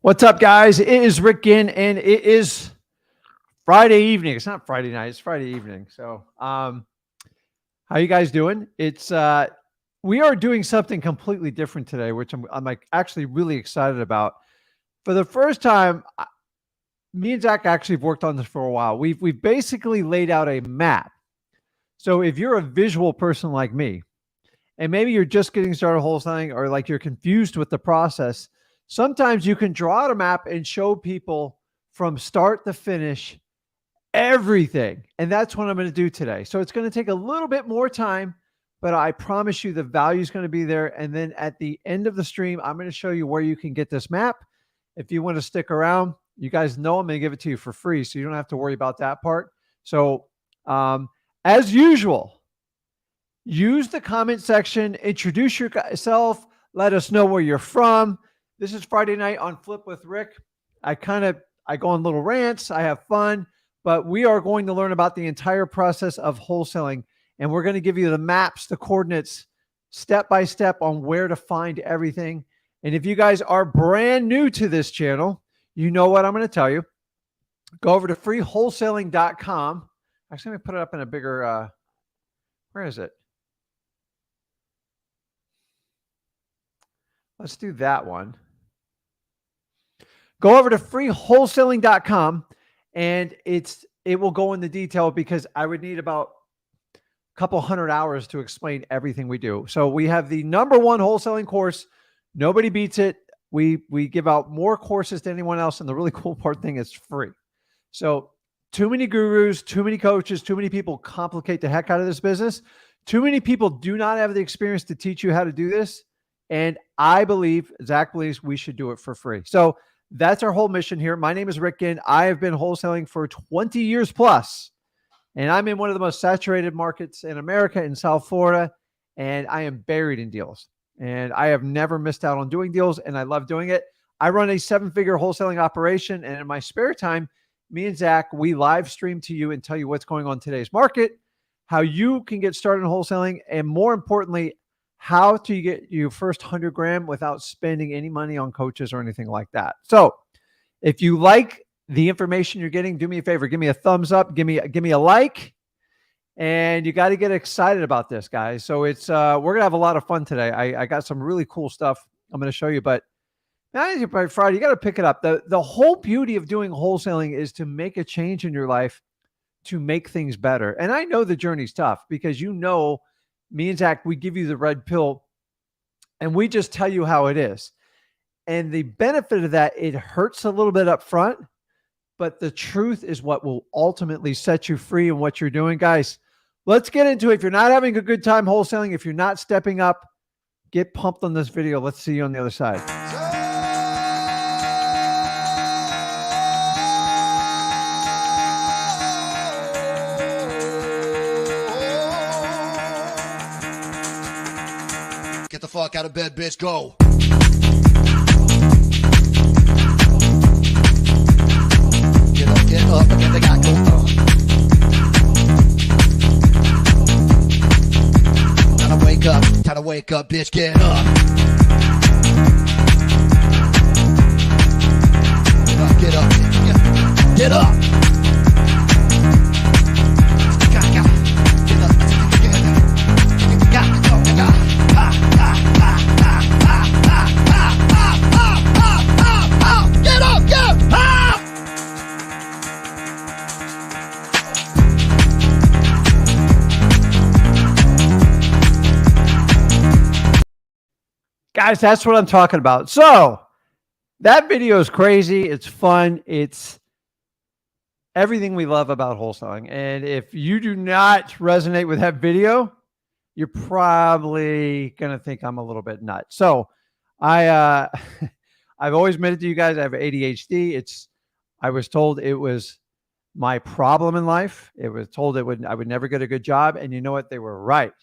What's up, guys? It is Rick Ginn, and it is Friday evening. It's not Friday night; it's Friday evening. So, how you guys doing? It's we are doing something completely different today, which I'm like actually really excited about. For the first time, me and Zach actually have worked on this for a while. We've basically laid out a map. So, if you're a visual person like me, and maybe you're just getting started wholesaling, or like you're confused with the process, sometimes you can draw out a map and show people from start to finish everything. And that's what I'm going to do today. So it's going to take a little bit more time, but I promise you the value is going to be there. And then at the end of the stream, I'm going to show you where you can get this map. If you want to stick around, you guys know I'm going to give it to you for free, so you don't have to worry about that part. So as usual, use the comment section, introduce yourself, let us know where you're from. This is Friday night on Flip with Rick. I go on little rants, I have fun, but we are going to learn about the entire process of wholesaling, and we're going to give you the maps, the coordinates, step by step on where to find everything. And if you guys are brand new to this channel, you know what I'm going to tell you. Go over to freewholesaling.com. Actually, let me put it up in a bigger, where is it? Let's do that one. Go over to freewholesaling.com, and it will go into detail because I would need about a couple 100 hours to explain everything we do. So we have the #1 wholesaling course. Nobody beats it. We give out more courses than anyone else, and the really cool thing is free. So too many gurus, too many coaches, too many people complicate the heck out of this business. Too many people do not have the experience to teach you how to do this. And I believe, Zach believes, we should do it for free. So that's our whole mission here. My name is Rick Ginn. I have been wholesaling for 20 years plus, and I'm in one of the most saturated markets in America, in South Florida, and I am buried in deals. And I have never missed out on doing deals, and I love doing it. I run a 7-figure wholesaling operation, and in my spare time, me and Zach, we live stream to you and tell you what's going on in today's market, how you can get started in wholesaling, and more importantly, how to get your first 100 grand without spending any money on coaches or anything like that. So if you like the information you're getting, do me a favor, give me a thumbs up, give me a like, and you got to get excited about this, guys. So it's we're gonna have a lot of fun today. I got some really cool stuff I'm going to show you, but now by Friday, you got to pick it up. The whole beauty of doing wholesaling is to make a change in your life, to make things better. And I know the journey's tough because me and Zach, we give you the red pill and we just tell you how it is. And the benefit of that, it hurts a little bit up front, but the truth is what will ultimately set you free in what you're doing. Guys, let's get into it. If you're not having a good time wholesaling, if you're not stepping up, get pumped on this video. Let's see you on the other side. Get the fuck out of bed, bitch. Go. Get up, and get the guy go. Time to wake up, bitch. Get up. Get up. Get up. Guys, that's what I'm talking about. So that video is crazy. It's fun. It's everything we love about wholesaling. And if you do not resonate with that video, you're probably going to think I'm a little bit nuts. So I've always admitted to you guys, I have ADHD. I was told it was my problem in life. It was told I would never get a good job. And you know what? They were right.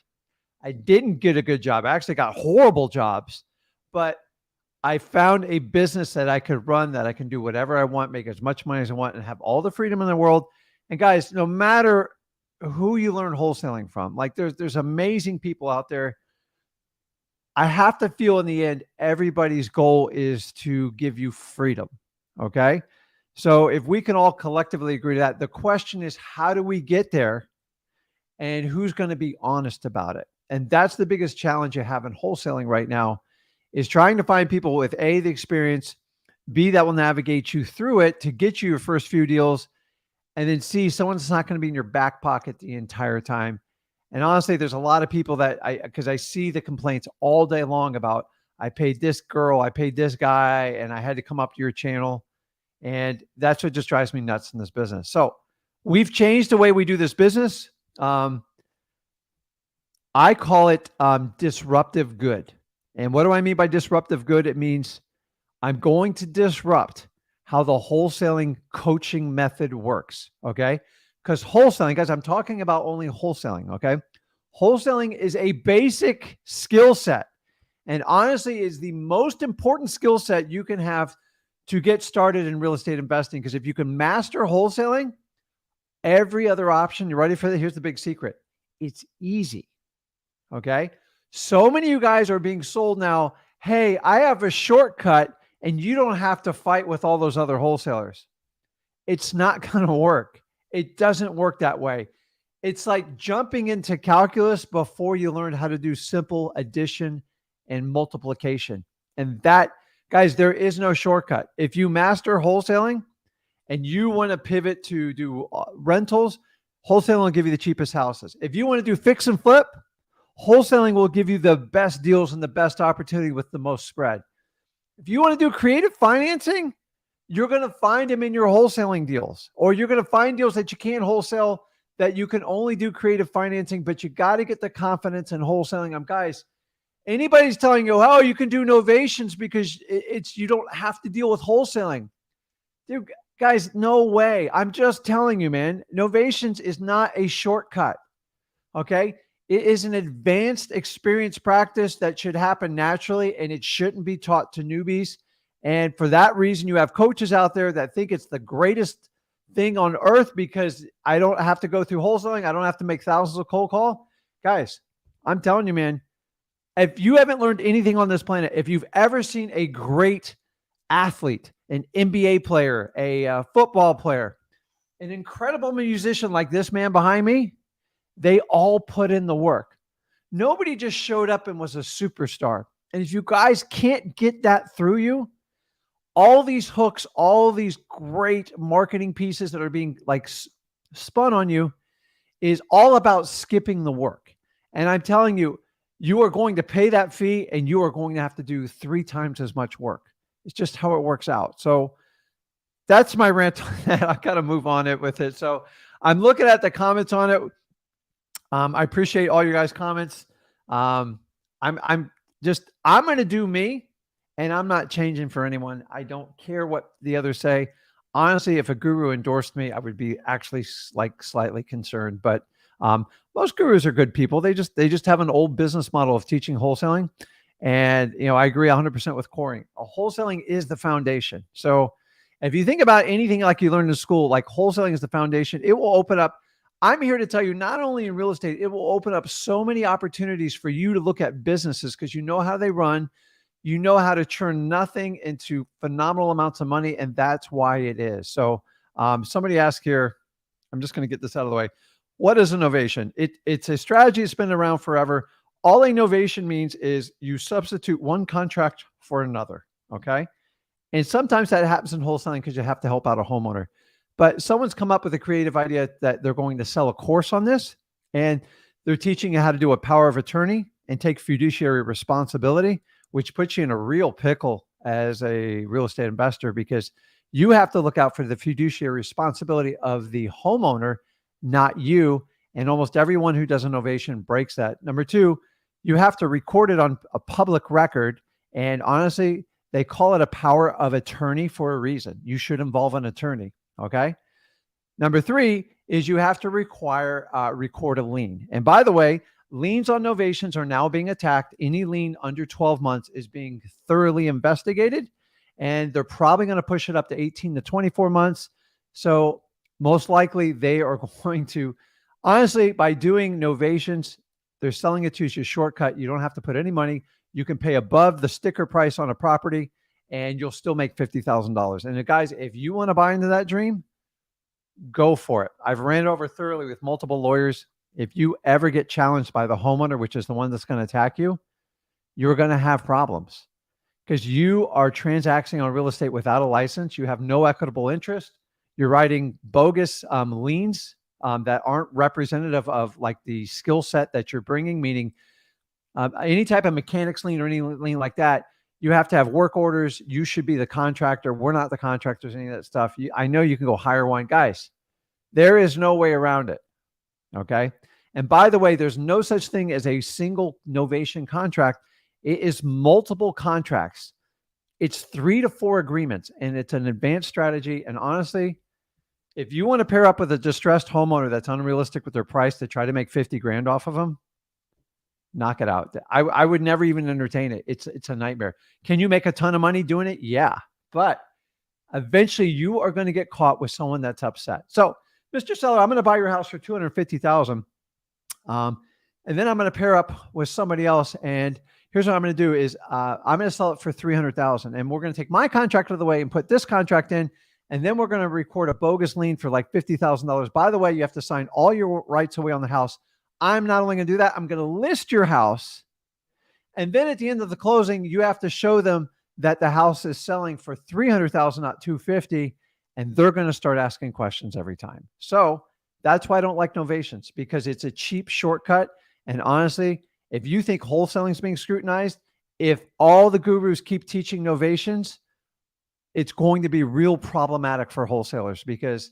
I didn't get a good job. I actually got horrible jobs, but I found a business that I could run, that I can do whatever I want, make as much money as I want, and have all the freedom in the world. And guys, no matter who you learn wholesaling from, like there's amazing people out there. I have to feel in the end, everybody's goal is to give you freedom. Okay. So if we can all collectively agree to that, the question is, how do we get there and who's going to be honest about it? And that's the biggest challenge you have in wholesaling right now is trying to find people with A, the experience, B, that will navigate you through it to get you your first few deals, and then C, someone that's not going to be in your back pocket the entire time. And honestly, there's a lot of people that because I see the complaints all day long about, I paid this girl, I paid this guy, and I had to come up to your channel. And that's what just drives me nuts in this business. So we've changed the way we do this business. I call it disruptive good. And what do I mean by disruptive good? It means I'm going to disrupt how the wholesaling coaching method works. Okay. Because wholesaling, guys, I'm talking about only wholesaling. Okay. Wholesaling is a basic skill set. And honestly, is the most important skill set you can have to get started in real estate investing. Because if you can master wholesaling, every other option, you ready for that? Here's the big secret. It's easy. Okay. So many of you guys are being sold now, hey, I have a shortcut and you don't have to fight with all those other wholesalers. It's not going to work. It doesn't work that way. It's like jumping into calculus before you learn how to do simple addition and multiplication. And that, guys, there is no shortcut. If you master wholesaling and you want to pivot to do rentals, wholesaling will give you the cheapest houses. If you want to do fix and flip, wholesaling will give you the best deals and the best opportunity with the most spread. If you want to do creative financing, you're going to find them in your wholesaling deals, or you're going to find deals that you can't wholesale that you can only do creative financing, but you got to get the confidence in wholesaling. Guys, anybody's telling you, oh, you can do novations because you don't have to deal with wholesaling. Dude, guys, no way. I'm just telling you, man, novations is not a shortcut. Okay. It is an advanced experience practice that should happen naturally, and it shouldn't be taught to newbies. And for that reason, you have coaches out there that think it's the greatest thing on earth because I don't have to go through wholesaling. I don't have to make thousands of cold call. Guys, I'm telling you, man, if you haven't learned anything on this planet, if you've ever seen a great athlete, an NBA player, a football player, an incredible musician like this man behind me, they all put in the work. Nobody just showed up and was a superstar. And if you guys can't get that through you, all these hooks, all these great marketing pieces that are being like spun on you is all about skipping the work. And I'm telling you, you are going to pay that fee and you are going to have to do 3 times as much work. It's just how it works out. So that's my rant on that. I got to move on with it. So I'm looking at the comments on it. I appreciate all your guys' comments. I'm going to do me, and I'm not changing for anyone. I don't care what the others say. Honestly, if a guru endorsed me, I would be actually like slightly concerned, but most gurus are good people. They just have an old business model of teaching wholesaling. And, I agree 100% with Corey. Wholesaling is the foundation. So if you think about anything like you learned in school, like wholesaling is the foundation, it will open up. I'm here to tell you, not only in real estate, it will open up so many opportunities for you to look at businesses because you know how they run. You know how to turn nothing into phenomenal amounts of money, and that's why it is. So somebody asked here, I'm just going to get this out of the way. What is innovation? It's a strategy that's been around forever. All innovation means is you substitute one contract for another, okay? And sometimes that happens in wholesaling because you have to help out a homeowner. But someone's come up with a creative idea that they're going to sell a course on this, and they're teaching you how to do a power of attorney and take fiduciary responsibility, which puts you in a real pickle as a real estate investor because you have to look out for the fiduciary responsibility of the homeowner, not you. And almost everyone who does innovation breaks that. Number 2, you have to record it on a public record. And honestly, they call it a power of attorney for a reason. You should involve an attorney. Okay. Number 3 is you have to require record a lien. And by the way, liens on novations are now being attacked. Any lien under 12 months is being thoroughly investigated, and they're probably going to push it up to 18 to 24 months. So most likely they are going to, honestly, by doing novations, they're selling it to you as a shortcut. You don't have to put any money. You can pay above the sticker price on a property and you'll still make $50,000. And guys, if you want to buy into that dream, go for it. I've ran it over thoroughly with multiple lawyers. If you ever get challenged by the homeowner, which is the one that's going to attack you, you're going to have problems because you are transacting on real estate without a license. You have no equitable interest. You're writing bogus liens that aren't representative of like the skill set that you're bringing, meaning any type of mechanics lien or any lien like that, you have to have work orders. You should be the contractor. We're not the contractors, any of that stuff. I know you can go hire one. Guys, there is no way around it. Okay. And by the way, there's no such thing as a single novation contract. It is multiple contracts. It's 3 to 4 agreements, and it's an advanced strategy. And honestly, if you want to pair up with a distressed homeowner that's unrealistic with their price to try to make 50 grand off of them, knock it out. I would never even entertain it. It's a nightmare. Can you make a ton of money doing it? Yeah. But eventually you are going to get caught with someone that's upset. So, Mr. Seller, I'm going to buy your house for $250,000. And then I'm going to pair up with somebody else. And here's what I'm going to do is I'm going to sell it for $300,000. And we're going to take my contract out of the way and put this contract in. And then we're going to record a bogus lien for like $50,000. By the way, you have to sign all your rights away on the house. I'm not only going to do that, I'm going to list your house. And then at the end of the closing, you have to show them that the house is selling for $300,000, not $250,000. And they're going to start asking questions every time. So that's why I don't like novations, because it's a cheap shortcut. And honestly, if you think wholesaling is being scrutinized, if all the gurus keep teaching novations, it's going to be real problematic for wholesalers, because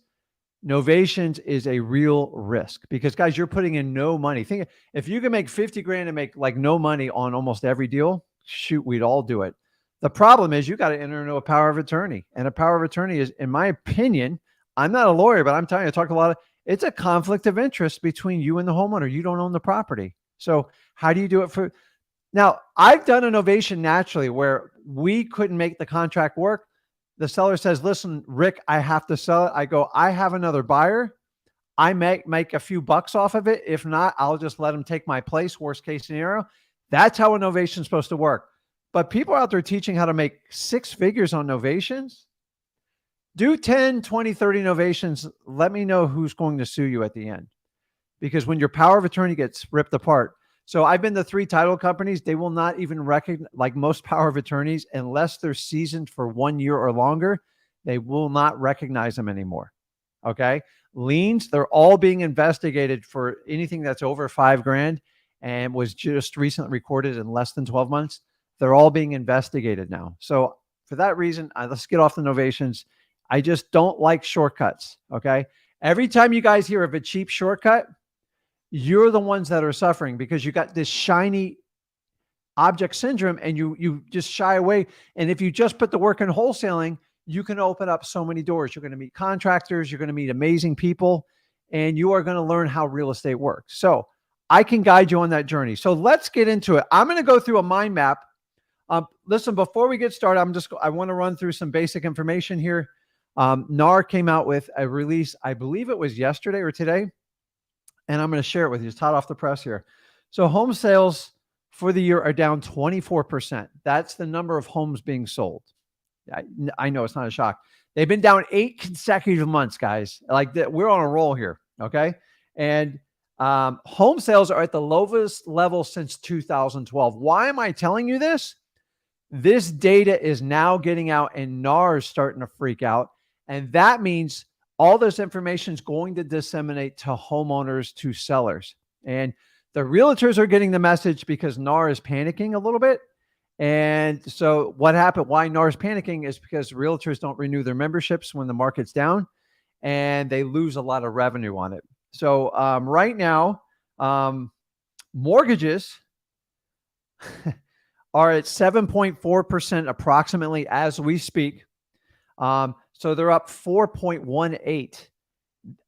novations is a real risk. Because guys, you're putting in no money. Think if you can make 50 grand and make like no money on almost every deal, shoot, we'd all do it. The problem is you got to enter into a power of attorney, and a power of attorney is, in my opinion, I'm not a lawyer, but I'm telling you, I talk a lot of, it's a conflict of interest between you and the homeowner. You don't own the property. So how do you do it for, now I've done a novation naturally where we couldn't make the contract work. The seller says, listen, Rick, I have to sell it. I go, I have another buyer. I make a few bucks off of it. If not, I'll just let them take my place. Worst case scenario. That's how a novation is supposed to work. But people out there teaching how to make 6 figures on novations. Do 10, 20, 30 novations. Let me know who's going to sue you at the end. Because when your power of attorney gets ripped apart. So I've been to 3 title companies. They will not even recognize, like most power of attorneys, unless they're seasoned for 1 year or longer, they will not recognize them anymore. Okay. Liens, they're all being investigated for anything that's over $5 grand and was just recently recorded in less than 12 months. They're all being investigated now. So for that reason, let's get off the novations. I just don't like shortcuts. Okay. Every time you guys hear of a cheap shortcut, you're the ones that are suffering, because you got this shiny object syndrome and you just shy away. And if you just put the work in wholesaling, you can open up so many doors. You're going to meet contractors. You're going to meet amazing people, and you are going to learn how real estate works. So I can guide you on that journey. So let's get into it. I'm going to go through a mind map. Listen, before we get started, I want to run through some basic information here. NAR came out with a release, I believe it was yesterday or today, and I'm going to share it with you. It's hot off the press here. So home sales for the year are down 24%. That's the number of homes being sold. I know it's not a shock. They've been down 8 consecutive months, guys. Like that, we're on a roll here. Okay. And home sales are at the lowest level since 2012. Why am I telling you this? This data is now getting out, and NAR is starting to freak out. And that means all this information is going to disseminate to homeowners, to sellers. And the realtors are getting the message because NAR is panicking a little bit. And so what happened, why NAR is panicking is because realtors don't renew their memberships when the market's down, and they lose a lot of revenue on it. So right now, mortgages are at 7.4% approximately as we speak. So they're up 4.18.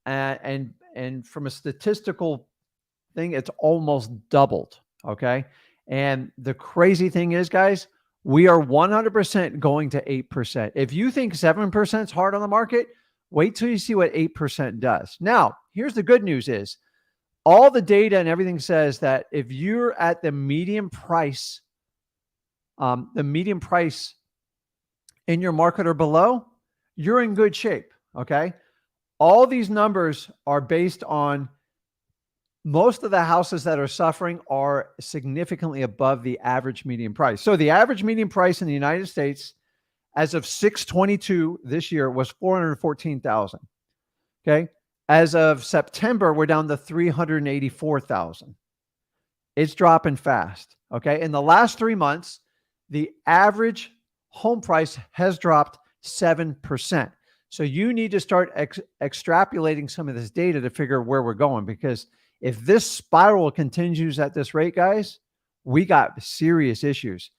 And from a statistical thing, it's almost doubled. Okay. And the crazy thing is, guys, we are 100% going to 8%. If you think 7% is hard on the market, wait till you see what 8% does. Now, here's the good news is all the data and everything says that if you're at the median price the median price in your market or below, you're in good shape. Okay. All these numbers are based on most of the houses that are suffering are significantly above the average median price. So the average median price in the United States as of 6/22 this year was 414,000. Okay. As of September, we're down to 384,000. It's dropping fast. Okay. In the last 3 months, the average home price has dropped 7%. So you need to start extrapolating some of this data to figure where we're going, because if this spiral continues at this rate, guys, we got serious issues.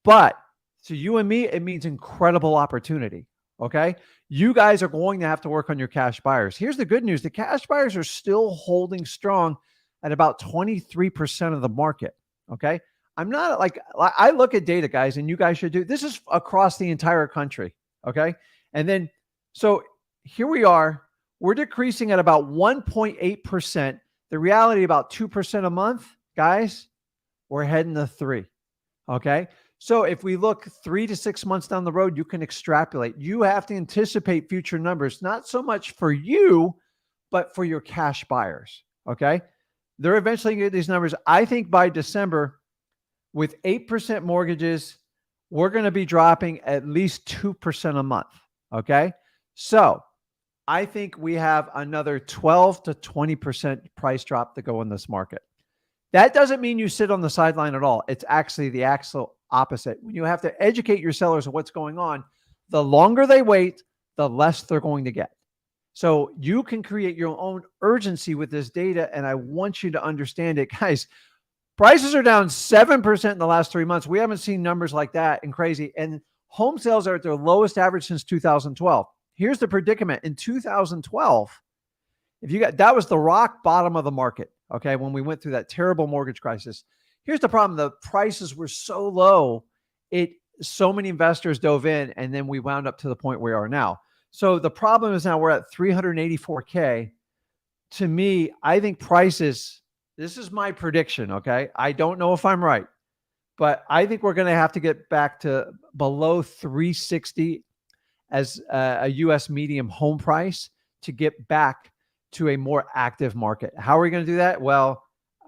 But to you and me, it means incredible opportunity. Okay. You guys are going to have to work on your cash buyers. Here's the good news. The cash buyers are still holding strong at about 23% of the market. Okay. I'm not like, I look at data, guys, and you guys should do, this is across the entire country. Okay. And then, so here we are, we're decreasing at about 1.8%. The reality, about 2% a month, guys, we're heading to 3. Okay. So if we look 3 to 6 months down the road, you can extrapolate. You have to anticipate future numbers, not so much for you, but for your cash buyers. Okay. They're eventually going to get these numbers. I think by December, with 8% mortgages, we're going to be dropping at least 2% a month. Okay. So I think we have another 12 to 20% price drop to go in this market. That doesn't mean you sit on the sideline at all. It's actually the actual opposite. When you have to educate your sellers of what's going on, the longer they wait, the less they're going to get. So you can create your own urgency with this data. And I want you to understand it, guys. Prices are down 7% in the last 3 months. We haven't seen numbers like that and crazy. And home sales are at their lowest average since 2012. Here's the predicament. In 2012, that was the rock bottom of the market. Okay. When we went through that terrible mortgage crisis, here's the problem. The prices were so low, so many investors dove in, and then we wound up to the point where we are now. So the problem is now we're at 384K. To me, I think prices, this is my prediction. Okay. I don't know if I'm right, but I think we're going to have to get back to below 360 as a US medium home price to get back to a more active market. How are we going to do that? Well,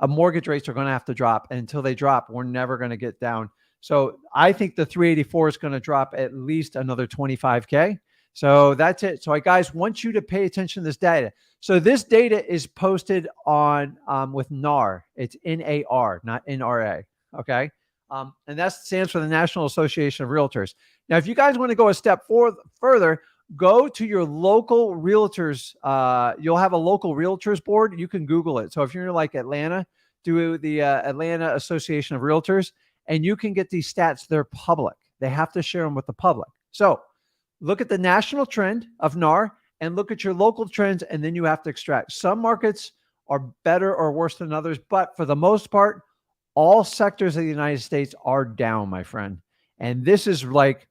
mortgage rates are going to have to drop. And until they drop, we're never going to get down. So I think the 384 is going to drop at least another 25K. So that's it. So I guys want you to pay attention to this data. So this data is posted on with NAR. It's NAR, not NRA. Okay. And that stands for the National Association of Realtors. Now, if you guys want to go a step further, go to your local realtors. You'll have a local realtors board. You can Google it. So if you're like Atlanta, do the Atlanta Association of Realtors, and you can get these stats. They're public. They have to share them with the public. So look at the national trend of NAR and look at your local trends, and then you have to extract. Some markets are better or worse than others, but for the most part, all sectors of the United States are down, my friend. And this is like,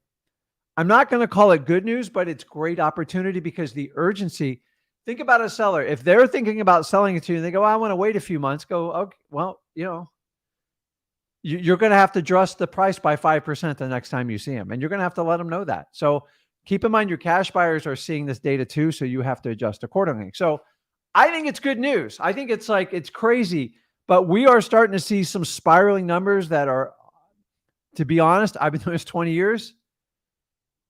I'm not going to call it good news, but it's great opportunity because the urgency. Think about a seller. If they're thinking about selling it to you and they go, I want to wait a few months, go, okay, well, you're going to have to adjust the price by 5% the next time you see them. And you're going to have to let them know that. So keep in mind, your cash buyers are seeing this data too. So you have to adjust accordingly. So I think it's good news. I think it's crazy, but we are starting to see some spiraling numbers that are, to be honest, I've been doing this 20 years.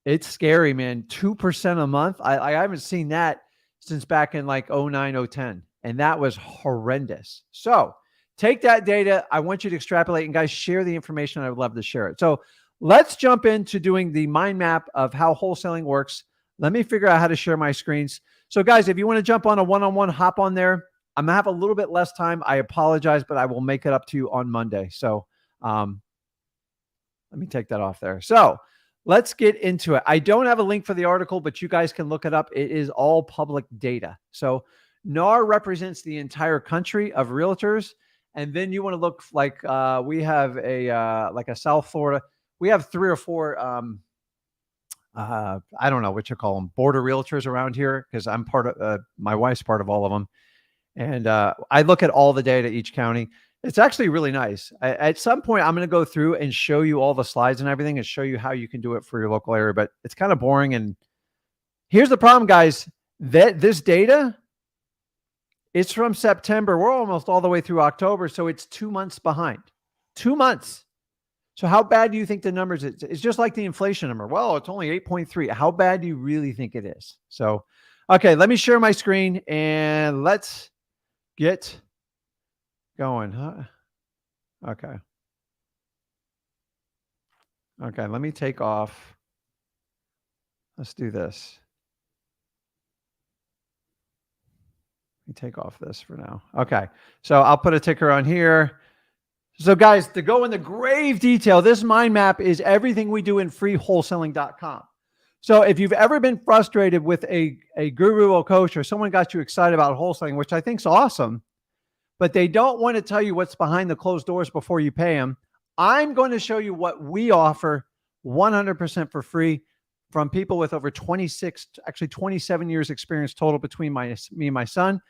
It's scary, man. 2% a month. I haven't seen that since back in like 09, 010. And that was horrendous. So take that data. I want you to extrapolate, and guys, share the information. I would love to share it. So let's jump into doing the mind map of how wholesaling works. Let me figure out how to share my screens. So guys, if you want to jump on a one-on-one, hop on there. I'm going to have a little bit less time. I apologize, but I will make it up to you on Monday. So let me take that off there. So let's get into it. I don't have a link for the article, but you guys can look it up. It is all public data. So NAR represents the entire country of realtors. And then you want to look like we have like a South Florida. We have 3 or 4, I don't know what you call them, border realtors around here, because I'm part of, my wife's part of all of them. And I look at all the data, each county. It's actually really nice. At some point, I'm going to go through and show you all the slides and everything and show you how you can do it for your local area, but it's kind of boring. And here's the problem, guys, that this data, it's from September. We're almost all the way through October. So it's 2 months behind. 2 months. So how bad do you think the numbers is? It's just like the inflation number. Well, it's only 8.3. How bad do you really think it is? So, okay, let me share my screen and let's get going. Huh? Okay. Okay, let me take off. Let's do this. Let me take off this for now. Okay, so I'll put a ticker on here. So guys, to go into grave detail, this mind map is everything we do in freewholesaling.com. So if you've ever been frustrated with a guru or coach or someone got you excited about wholesaling, which I think is awesome, but they don't want to tell you what's behind the closed doors before you pay them, I'm going to show you what we offer 100% for free from people with over 27 years experience total between me and my son.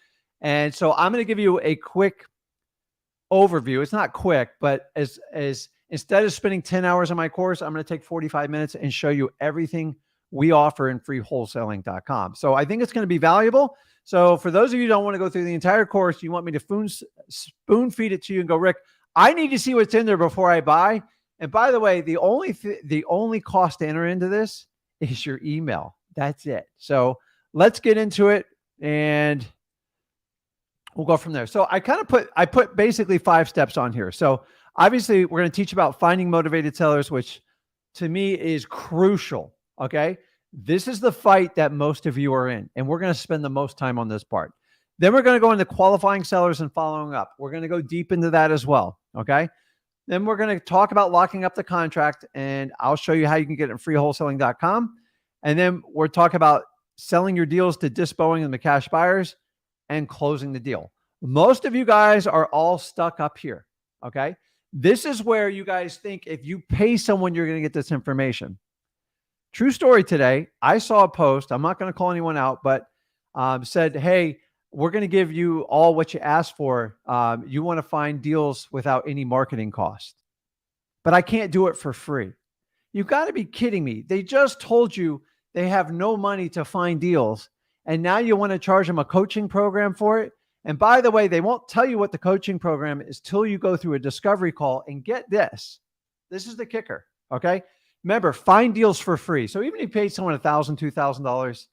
And so I'm going to give you a quick overview. It's not quick, but as instead of spending 10 hours on my course, I'm going to take 45 minutes and show you everything we offer in freewholesaling.com. So I think it's going to be valuable. So for those of you who don't want to go through the entire course, you want me to spoon feed it to you and go, Rick, I need to see what's in there before I buy. And by the way, the only cost to enter into this is your email. That's it. So let's get into it and we'll go from there. So I put basically 5 steps on here. So obviously we're going to teach about finding motivated sellers, which to me is crucial. Okay. This is the fight that most of you are in, and we're going to spend the most time on this part. Then we're going to go into qualifying sellers and following up. We're going to go deep into that as well. Okay. Then we're going to talk about locking up the contract, and I'll show you how you can get it in freewholesaling.com. And then we're talking about selling your deals to dispoing and the cash buyers and closing the deal. Most of you guys are all stuck up here. Okay. This is where you guys think if you pay someone, you're going to get this information. True story today. I saw a post. I'm not going to call anyone out, but said, hey, we're going to give you all what you asked for. You want to find deals without any marketing cost, but I can't do it for free. You've got to be kidding me. They just told you they have no money to find deals. And now you want to charge them a coaching program for it. And by the way, they won't tell you what the coaching program is till you go through a discovery call. And get this. This is the kicker. Okay. Remember, find deals for free. So even if you pay someone $1,000, $2,000,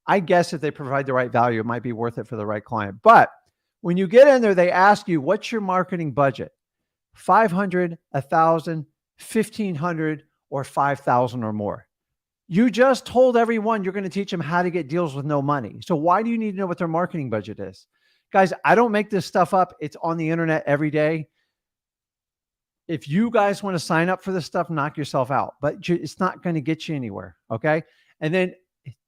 I guess if they provide the right value, it might be worth it for the right client. But when you get in there, they ask you, what's your marketing budget? 500, 1,000, 1,500, or 5,000 or more. You just told everyone you're going to teach them how to get deals with no money. So why do you need to know what their marketing budget is? Guys, I don't make this stuff up. It's on the internet every day. If you guys want to sign up for this stuff, knock yourself out, but it's not going to get you anywhere. Okay. And then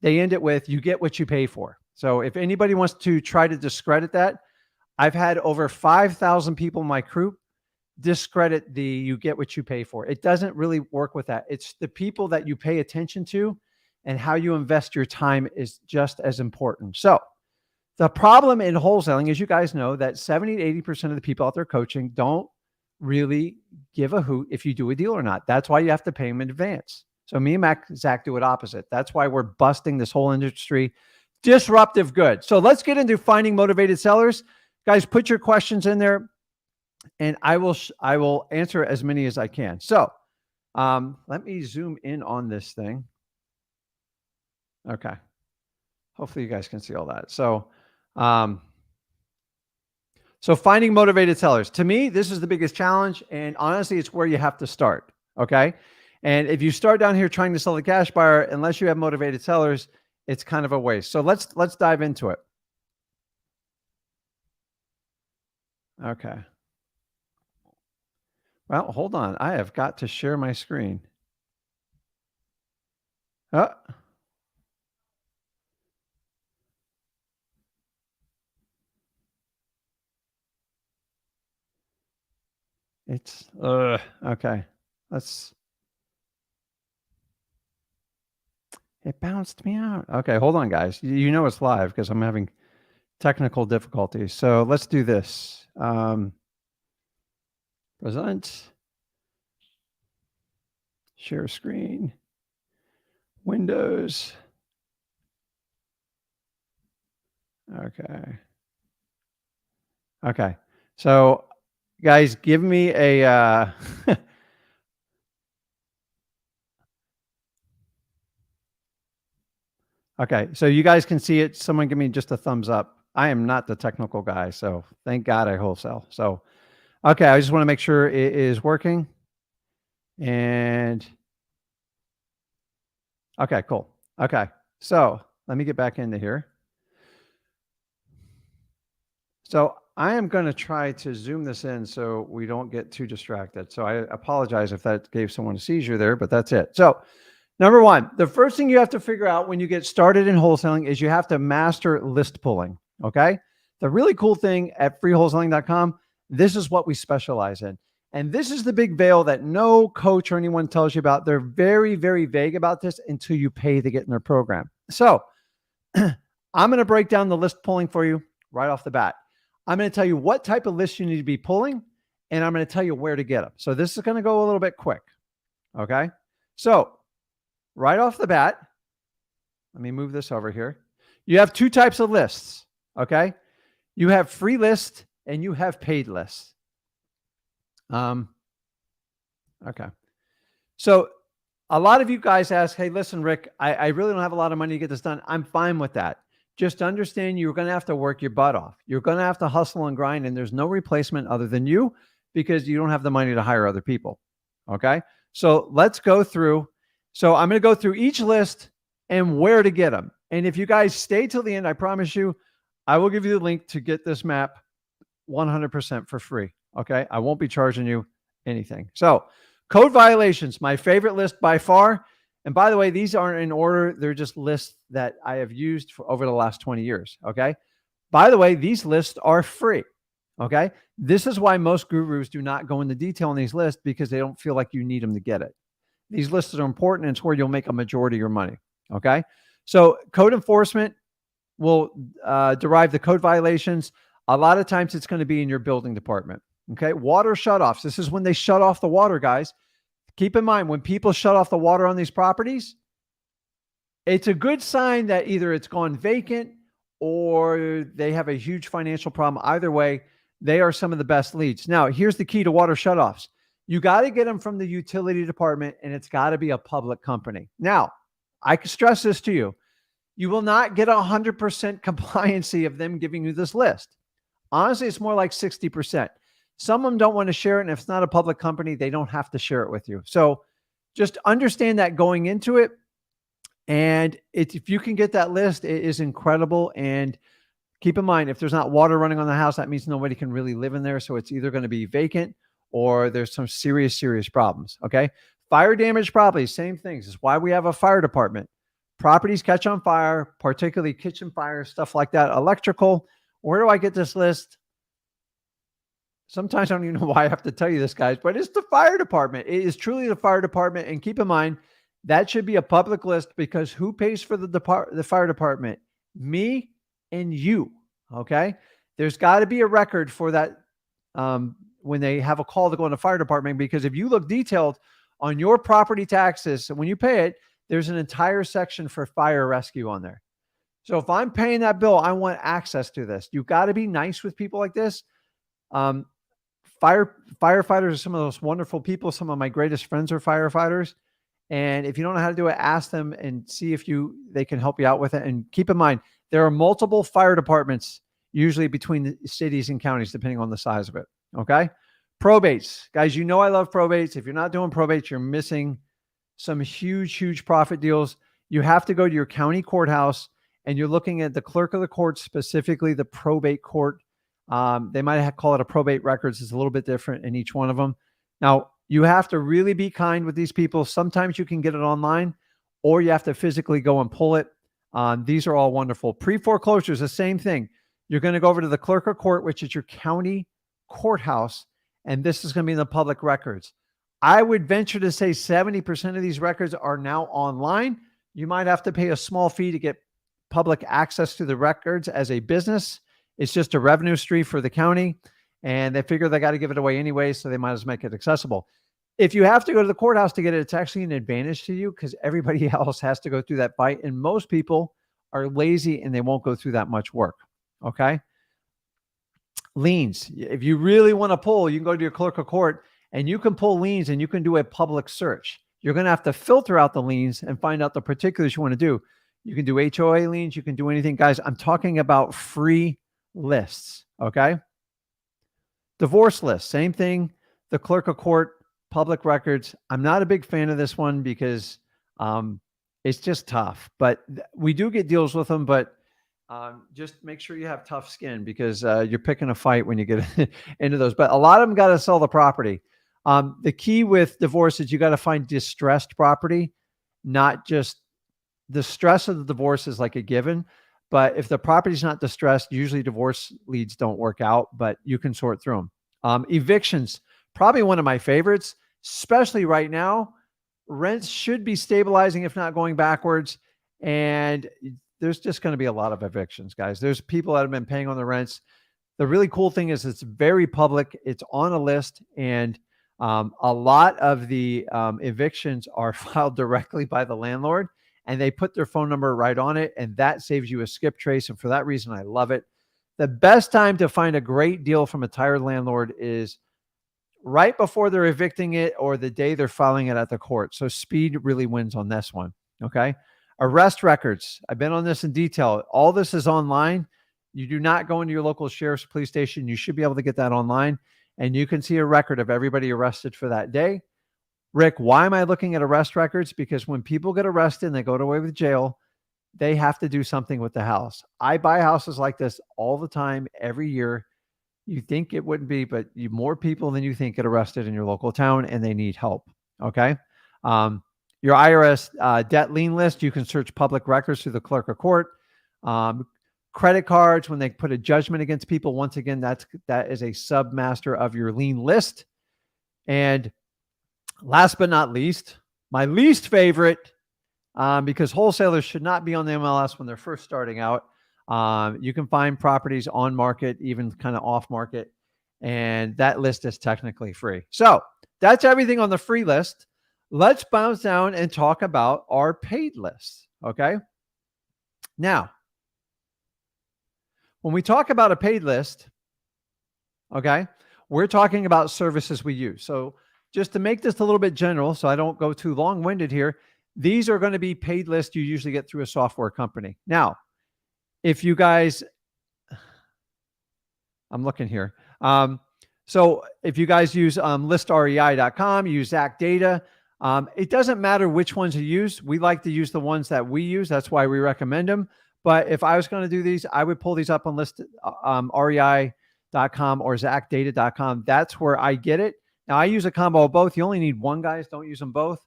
they end it with, you get what you pay for. So if anybody wants to try to discredit that, I've had over 5,000 people in my group discredit the you get what you pay for. It doesn't really work with that. It's the people that you pay attention to and how you invest your time is just as important. So the problem in wholesaling, as you guys know, that 70 to 80% of the people out there coaching don't really give a hoot if you do a deal or not. That's why you have to pay them in advance. So me and Zach do it opposite. That's why we're busting this whole industry. Disruptive good. So let's get into finding motivated sellers. Guys, put your questions in there and I will answer as many as I can. So let me zoom in on this thing. Okay. Hopefully you guys can see all that. So finding motivated sellers. To me, this is the biggest challenge. And honestly, it's where you have to start. Okay. And if you start down here trying to sell the cash buyer, unless you have motivated sellers, it's kind of a waste. So let's dive into it. Okay. Well, hold on. I have got to share my screen. Oh. It's okay. It bounced me out. Okay, hold on, guys. You know it's live because I'm having technical difficulties. So let's do this. Present. Share screen. Windows. Okay. Okay. So guys, give me a, okay. So you guys can see it. Someone give me just a thumbs up. I am not the technical guy. So thank God I wholesale. So, okay. I just want to make sure it is working. And okay, cool. Okay. So let me get back into here. So I am going to try to zoom this in so we don't get too distracted. So I apologize if that gave someone a seizure there, but that's it. So number one, the first thing you have to figure out when you get started in wholesaling is you have to master list pulling. Okay. The really cool thing at freewholesaling.com, this is what we specialize in. And this is the big veil that no coach or anyone tells you about. They're very, very vague about this until you pay to get in their program. So I'm going to break down the list pulling for you right off the bat. I'm going to tell you what type of lists you need to be pulling, and I'm going to tell you where to get them. So this is going to go a little bit quick. Okay. So right off the bat, let me move this over here. You have two types of lists. Okay. You have free lists and you have paid lists. Okay. So a lot of you guys ask, hey, listen, Rick, I really don't have a lot of money to get this done. I'm fine with that. Just understand you're going to have to work your butt off. You're going to have to hustle and grind, and there's no replacement other than you because you don't have the money to hire other people. Okay. So let's go through. So I'm going to go through each list and where to get them. And if you guys stay till the end, I promise you, I will give you the link to get this map 100% for free. Okay. I won't be charging you anything. So code violations, my favorite list by far. And by the way, these aren't in order. They're just lists that I have used for over the last 20 years. Okay. By the way, these lists are free. Okay. This is why most gurus do not go into detail on these lists because they don't feel like you need them to get it. These lists are important. And it's where you'll make a majority of your money. Okay. So code enforcement will derive the code violations. A lot of times it's going to be in your building department. Okay. Water shutoffs. This is when they shut off the water, guys. Keep in mind, when people shut off the water on these properties, it's a good sign that either it's gone vacant or they have a huge financial problem. Either way, they are some of the best leads. Now, here's the key to water shutoffs. You got to get them from the utility department, and it's got to be a public company. Now, I can stress this to you. You will not get 100% compliancy of them giving you this list. Honestly, it's more like 60%. Some of them don't want to share it, and if it's not a public company, they don't have to share it with you. So just understand that going into it. And if you can get that list, it is incredible. And keep in mind, if there's not water running on the house, that means nobody can really live in there. So it's either going to be vacant or there's some serious, serious problems. Okay. Fire damaged properties, same things. It's why we have a fire department. Properties catch on fire, particularly kitchen fires, stuff like that. Electrical. Where do I get this list? Sometimes I don't even know why I have to tell you this, guys, but it's the fire department. It is truly the fire department. And keep in mind, that should be a public list because who pays for the fire department? Me and you. Okay. There's got to be a record for that when they have a call to go in the fire department, because if you look detailed on your property taxes, and when you pay it, there's an entire section for fire rescue on there. So if I'm paying that bill, I want access to this. You got to be nice with people like this. Firefighters are some of those wonderful people. Some of my greatest friends are firefighters. And if you don't know how to do it, ask them and see if they can help you out with it. And keep in mind, there are multiple fire departments, usually between the cities and counties, depending on the size of it. Okay. Probates, guys, you know, I love probates. If you're not doing probates, you're missing some huge, huge profit deals. You have to go to your county courthouse and you're looking at the clerk of the court, specifically the probate court. They might call it a probate records. It's a little bit different in each one of them. Now, you have to really be kind with these people. Sometimes you can get it online or you have to physically go and pull it. These are all wonderful. Pre-foreclosures, the same thing. You're going to go over to the clerk of court, which is your county courthouse, and this is going to be in the public records. I would venture to say 70% of these records are now online. You might have to pay a small fee to get public access to the records as a business. It's just a revenue stream for the county. and they figure they got to give it away anyway, so they might as well make it accessible. If you have to go to the courthouse to get it, it's actually an advantage to you because everybody else has to go through that fight, and most people are lazy and they won't go through that much work. Okay. Liens. If you really want to pull, you can go to your clerk of court and you can pull liens and you can do a public search. You're going to have to filter out the liens and find out the particulars you want to do. You can do HOA liens. You can do anything. Guys, I'm talking about free lists. Okay. Divorce list. Same thing. The clerk of court, public records. I'm not a big fan of this one because it's just tough, but we do get deals with them, but just make sure you have tough skin because you're picking a fight when you get into those. But a lot of them got to sell the property. The key with divorce is you got to find distressed property, not just the stress of the divorce is like a given. But if the property's not distressed, usually divorce leads don't work out, but you can sort through them. Evictions, probably one of my favorites, especially right now. Rents should be stabilizing, if not going backwards. And there's just going to be a lot of evictions, guys. There's people that have been paying on the rents. The really cool thing is it's very public. It's on a list. And a lot of the evictions are filed directly by the landlord, and they put their phone number right on it. And that saves you a skip trace. And for that reason, I love it. The best time to find a great deal from a tired landlord is right before they're evicting it or the day they're filing it at the court. So speed really wins on this one. Okay. Arrest records. I've been on this in detail. All this is online. You do not go into your local sheriff's police station. You should be able to get that online, and you can see a record of everybody arrested for that day. Rick, why am I looking at arrest records? Because when people get arrested and they go away with jail, they have to do something with the house. I buy houses like this all the time, every year. You think it wouldn't be, but more people than you think get arrested in your local town, and they need help. Okay. Your IRS debt lien list, you can search public records through the clerk of court. Credit cards, when they put a judgment against people, once again, that is a submaster of your lien list. And last but not least, my least favorite, because wholesalers should not be on the MLS when they're first starting out. You can find properties on market, even kind of off market, and that list is technically free. So that's everything on the free list. Let's bounce down and talk about our paid list. Okay. Now, when we talk about a paid list, okay, we're talking about services we use. So just to make this a little bit general, so I don't go too long-winded here, these are going to be paid lists you usually get through a software company. Now, if you guys, I'm looking here. So if you guys use listrei.com, use Zach Data, it doesn't matter which ones you use. We like to use the ones that we use. That's why we recommend them. But if I was going to do these, I would pull these up on rei.com or zachdata.com. That's where I get it. Now, I use a combo of both. You only need one, guys. Don't use them both.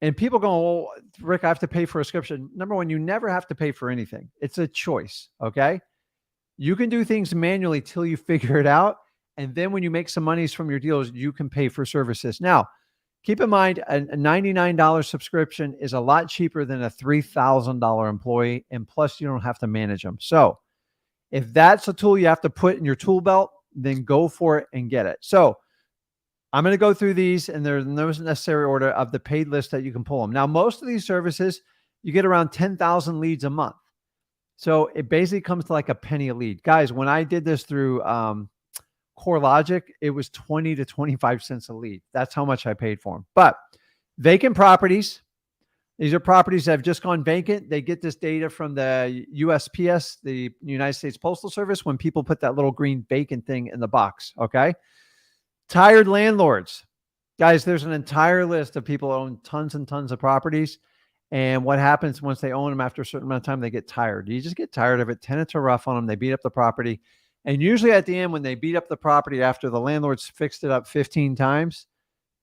And people go, well, Rick, I have to pay for a subscription. Number one, you never have to pay for anything. It's a choice, okay? You can do things manually till you figure it out. And then when you make some monies from your deals, you can pay for services. Now, keep in mind, a $99 subscription is a lot cheaper than a $3,000 employee, and plus you don't have to manage them. So if that's a tool you have to put in your tool belt, then go for it and get it. So I'm going to go through these, and there's no necessary order of the paid list that you can pull them. Now, most of these services, you get around 10,000 leads a month. So it basically comes to like a penny a lead. Guys, when I did this through CoreLogic, it was 20 to 25 cents a lead. That's how much I paid for them. But vacant properties, these are properties that have just gone vacant. They get this data from the USPS, the United States Postal Service, when people put that little green vacant thing in the box, okay? Tired landlords. Guys, there's an entire list of people who own tons and tons of properties. And what happens once they own them after a certain amount of time, they get tired. You just get tired of it. Tenants are rough on them. They beat up the property. And usually at the end, when they beat up the property after the landlord's fixed it up 15 times,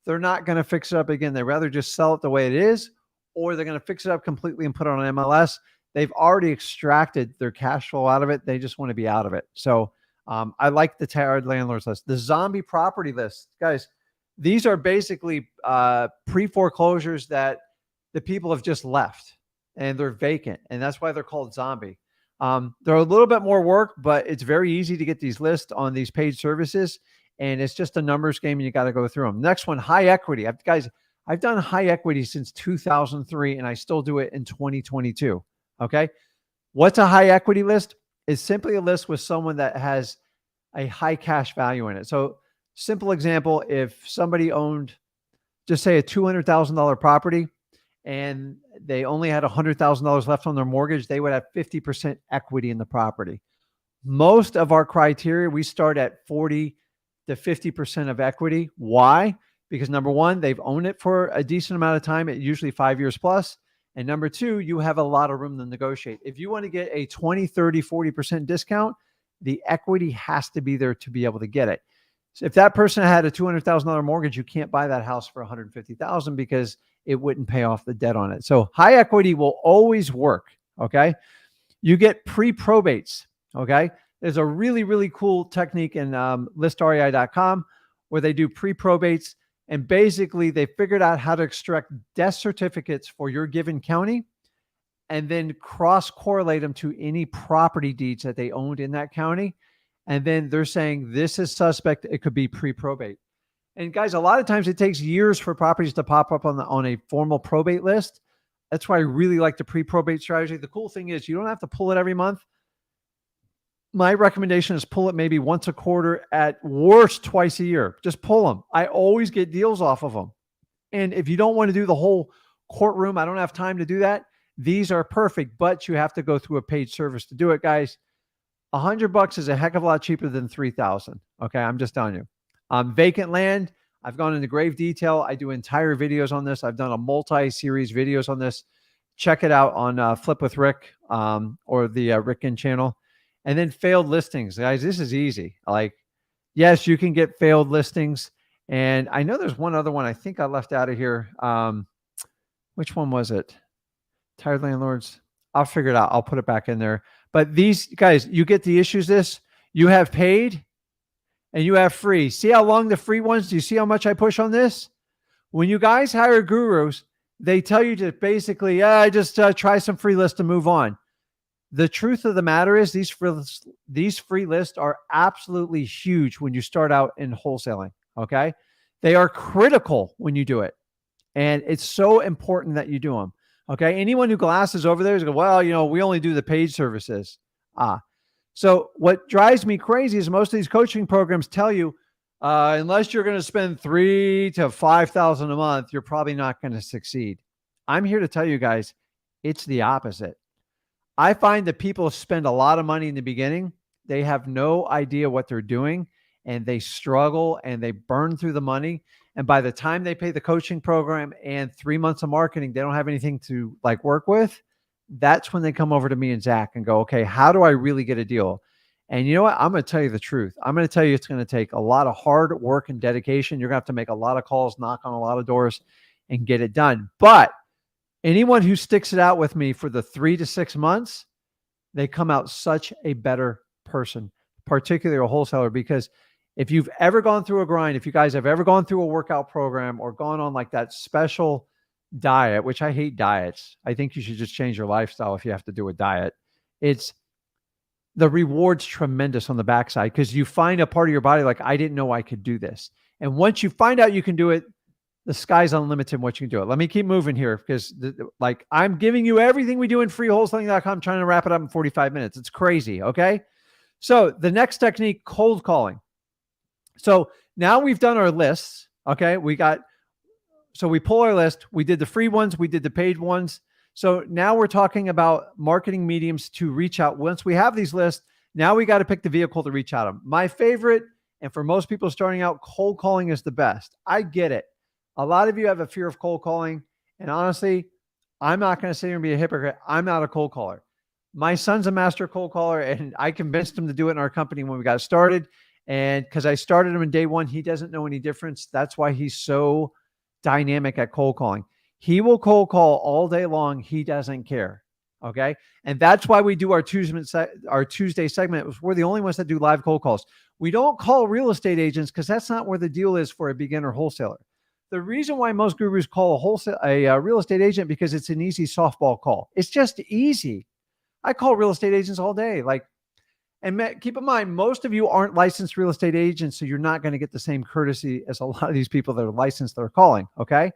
they're not going to fix it up again. They'd rather just sell it the way it is, or they're going to fix it up completely and put it on MLS. They've already extracted their cash flow out of it. They just want to be out of it. So I like the tired landlords list. The zombie property list. Guys, these are basically pre-foreclosures that the people have just left and they're vacant. And that's why they're called zombie. They're a little bit more work, but it's very easy to get these lists on these paid services. And it's just a numbers game and you got to go through them. Next one, high equity. I've done high equity since 2003 and I still do it in 2022. Okay. What's a high equity list? It's simply a list with someone that has a high cash value in it. So simple example, if somebody owned, just say a $200,000 property and they only had $100,000 left on their mortgage, they would have 50% equity in the property. Most of our criteria, we start at 40 to 50% of equity. Why? Because number one, they've owned it for a decent amount of time, usually 5 years plus. And number two, you have a lot of room to negotiate. If you want to get a 20, 30, 40% discount, the equity has to be there to be able to get it. So if that person had a $200,000 mortgage, you can't buy that house for $150,000 because it wouldn't pay off the debt on it. So high equity will always work. Okay. You get pre-probates. Okay. There's a really, really cool technique in listrei.com where they do pre-probates. And basically they figured out how to extract death certificates for your given county and then cross-correlate them to any property deeds that they owned in that county. And then they're saying this is suspect. It could be pre-probate. And guys, a lot of times it takes years for properties to pop up on a formal probate list. That's why I really like the pre-probate strategy. The cool thing is you don't have to pull it every month. My recommendation is pull it maybe once a quarter, at worst twice a year. Just pull them. I always get deals off of them. And if you don't want to do the whole courtroom, I don't have time to do that. These are perfect, but you have to go through a paid service to do it, guys. $100 is a heck of a lot cheaper than $3,000. Okay, I'm just telling you. Vacant land, I've gone into grave detail. I do entire videos on this. I've done a multi-series videos on this. Check it out on Flip with Rick or the Rick Ginn channel. And then failed listings. Guys, this is easy. Like, yes, you can get failed listings. And I know there's one other one I think I left out of here. Which one was it? Tired landlords. I'll figure it out. I'll put it back in there. But these guys, you get the issues this. You have paid and you have free. See how long the free ones? Do you see how much I push on this? When you guys hire gurus, they tell you to basically, just try some free lists to move on. The truth of the matter is these free lists are absolutely huge when you start out in wholesaling, okay? They are critical when you do it. And it's so important that you do them, okay? Anyone who glasses over there is going, well, we only do the paid services. So what drives me crazy is most of these coaching programs tell you, unless you're going to spend $3,000 to $5,000 a month, you're probably not going to succeed. I'm here to tell you guys, it's the opposite. I find that people spend a lot of money in the beginning. They have no idea what they're doing and they struggle and they burn through the money. And by the time they pay the coaching program and 3 months of marketing, they don't have anything to work with. That's when they come over to me and Zach and go, okay, how do I really get a deal? And you know what? I'm going to tell you the truth. I'm going to tell you it's going to take a lot of hard work and dedication. You're going to have to make a lot of calls, knock on a lot of doors and get it done. But anyone who sticks it out with me for the 3 to 6 months, they come out such a better person, particularly a wholesaler, because if you've ever gone through a grind, if you guys have ever gone through a workout program or gone on that special diet, which I hate diets. I think you should just change your lifestyle if you have to do a diet. The reward's tremendous on the backside because you find a part of your body I didn't know I could do this. And once you find out you can do it, the sky's unlimited in what you can do it. Let me keep moving here because I'm giving you everything we do in freewholesaling.com, trying to wrap it up in 45 minutes. It's crazy. Okay. So the next technique, cold calling. So now we've done our lists. Okay. So we pull our list. We did the free ones. We did the paid ones. So now we're talking about marketing mediums to reach out. Once we have these lists, now we got to pick the vehicle to reach out to them. My favorite, and for most people starting out, cold calling is the best. I get it. A lot of you have a fear of cold calling. And honestly, I'm not going to sit here and be a hypocrite. I'm not a cold caller. My son's a master cold caller, and I convinced him to do it in our company when we got started. And because I started him in day one, he doesn't know any difference. That's why he's so dynamic at cold calling. He will cold call all day long. He doesn't care. Okay. And that's why we do our Tuesday segment. We're the only ones that do live cold calls. We don't call real estate agents because that's not where the deal is for a beginner wholesaler. The reason why most gurus call a real estate agent because it's an easy softball call. It's just easy. I call real estate agents all day. Like, and keep in mind, most of you aren't licensed real estate agents, so you're not going to get the same courtesy as a lot of these people that are licensed that are calling. Okay.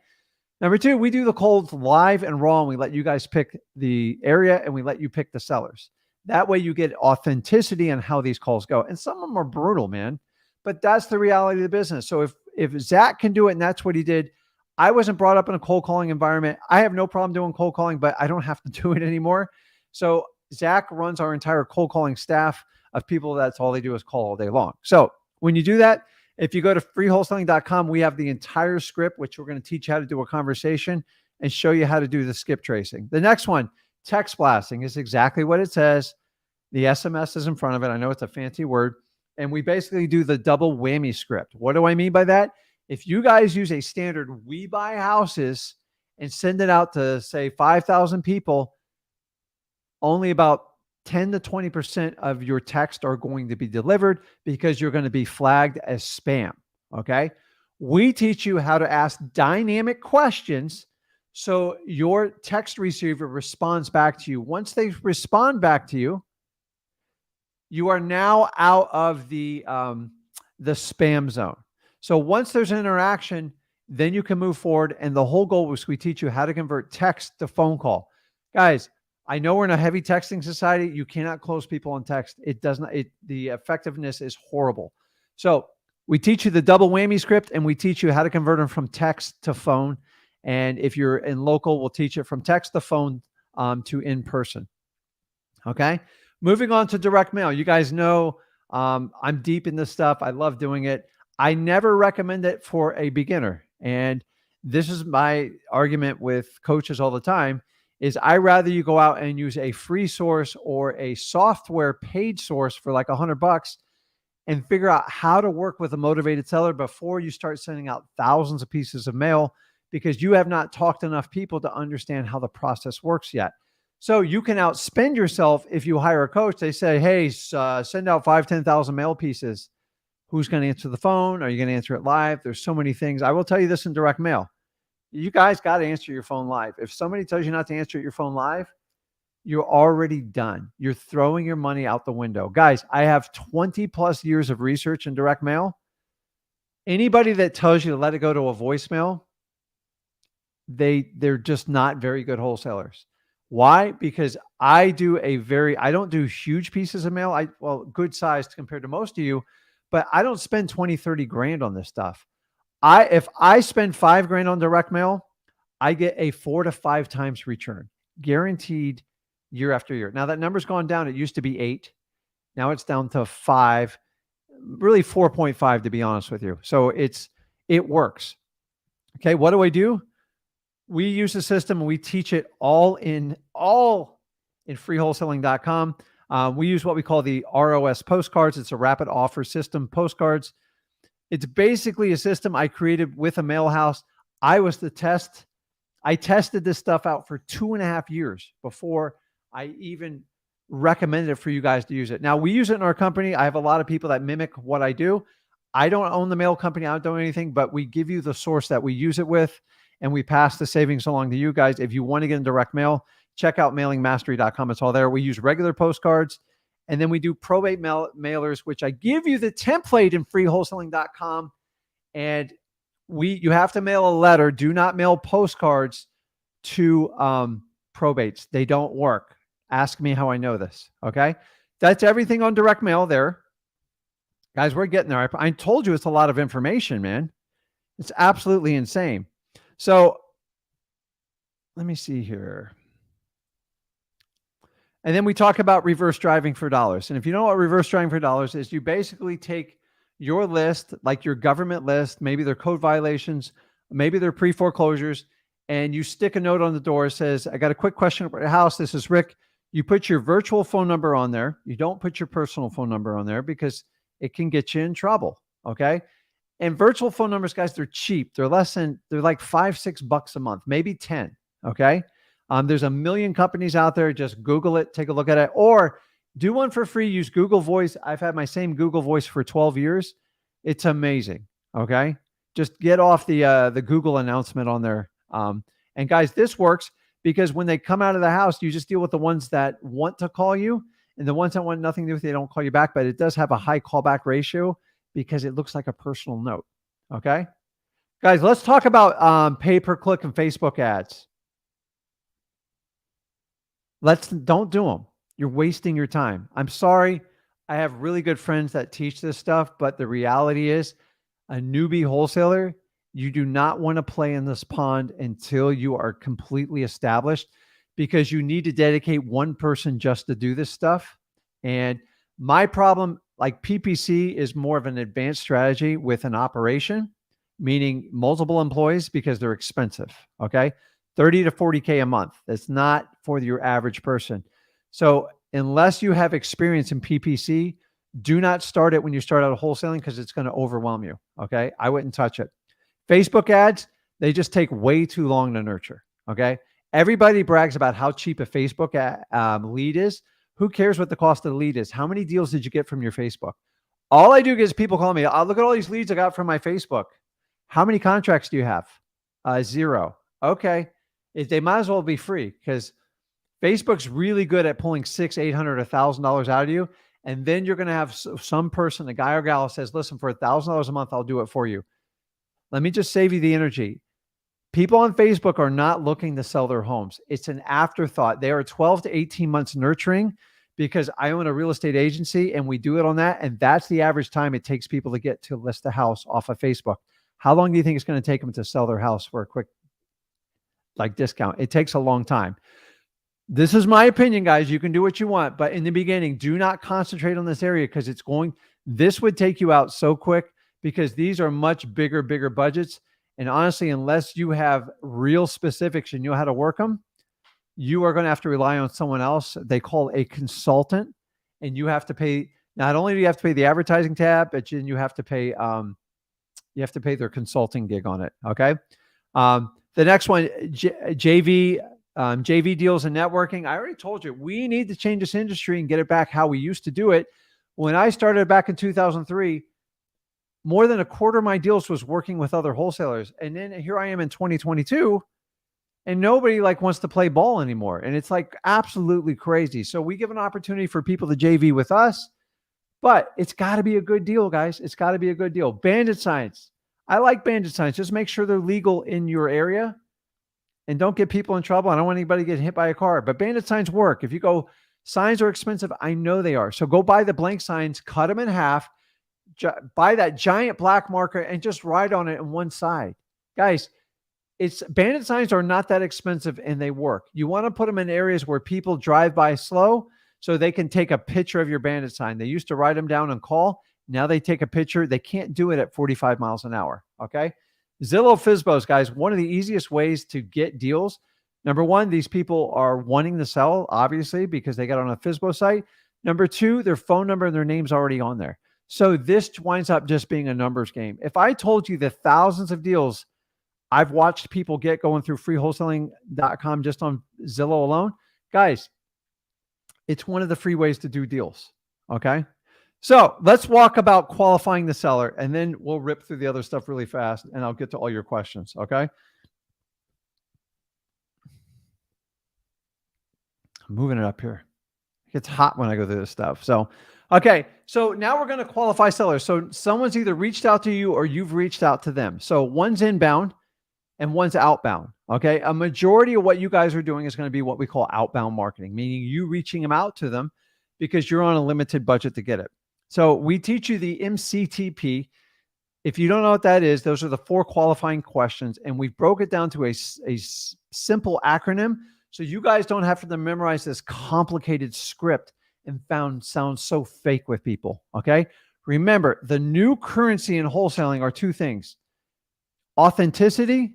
Number two, we do the calls live and raw, and we let you guys pick the area and we let you pick the sellers. That way you get authenticity on how these calls go. And some of them are brutal, man, but that's the reality of the business. So if Zach can do it and that's what he did, I wasn't brought up in a cold calling environment. I have no problem doing cold calling, but I don't have to do it anymore. So Zach runs our entire cold calling staff of people. That's all they do is call all day long. So when you do that, if you go to freewholesaling.com, we have the entire script, which we're going to teach you how to do a conversation and show you how to do the skip tracing. The next one, text blasting, is exactly what it says. The SMS is in front of it. I know it's a fancy word. And we basically do the double whammy script. What do I mean by that? If you guys use a standard "we buy houses" and send it out to, say, 5,000 people, only about 10 to 20% of your text are going to be delivered because you're going to be flagged as spam. Okay. We teach you how to ask dynamic questions so your text receiver responds back to you. Once they respond back to you, you are now out of the spam zone. So once there's an interaction, then you can move forward. And the whole goal was we teach you how to convert text to phone call. Guys, I know we're in a heavy texting society. You cannot close people on text. It does not, the effectiveness is horrible. So we teach you the double whammy script and we teach you how to convert them from text to phone. And if you're in local, we'll teach it from text to phone to in person. Okay. Moving on to direct mail. You guys know I'm deep in this stuff. I love doing it. I never recommend it for a beginner. And this is my argument with coaches all the time. Is I rather you go out and use a free source or a software paid source for like $100 and figure out how to work with a motivated seller before you start sending out thousands of pieces of mail, because you have not talked to enough people to understand how the process works yet. So you can outspend yourself if you hire a coach. They say, hey, send out 5,000, 10,000 mail pieces. Who's going to answer the phone? Are you going to answer it live? There's so many things. I will tell you this in direct mail. You guys got to answer your phone live. If somebody tells you not to answer your phone live, you're already done. You're throwing your money out the window. Guys, I have 20 plus years of research in direct mail. Anybody that tells you to let it go to a voicemail, they're just not very good wholesalers. Why? Because I don't do huge pieces of mail. Good sized compared to most of you, but I don't spend 20, 30 grand on this stuff. If I spend $5,000 on direct mail, I get a 4 to 5 times return, guaranteed, year after year. Now that number's gone down. It used to be 8. Now it's down to 5, really 4.5 to be honest with you. So it works. Okay. What do? We use the system and we teach it all in freewholesaling.com. We use what we call the ROS postcards. It's a rapid offer system postcards. It's basically a system I created with a mail house. I tested this stuff out for 2.5 years before I even recommended it for you guys to use it. Now we use it in our company. I have a lot of people that mimic what I do. I don't own the mail company. I don't do anything, but we give you the source that we use it with, and we pass the savings along to you guys. If you want to get in direct mail, check out mailingmastery.com. It's all there. We use regular postcards, and then we do probate mailers, which I give you the template in freewholesaling.com. And you have to mail a letter. Do not mail postcards to probates. They don't work. Ask me how I know this. Okay. That's everything on direct mail there. Guys, we're getting there. I told you it's a lot of information, man. It's absolutely insane. So let me see here. And then we talk about reverse driving for dollars. And if you know what reverse driving for dollars is, you basically take your list, like your government list, maybe they're code violations, maybe they're pre-foreclosures, and you stick a note on the door that says, I got a quick question about your house. This is Rick. You put your virtual phone number on there. You don't put your personal phone number on there because it can get you in trouble. Okay. And virtual phone numbers, guys, they're cheap. They're like $5, $6 a month, maybe 10. Okay. There's a million companies out there. Just Google it, take a look at it, or do one for free. Use Google Voice. I've had my same Google Voice for 12 years. It's amazing. Okay. Just get off the Google announcement on there. And guys, this works. because when they come out of the house, you just deal with the ones that want to call you, and the ones that want nothing to do with you, they don't call you back, but it does have a high callback ratio because it looks like a personal note. Okay. Guys, let's talk about pay-per-click and Facebook ads. Don't do them. You're wasting your time. I'm sorry. I have really good friends that teach this stuff, but the reality is a newbie wholesaler, you do not want to play in this pond until you are completely established, because you need to dedicate one person just to do this stuff. And my problem, like PPC, is more of an advanced strategy with an operation, meaning multiple employees, because they're expensive. Okay. 30 to 40K a month. That's not for your average person. So unless you have experience in PPC, do not start it when you start out wholesaling, because it's going to overwhelm you. Okay. I wouldn't touch it. Facebook ads, they just take way too long to nurture. Okay. Everybody brags about how cheap a Facebook lead is. Who cares what the cost of the lead is? How many deals did you get from your Facebook? All I do is people call me, oh, look at all these leads I got from my Facebook. How many contracts do you have? 0. Okay. If they might as well be free, because Facebook's really good at pulling $600, $800, $1,000 out of you. And then you're going to have some person, a guy or gal, says, listen, for $1,000 a month, I'll do it for you. Let me just save you the energy. People on Facebook are not looking to sell their homes. It's an afterthought. They are 12 to 18 months nurturing, because I own a real estate agency and we do it on that. And that's the average time it takes people to get to list a house off of Facebook. How long do you think it's going to take them to sell their house for a quick discount? It takes a long time. This is my opinion, guys. You can do what you want, but in the beginning, do not concentrate on this area, because this would take you out so quick, because these are much bigger budgets. And honestly, unless you have real specifics and you know how to work them, you are going to have to rely on someone else. They call a consultant, and you have to pay. Not only do you have to pay the advertising tab, but you have to pay their consulting gig on it. Okay. The next one, JV deals and networking. I already told you, we need to change this industry and get it back how we used to do it. When I started back in 2003, more than a quarter of my deals was working with other wholesalers. And then here I am in 2022, and nobody wants to play ball anymore. And it's absolutely crazy. So we give an opportunity for people to JV with us, but it's got to be a good deal, guys. It's got to be a good deal. Bandit signs. I like bandit signs. Just make sure they're legal in your area and don't get people in trouble. I don't want anybody to get hit by a car, but bandit signs work. If you go, signs are expensive. I know they are. So go buy the blank signs, cut them in half, buy that giant black marker, and just write on it on one side. Guys, bandit signs are not that expensive and they work. You want to put them in areas where people drive by slow so they can take a picture of your bandit sign. They used to write them down and call. Now they take a picture. They can't do it at 45 miles an hour. Okay. Zillow Fizbos, guys, one of the easiest ways to get deals. Number one, these people are wanting to sell, obviously, because they got on a Fizbo site. Number two, their phone number and their name's already on there. So this winds up just being a numbers game. If I told you the thousands of deals I've watched people get going through freewholesaling.com just on Zillow alone, guys, it's one of the free ways to do deals. Okay. So let's walk about qualifying the seller, and then we'll rip through the other stuff really fast, and I'll get to all your questions. Okay. I'm moving it up here. It gets hot when I go through this stuff. So, okay. So now we're going to qualify sellers. So someone's either reached out to you or you've reached out to them. So one's inbound and one's outbound. Okay. A majority of what you guys are doing is going to be what we call outbound marketing, meaning you reaching them out to them because you're on a limited budget to get it. So we teach you the MCTP. If you don't know what that is, those are the 4 qualifying questions. And we broke it down to a simple acronym, so you guys don't have to memorize this complicated script and sounds so fake with people. Okay. Remember, the new currency in wholesaling are 2 things: authenticity.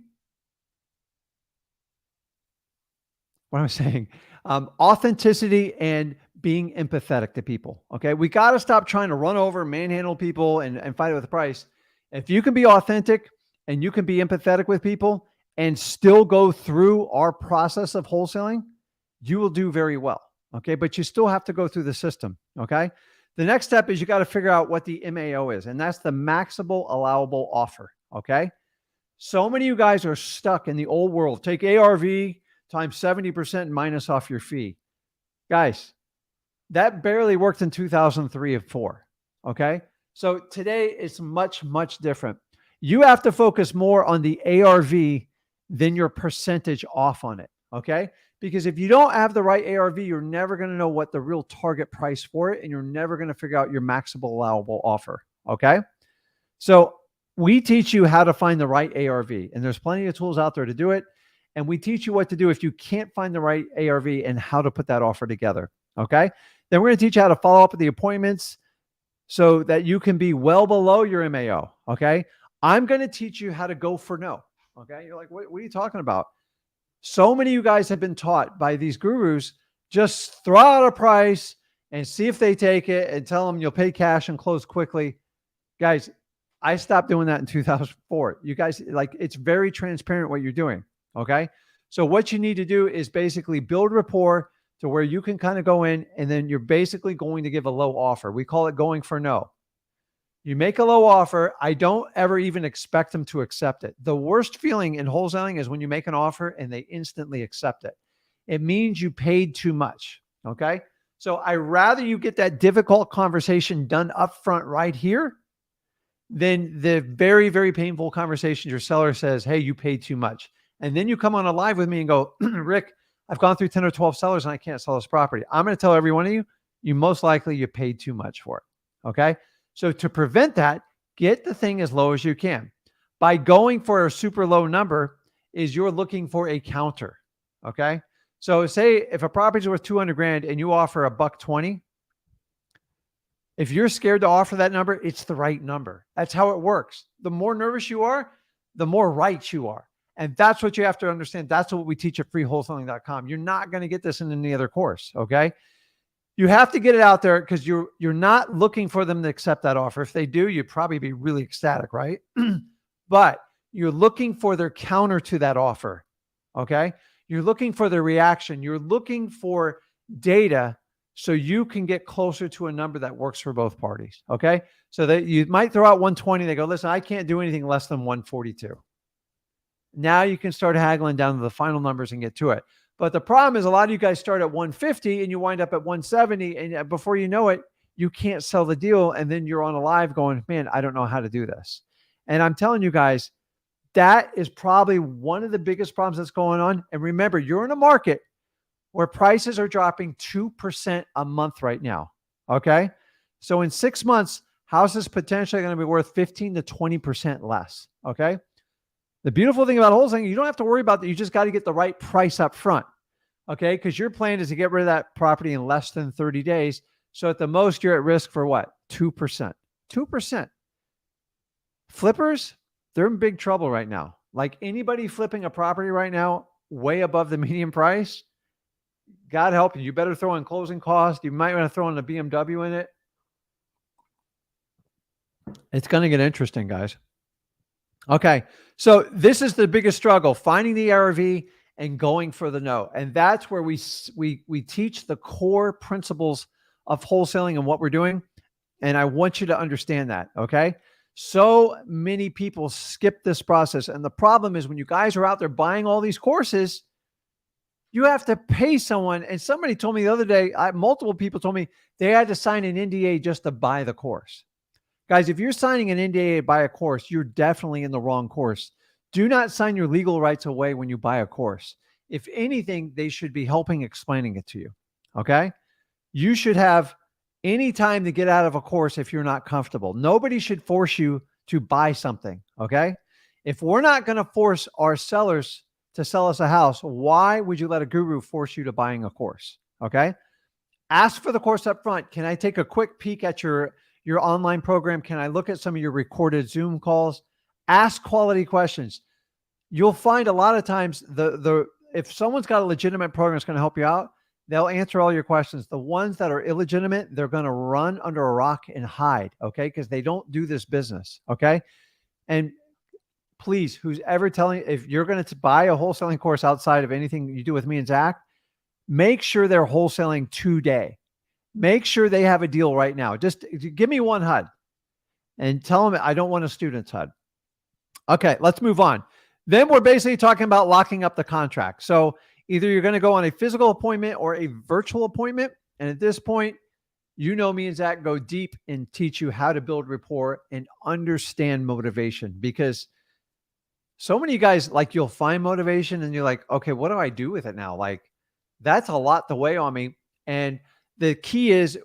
What am I saying? Authenticity and being empathetic to people. Okay. We got to stop trying to run over, manhandle people and fight it with the price. If you can be authentic and you can be empathetic with people and still go through our process of wholesaling, you will do very well. Okay. But you still have to go through the system. Okay. The next step is you got to figure out what the MAO is, and that's the maximal allowable offer. Okay. So many of you guys are stuck in the old world. Take ARV times 70% minus off your fee. Guys, that barely worked in 2003 or 4. Okay. So today it's much, much different. You have to focus more on the ARV than your percentage off on it. Okay. Because if you don't have the right ARV, you're never going to know what the real target price for it, and you're never going to figure out your maximum allowable offer. Okay. So we teach you how to find the right ARV, and there's plenty of tools out there to do it. And we teach you what to do if you can't find the right ARV and how to put that offer together. Okay. Then we're going to teach you how to follow up with the appointments so that you can be well below your MAO. Okay. I'm going to teach you how to go for no. Okay. You're like, what are you talking about? So many of you guys have been taught by these gurus, just throw out a price and see if they take it and tell them you'll pay cash and close quickly. Guys, I stopped doing that in 2004. You guys, like, it's very transparent what you're doing. Okay. So what you need to do is basically build rapport to where you can kind of go in, and then you're basically going to give a low offer. We call it going for no. You make a low offer. I don't ever even expect them to accept it. The worst feeling in wholesaling is when you make an offer and they instantly accept it. It means you paid too much. Okay. So I rather you get that difficult conversation done up front right here than the very, very painful conversation your seller says, hey, you paid too much. And then you come on a live with me and go, Rick, I've gone through 10 or 12 sellers and I can't sell this property. I'm going to tell every one of you, you most likely you paid too much for it. Okay. So to prevent that, get the thing as low as you can. By going for a super low number is you're looking for a counter. Okay. So say if a property is worth 200 grand and you offer $120, if you're scared to offer that number, it's the right number. That's how it works. The more nervous you are, the more right you are. And that's what you have to understand. That's what we teach at freewholesaling.com. You're not going to get this in any other course. Okay. You have to get it out there because you're not looking for them to accept that offer. If they do, you'd probably be really ecstatic, right? But you're looking for their counter to that offer. Okay. You're looking for their reaction. You're looking for data so you can get closer to a number that works for both parties. Okay. So that you might throw out 120. They go, listen, I can't do anything less than 142. Now you can start haggling down to the final numbers and get to it. But the problem is a lot of you guys start at 150 and you wind up at 170. And before you know it, you can't sell the deal. And then you're on a live going, man, I don't know how to do this. And I'm telling you guys, that is probably one of the biggest problems that's going on. And remember, you're in a market where prices are dropping 2% a month right now. Okay. So in 6 months, houses potentially going to be worth 15 to 20% less. Okay. The beautiful thing about wholesaling, you don't have to worry about that. You just got to get the right price up front. Okay. Because your plan is to get rid of that property in less than 30 days. So at the most, you're at risk for what? 2%. 2%. Flippers, they're in big trouble right now. Like anybody flipping a property right now, way above the median price, God help you. You better throw in closing costs. You might want to throw in a BMW in it. It's going to get interesting, guys. Okay. So this is the biggest struggle, finding the ARV and going for the no. And that's where we teach the core principles of wholesaling and what we're doing. And I want you to understand that. Okay. So many people skip this process. And the problem is when you guys are out there buying all these courses, you have to pay someone. And somebody told me the other day, multiple people told me they had to sign an NDA just to buy the course. Guys, if you're signing an NDA to buy a course, you're definitely in the wrong course. Do not sign your legal rights away when you buy a course. If anything, they should be helping explaining it to you. Okay. You should have any time to get out of a course if you're not comfortable. Nobody should force you to buy something. Okay. If we're not going to force our sellers to sell us a house, why would you let a guru force you to buying a course? Okay. Ask for the course up front. Can I take a quick peek at your online program? Can I look at some of your recorded Zoom calls? Ask quality questions. You'll find a lot of times if someone's got a legitimate program that's going to help you out, they'll answer all your questions. The ones that are illegitimate, they're going to run under a rock and hide. Okay. Because they don't do this business. Okay. And please, who's ever telling, if you're going to buy a wholesaling course outside of anything you do with me and Zach, make sure they're wholesaling today. Make sure they have a deal right now. Just give me one HUD and tell them I don't want a student's HUD. Okay, let's move on. Then we're basically talking about locking up the contract. So Either you're going to go on a physical appointment or a virtual appointment. And at this point, you know, me and Zach go deep and teach you how to build rapport and understand motivation, because so many guys, like, you'll find motivation and you're like, okay, what do I do with it now? Like, that's a lot to weigh on me. And the key is,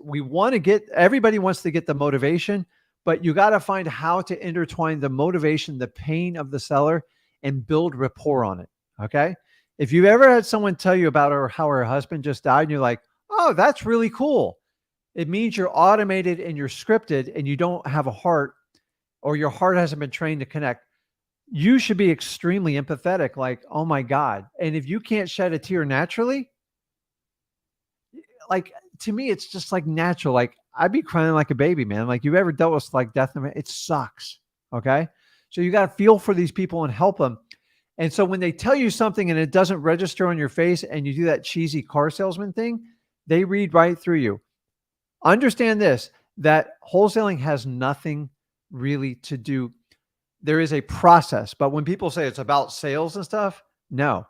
everybody wants to get the motivation, but you got to find how to intertwine the motivation, the pain of the seller, and build rapport on it. Okay. If you've ever had someone tell you about how her husband just died and you're like, oh, that's really cool, it means you're automated and you're scripted and you don't have a heart, or your heart hasn't been trained to connect. You should be extremely empathetic, like, oh my God. And if you can't shed a tear naturally, like, to me, it's just like natural. Like, I'd be crying like a baby, man. Like, you ever dealt with like death? It sucks. Okay. So you got to feel for these people and help them. And so when they tell you something and it doesn't register on your face and you do that cheesy car salesman thing, they read right through you. Understand this, that wholesaling has nothing really to do. There is a process, but when people say it's about sales and stuff, no,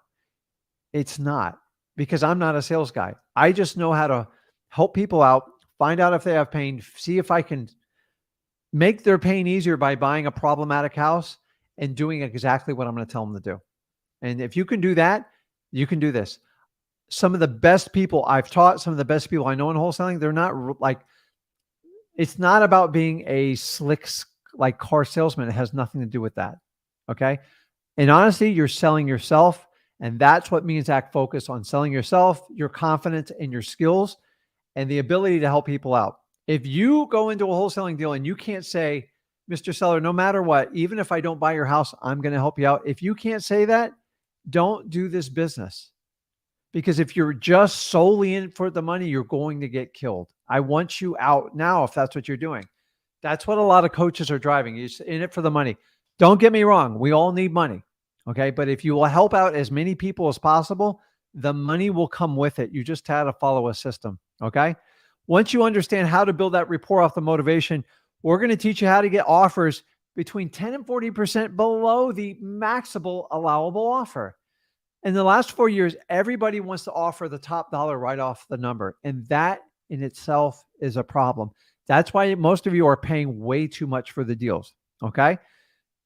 it's not, because I'm not a sales guy. I just know how to help people out, find out if they have pain, see if I can make their pain easier by buying a problematic house and doing exactly what I'm going to tell them to do. And if you can do that, you can do this. Some of the best people I've taught, some of the best people I know in wholesaling, they're not like, it's not about being a slick, like, car salesman. It has nothing to do with that. Okay. And honestly, you're selling yourself. And that's what me and Zach focus on: selling yourself, your confidence, and your skills, and the ability to help people out. If you go into a wholesaling deal and you can't say, Mr. Seller, no matter what, even if I don't buy your house, I'm going to help you out. If you can't say that, don't do this business. Because if you're just solely in for the money, you're going to get killed. I want you out now if that's what you're doing. That's what a lot of coaches are driving. You're in it for the money. Don't get me wrong. We all need money. Okay. But if you will help out as many people as possible, the money will come with it. You just have to follow a system. Okay. Once you understand how to build that rapport off the motivation, we're going to teach you how to get offers between 10 and 40% below the maximum allowable offer. In the last 4 years, everybody wants to offer the top dollar right off the number. And that in itself is a problem. That's why most of you are paying way too much for the deals. Okay.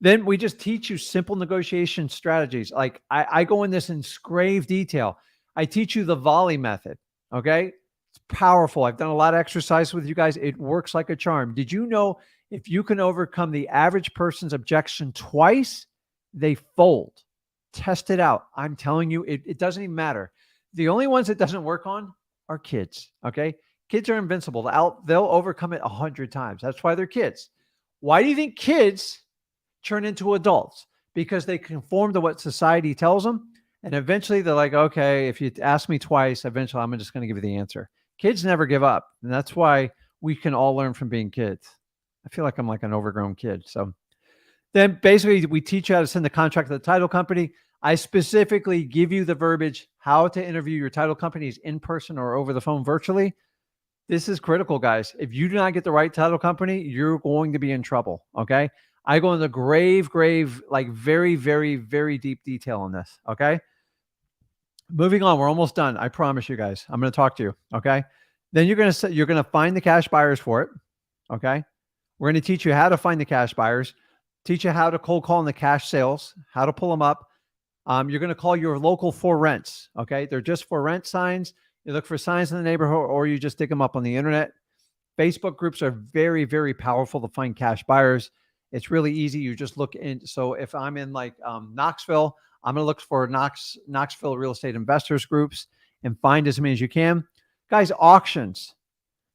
Then we just teach you simple negotiation strategies. Like, I go in this in grave detail. I teach you the volley method. Okay. It's powerful. I've done a lot of exercise with you guys. It works like a charm. Did you know if you can overcome the average person's objection twice, they fold? Test it out. I'm telling you, it doesn't even matter. The only ones it doesn't work on are kids. Okay. Kids are invincible. They'll overcome it 100 times. That's why they're kids. Why do you think kids turn into adults? Because they conform to what society tells them. And eventually they're like, okay, if you ask me twice, eventually I'm just going to give you the answer. Kids never give up. And that's why we can all learn from being kids. I feel like I'm like an overgrown kid. So then basically we teach you how to send the contract to the title company. I specifically give you the verbiage, how to interview your title companies in person or over the phone virtually. This is critical, guys. If you do not get the right title company, you're going to be in trouble. Okay. I go into grave, like very, very, very deep detail on this. Okay. Moving on. We're almost done. I promise you guys, I'm going to talk to you. Okay. Then you're going to find the cash buyers for it. Okay. We're going to teach you how to find the cash buyers, teach you how to cold call in the cash sales, how to pull them up. You're going to call your local for rents. Okay. They're just for rent signs. You look for signs in the neighborhood, or you just dig them up on the internet. Facebook groups are very, very powerful to find cash buyers. It's really easy. You just look in. So if I'm in like Knoxville, I'm going to look for Knoxville real estate investors groups and find as many as you can. Guys, auctions.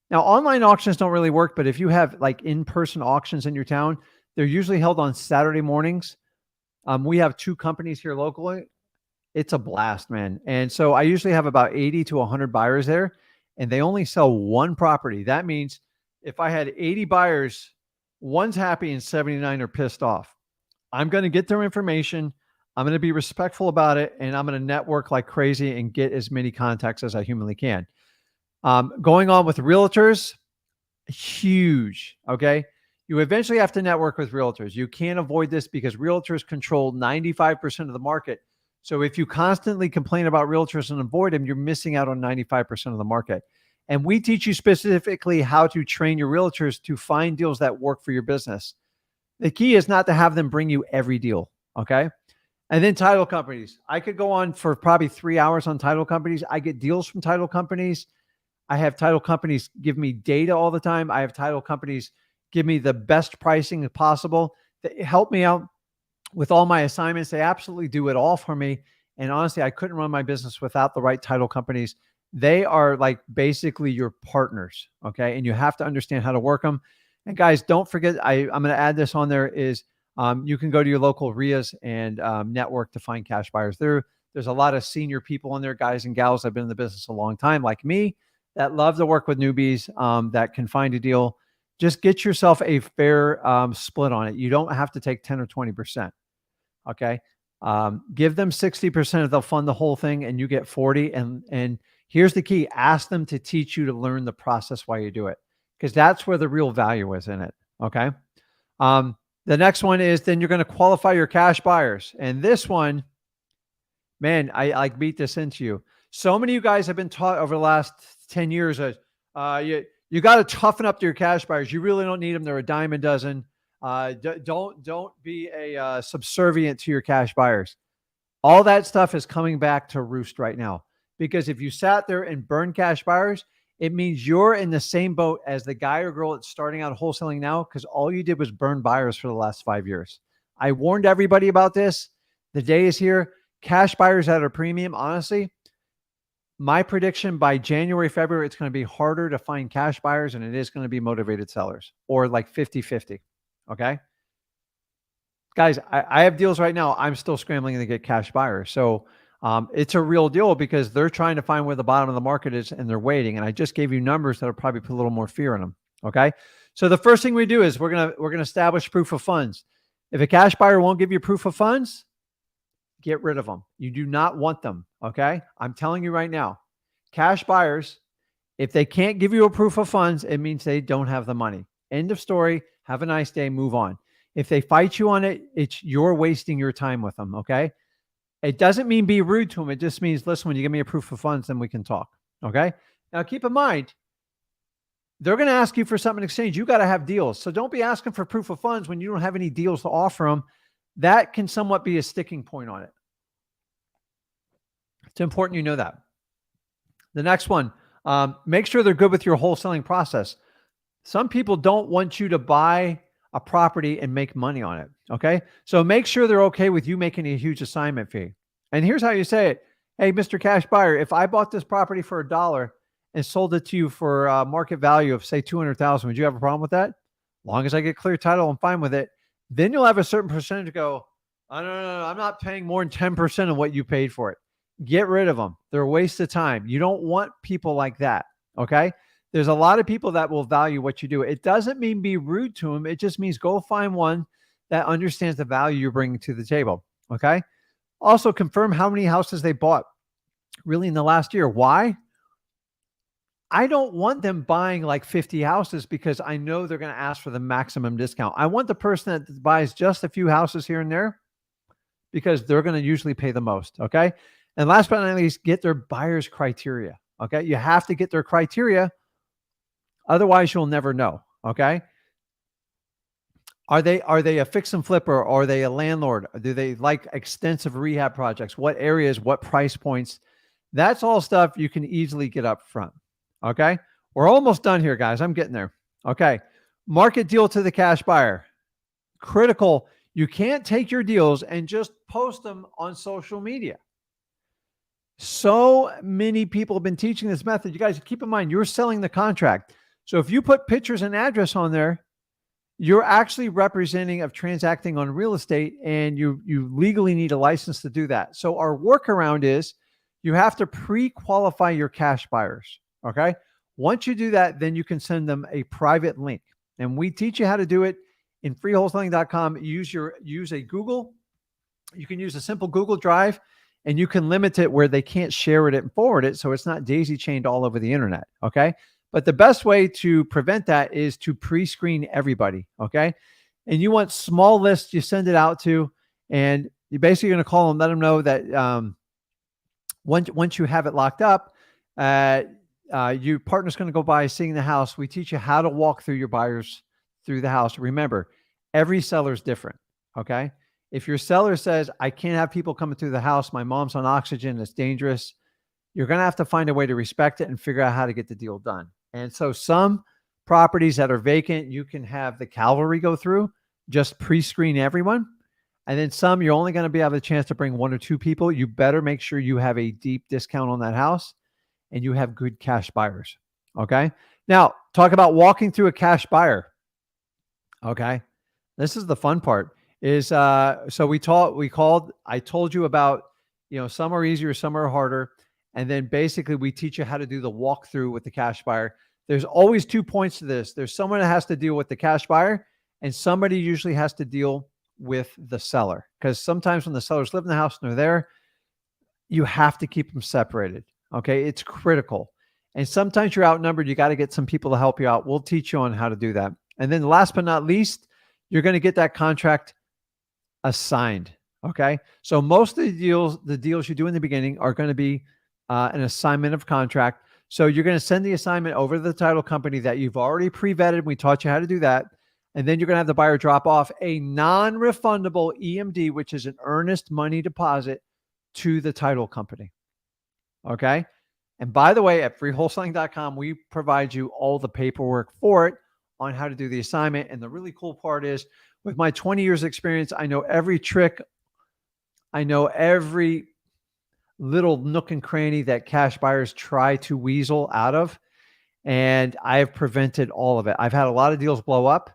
Now, online auctions don't really work, but if you have like in-person auctions in your town, they're usually held on Saturday mornings. We have 2 companies here locally. It's a blast, man. And so I usually have about 80 to 100 buyers there, and they only sell one property. That means if I had 80 buyers, one's happy and 79 are pissed off. I'm going to get their information. I'm going to be respectful about it, and I'm going to network like crazy and get as many contacts as I humanly can. Going on with realtors, huge. Okay. You eventually have to network with realtors. You can't avoid this because realtors control 95% of the market. So if you constantly complain about realtors and avoid them, you're missing out on 95% of the market. And we teach you specifically how to train your realtors to find deals that work for your business. The key is not to have them bring you every deal. Okay. And then title companies. I could go on for probably 3 hours on title companies. I get deals from title companies. I have title companies give me data all the time. I have title companies give me the best pricing possible. They help me out with all my assignments. They absolutely do it all for me. And honestly, I couldn't run my business without the right title companies. They are like basically your partners. Okay. And you have to understand how to work them. And guys, don't forget, I'm going to add this on there is you can go to your local RIAs and network to find cash buyers. There's a lot of senior people in there, guys and gals that have been in the business a long time, like me, that love to work with newbies that can find a deal. Just get yourself a fair split on it. You don't have to take 10 or 20%. Okay. Give them 60% if they'll fund the whole thing and you get 40. And here's the key. Ask them to teach you to learn the process while you do it, because that's where the real value is in it. Okay. The next one is then you're going to qualify your cash buyers. And this one, man, I like beat this into you. So many of you guys have been taught over the last 10 years, you got to toughen up to your cash buyers. You really don't need them. They're a dime a dozen. Don't be a subservient to your cash buyers. All that stuff is coming back to roost right now, because if you sat there and burned cash buyers, it means you're in the same boat as the guy or girl that's starting out wholesaling now, because all you did was burn buyers for the last 5 years. I warned everybody about this. The day is here. Cash buyers at a premium. Honestly, my prediction by January, February, it's going to be harder to find cash buyers than it is going to be motivated sellers, or like 50-50. Okay. Guys, I have deals right now. I'm still scrambling to get cash buyers. So it's a real deal, because they're trying to find where the bottom of the market is and they're waiting. And I just gave you numbers that'll probably put a little more fear in them. Okay. So the first thing we do is we're going to establish proof of funds. If a cash buyer won't give you proof of funds, get rid of them. You do not want them. Okay. I'm telling you right now, cash buyers, if they can't give you a proof of funds, it means they don't have the money. End of story. Have a nice day. Move on. If they fight you on it, you're wasting your time with them. Okay. It doesn't mean be rude to them. It just means, listen, when you give me a proof of funds, then we can talk. Okay. Now keep in mind, they're going to ask you for something in exchange. You got to have deals. So don't be asking for proof of funds when you don't have any deals to offer them. That can somewhat be a sticking point on it. It's important you know that. The next one, make sure they're good with your wholesaling process. Some people don't want you to buy a property and make money on it. Okay. So make sure they're okay with you making a huge assignment fee. And here's how you say it. Hey, Mr. Cash Buyer, if I bought this property for $1 and sold it to you for a market value of say 200,000, would you have a problem with that? As long as I get clear title, I'm fine with it. Then you'll have a certain percentage go, oh, no, I'm not paying more than 10% of what you paid for it. Get rid of them. They're a waste of time. You don't want people like that. Okay. There's a lot of people that will value what you do. It doesn't mean be rude to them. It just means go find one that understands the value you're bringing to the table. Okay. Also confirm how many houses they bought really in the last year. Why? I don't want them buying like 50 houses because I know they're going to ask for the maximum discount. I want the person that buys just a few houses here and there because they're going to usually pay the most. Okay. And last but not least, get their buyer's criteria. Okay. You have to get their criteria. Otherwise, you'll never know. Okay. Are they a fix and flipper? Or are they a landlord? Do they like extensive rehab projects? What areas, what price points? That's all stuff you can easily get up front. Okay. We're almost done here, guys. I'm getting there. Okay. Market deal to the cash buyer. Critical. You can't take your deals and just post them on social media. So many people have been teaching this method. You guys keep in mind, you're selling the contract. So if you put pictures and address on there, you're actually representing of transacting on real estate, and you legally need a license to do that. So our workaround is you have to pre-qualify your cash buyers. Okay. Once you do that, then you can send them a private link, and we teach you how to do it in freewholesaling.com. Use a Google. You can use a simple Google Drive, and you can limit it where they can't share it and forward it. So it's not daisy chained all over the internet. Okay. But the best way to prevent that is to pre-screen everybody. Okay. And you want small lists you send it out to, and you're basically going to call them, let them know that once you have it locked up, your partner's going to go by seeing the house. We teach you how to walk through your buyers through the house. Remember, every seller is different. Okay. If your seller says, I can't have people coming through the house, my mom's on oxygen, it's dangerous, you're going to have to find a way to respect it and figure out how to get the deal done. And so some properties that are vacant, you can have the cavalry go through, just pre-screen everyone. And then some, you're only going to be able a chance to bring 1 or 2 people. You better make sure you have a deep discount on that house and you have good cash buyers. Okay. Now talk about walking through a cash buyer. Okay. This is the fun part is, so I told you about, some are easier, some are harder. And then basically we teach you how to do the walkthrough with the cash buyer. There's always 2 points to this. There's someone that has to deal with the cash buyer and somebody usually has to deal with the seller. Because sometimes when the sellers live in the house and they're there, you have to keep them separated. Okay. It's critical. And sometimes you're outnumbered. You got to get some people to help you out. We'll teach you on how to do that. And then last but not least, you're going to get that contract assigned. Okay. So most of the deals you do in the beginning are going to be an assignment of contract. So you're going to send the assignment over to the title company that you've already pre-vetted. We taught you how to do that. And then you're going to have the buyer drop off a non-refundable EMD, which is an earnest money deposit to the title company. Okay. And by the way, at freewholesaling.com, we provide you all the paperwork for it on how to do the assignment. And the really cool part is with my 20 years experience, I know every trick. I know every little nook and cranny that cash buyers try to weasel out of. And I have prevented all of it. I've had a lot of deals blow up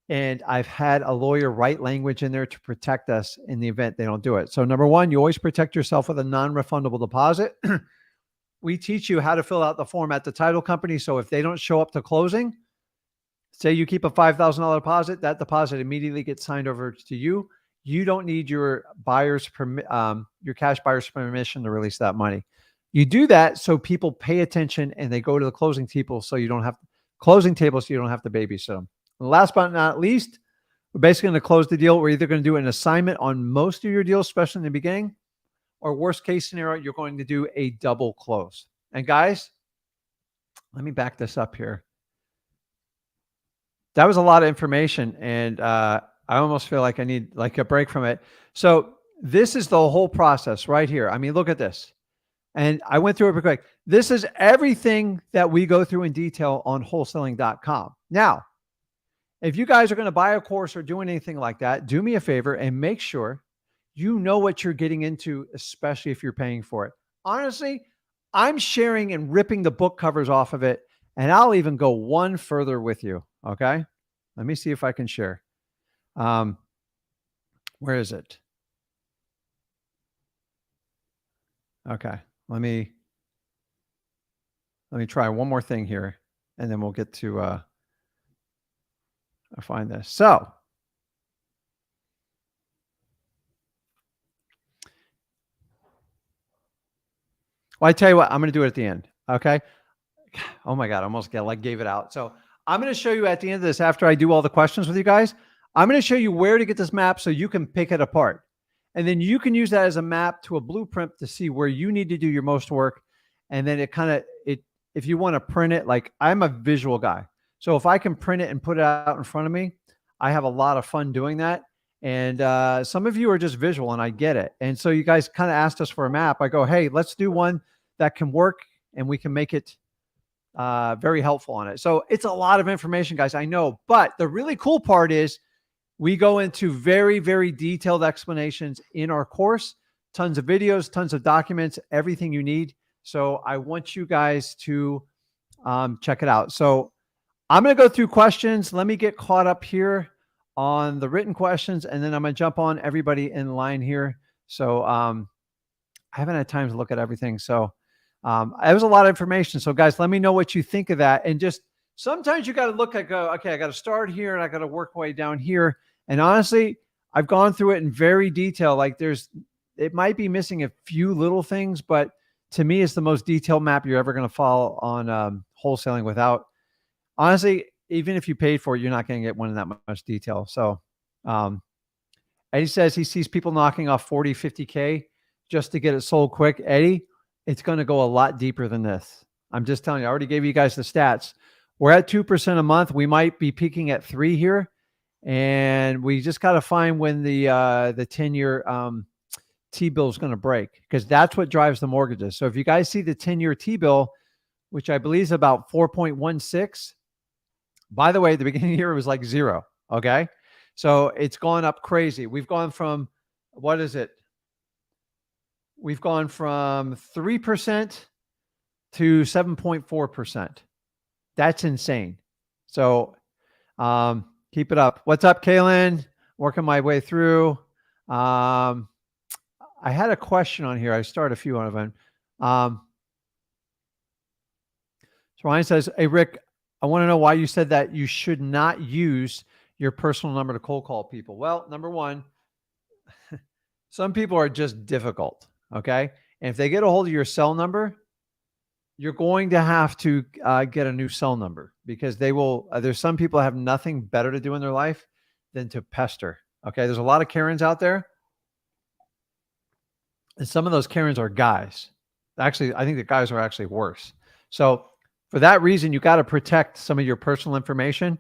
and I've had a lawyer write language in there to protect us in the event they don't do it. So number one, you always protect yourself with a non-refundable deposit. We teach you how to fill out the form at the title company. So if they don't show up to closing, say you keep a $5,000 deposit, that deposit immediately gets signed over to you. You don't need your cash buyer's permission to release that money. You do that so people pay attention and they go to the closing table so you don't have to babysit them. And last but not least, we're basically going to close the deal. We're either going to do an assignment on most of your deals, especially in the beginning, or worst case scenario, you're going to do a double close. And guys, let me back this up here. That was a lot of information and I almost feel like I need like a break from it. So this is the whole process right here. I mean, look at this. And I went through it real quick. This is everything that we go through in detail on wholesaling.com. Now, if you guys are going to buy a course or doing anything like that, do me a favor and make sure you know what you're getting into, especially if you're paying for it. Honestly, I'm sharing and ripping the book covers off of it, and I'll even go one further with you. Okay. Let me see if I can share. Where is it? Okay. Let me try one more thing here and then we'll get to, I'll find this. So well, I tell you what, I'm going to do it at the end. Okay. Oh my God. I almost gave it out. So I'm going to show you at the end of this, after I do all the questions with you guys, I'm going to show you where to get this map so you can pick it apart. And then you can use that as a map to a blueprint to see where you need to do your most work. And then if you want to print it, like I'm a visual guy. So if I can print it and put it out in front of me, I have a lot of fun doing that. And some of you are just visual and I get it. And so you guys kind of asked us for a map. I go, hey, let's do one that can work and we can make it very helpful on it. So it's a lot of information, guys, I know. But the really cool part is we go into very, very detailed explanations in our course, tons of videos, tons of documents, everything you need. So I want you guys to check it out. So I'm going to go through questions. Let me get caught up here on the written questions, and then I'm going to jump on everybody in line here. So I haven't had time to look at everything. So it was a lot of information. So guys, let me know what you think of that. And just sometimes you got to look at go, okay, I got to start here and I got to work my way down here. And honestly, I've gone through it in very detail. Like it might be missing a few little things, but to me, it's the most detailed map you're ever going to follow on wholesaling without. Honestly, even if you paid for it, you're not going to get one in that much detail. So Eddie says he sees people knocking off 40, 50K just to get it sold quick. Eddie, it's going to go a lot deeper than this. I'm just telling you, I already gave you guys the stats. We're at 2% a month. We might be peaking at 3 here. And we just got to find when the 10-year T-bill is going to break, because that's what drives the mortgages. So if you guys see the 10-year T-bill, which I believe is about 4.16, by the way, at the beginning of the year, it was like 0. Okay. So it's gone up crazy. We've gone from, what is it? We've gone from 3% to 7.4%. That's insane. So keep it up. What's up, Kaylin? Working my way through. I had a question on here. I started a few of them. So Ryan says, hey, Rick, I want to know why you said that you should not use your personal number to cold call people. Well, number one, some people are just difficult. Okay. And if they get a hold of your cell number, you're going to have to get a new cell number, because they will, there's some people that have nothing better to do in their life than to pester. Okay. There's a lot of Karens out there. And some of those Karens are guys. Actually, I think the guys are actually worse. So for that reason, you got to protect some of your personal information.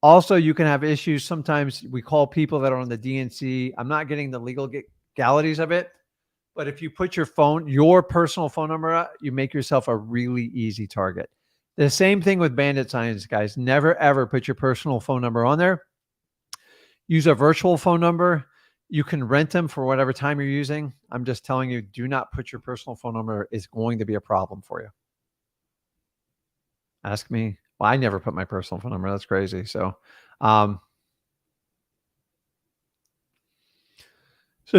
Also, you can have issues. Sometimes we call people that are on the DNC. I'm not getting the legalities of it, but if you put your personal phone number out, you make yourself a really easy target. The same thing with bandit signs, guys. Never, ever put your personal phone number on there. Use a virtual phone number. You can rent them for whatever time you're using. I'm just telling you, do not put your personal phone number. It's going to be a problem for you. Ask me. Well, I never put my personal phone number. That's crazy. So, so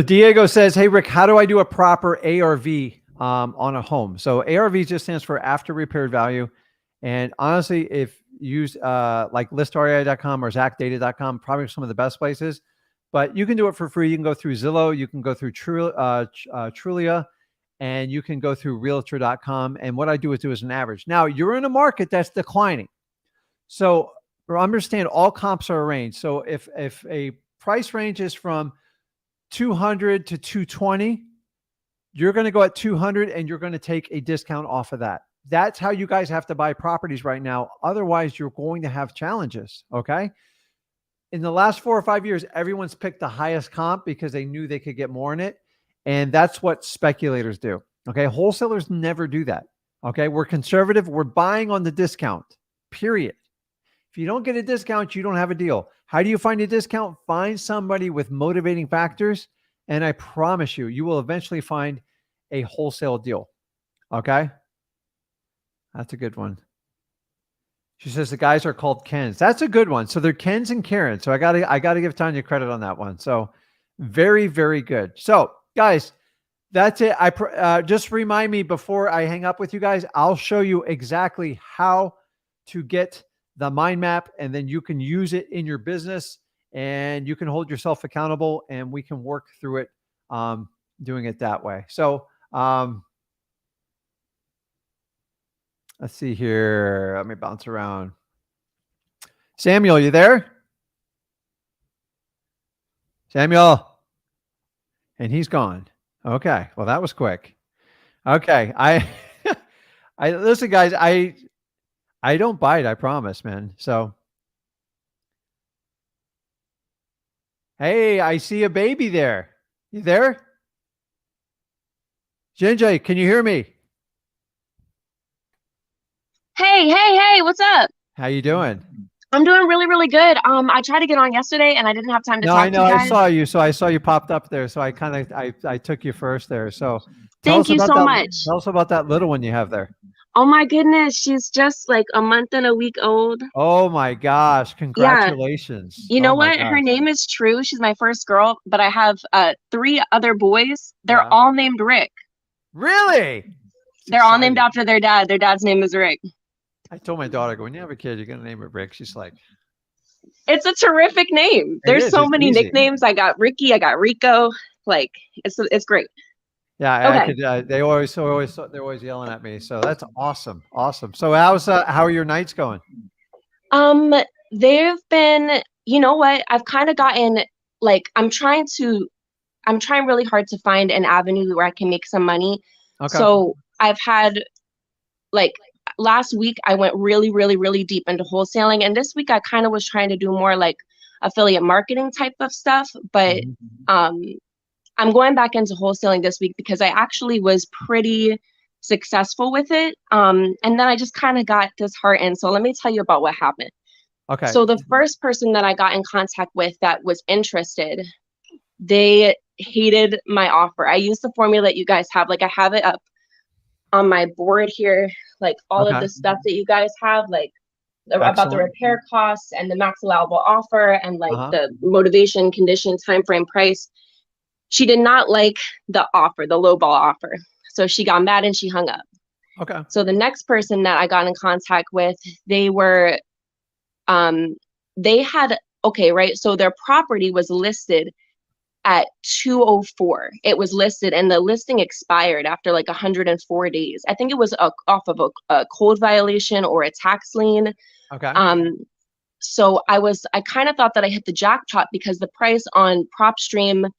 Diego says, hey, Rick, how do I do a proper ARV on a home? So ARV just stands for after repaired value. And honestly, if you use like listrei.com or zachdata.com, probably some of the best places, but you can do it for free. You can go through Zillow, you can go through Trulia, and you can go through realtor.com. And what I do is an average. Now, you're in a market that's declining. So understand all comps are arranged. So if a price range is from 200 to 220, you're going to go at 200 and you're going to take a discount off of that. That's how you guys have to buy properties right now. Otherwise, you're going to have challenges. Okay. In the last 4 or 5 years, everyone's picked the highest comp because they knew they could get more in it. And that's what speculators do. Okay. Wholesalers never do that. Okay. We're conservative. We're buying on the discount, period. If you don't get a discount, you don't have a deal. How do you find a discount? Find somebody with motivating factors. And I promise you, you will eventually find a wholesale deal. Okay. That's a good one. She says the guys are called Kens. That's a good one. So they're Kens and Karens. So I gotta give Tanya credit on that one. So very, very good. So guys, that's it. Just remind me before I hang up with you guys, I'll show you exactly how to get the mind map, and then you can use it in your business and you can hold yourself accountable, and we can work through it doing it that way. So let's see here. Let me bounce around. Samuel, you there? Samuel. And he's gone. Okay. Well, that was quick. Okay. Listen, guys, I don't bite. I promise, man. So, hey, I see a baby there. You there? Jinjay, can you hear me? Hey, what's up? How you doing? I'm doing really, really good. I tried to get on yesterday and I didn't have time to talk I know. to you I guys. saw you. So I saw you popped up there. So I took you first there. So Thank you so much. Tell us about that little one you have there. Oh my goodness, she's just like a month and a week old. Oh my gosh. Congratulations. You know what? Gosh. Her name is True. She's my first girl, but I have 3 other boys. They're all named Rick. Really? They're all named after their dad. Their dad's name is Rick. I told my daughter, when you have a kid, you're going to name it Rick. She's like, it's a terrific name. There's so many nicknames. I got Ricky. I got Rico. Like it's great. Yeah. Okay. They're always yelling at me. So that's awesome. Awesome. So how are your nights going? They've been, you know what? I've kind of gotten like I'm trying really hard to find an avenue where I can make some money. Okay. So I've had like last week I went really, really, really deep into wholesaling. And this week I kind of was trying to do more like affiliate marketing type of stuff. But I'm going back into wholesaling this week because I actually was pretty successful with it. And then I just kind of got disheartened. So let me tell you about what happened. Okay. So the first person that I got in contact with that was interested, they hated my offer. I used the formula that you guys have. Like I have it up on my board here, like all of the stuff that you guys have, like about the repair costs and the max allowable offer and like the motivation, condition, time frame, price. She did not like the offer, the lowball offer. So she got mad and she hung up. Okay. So the next person that I got in contact with, they were, they had, okay, right. So their property was listed at 204. It was listed and the listing expired after like 104 days. I think it was off of a code violation or a tax lien. Okay. So I kind of thought that I hit the jackpot because the price on PropStream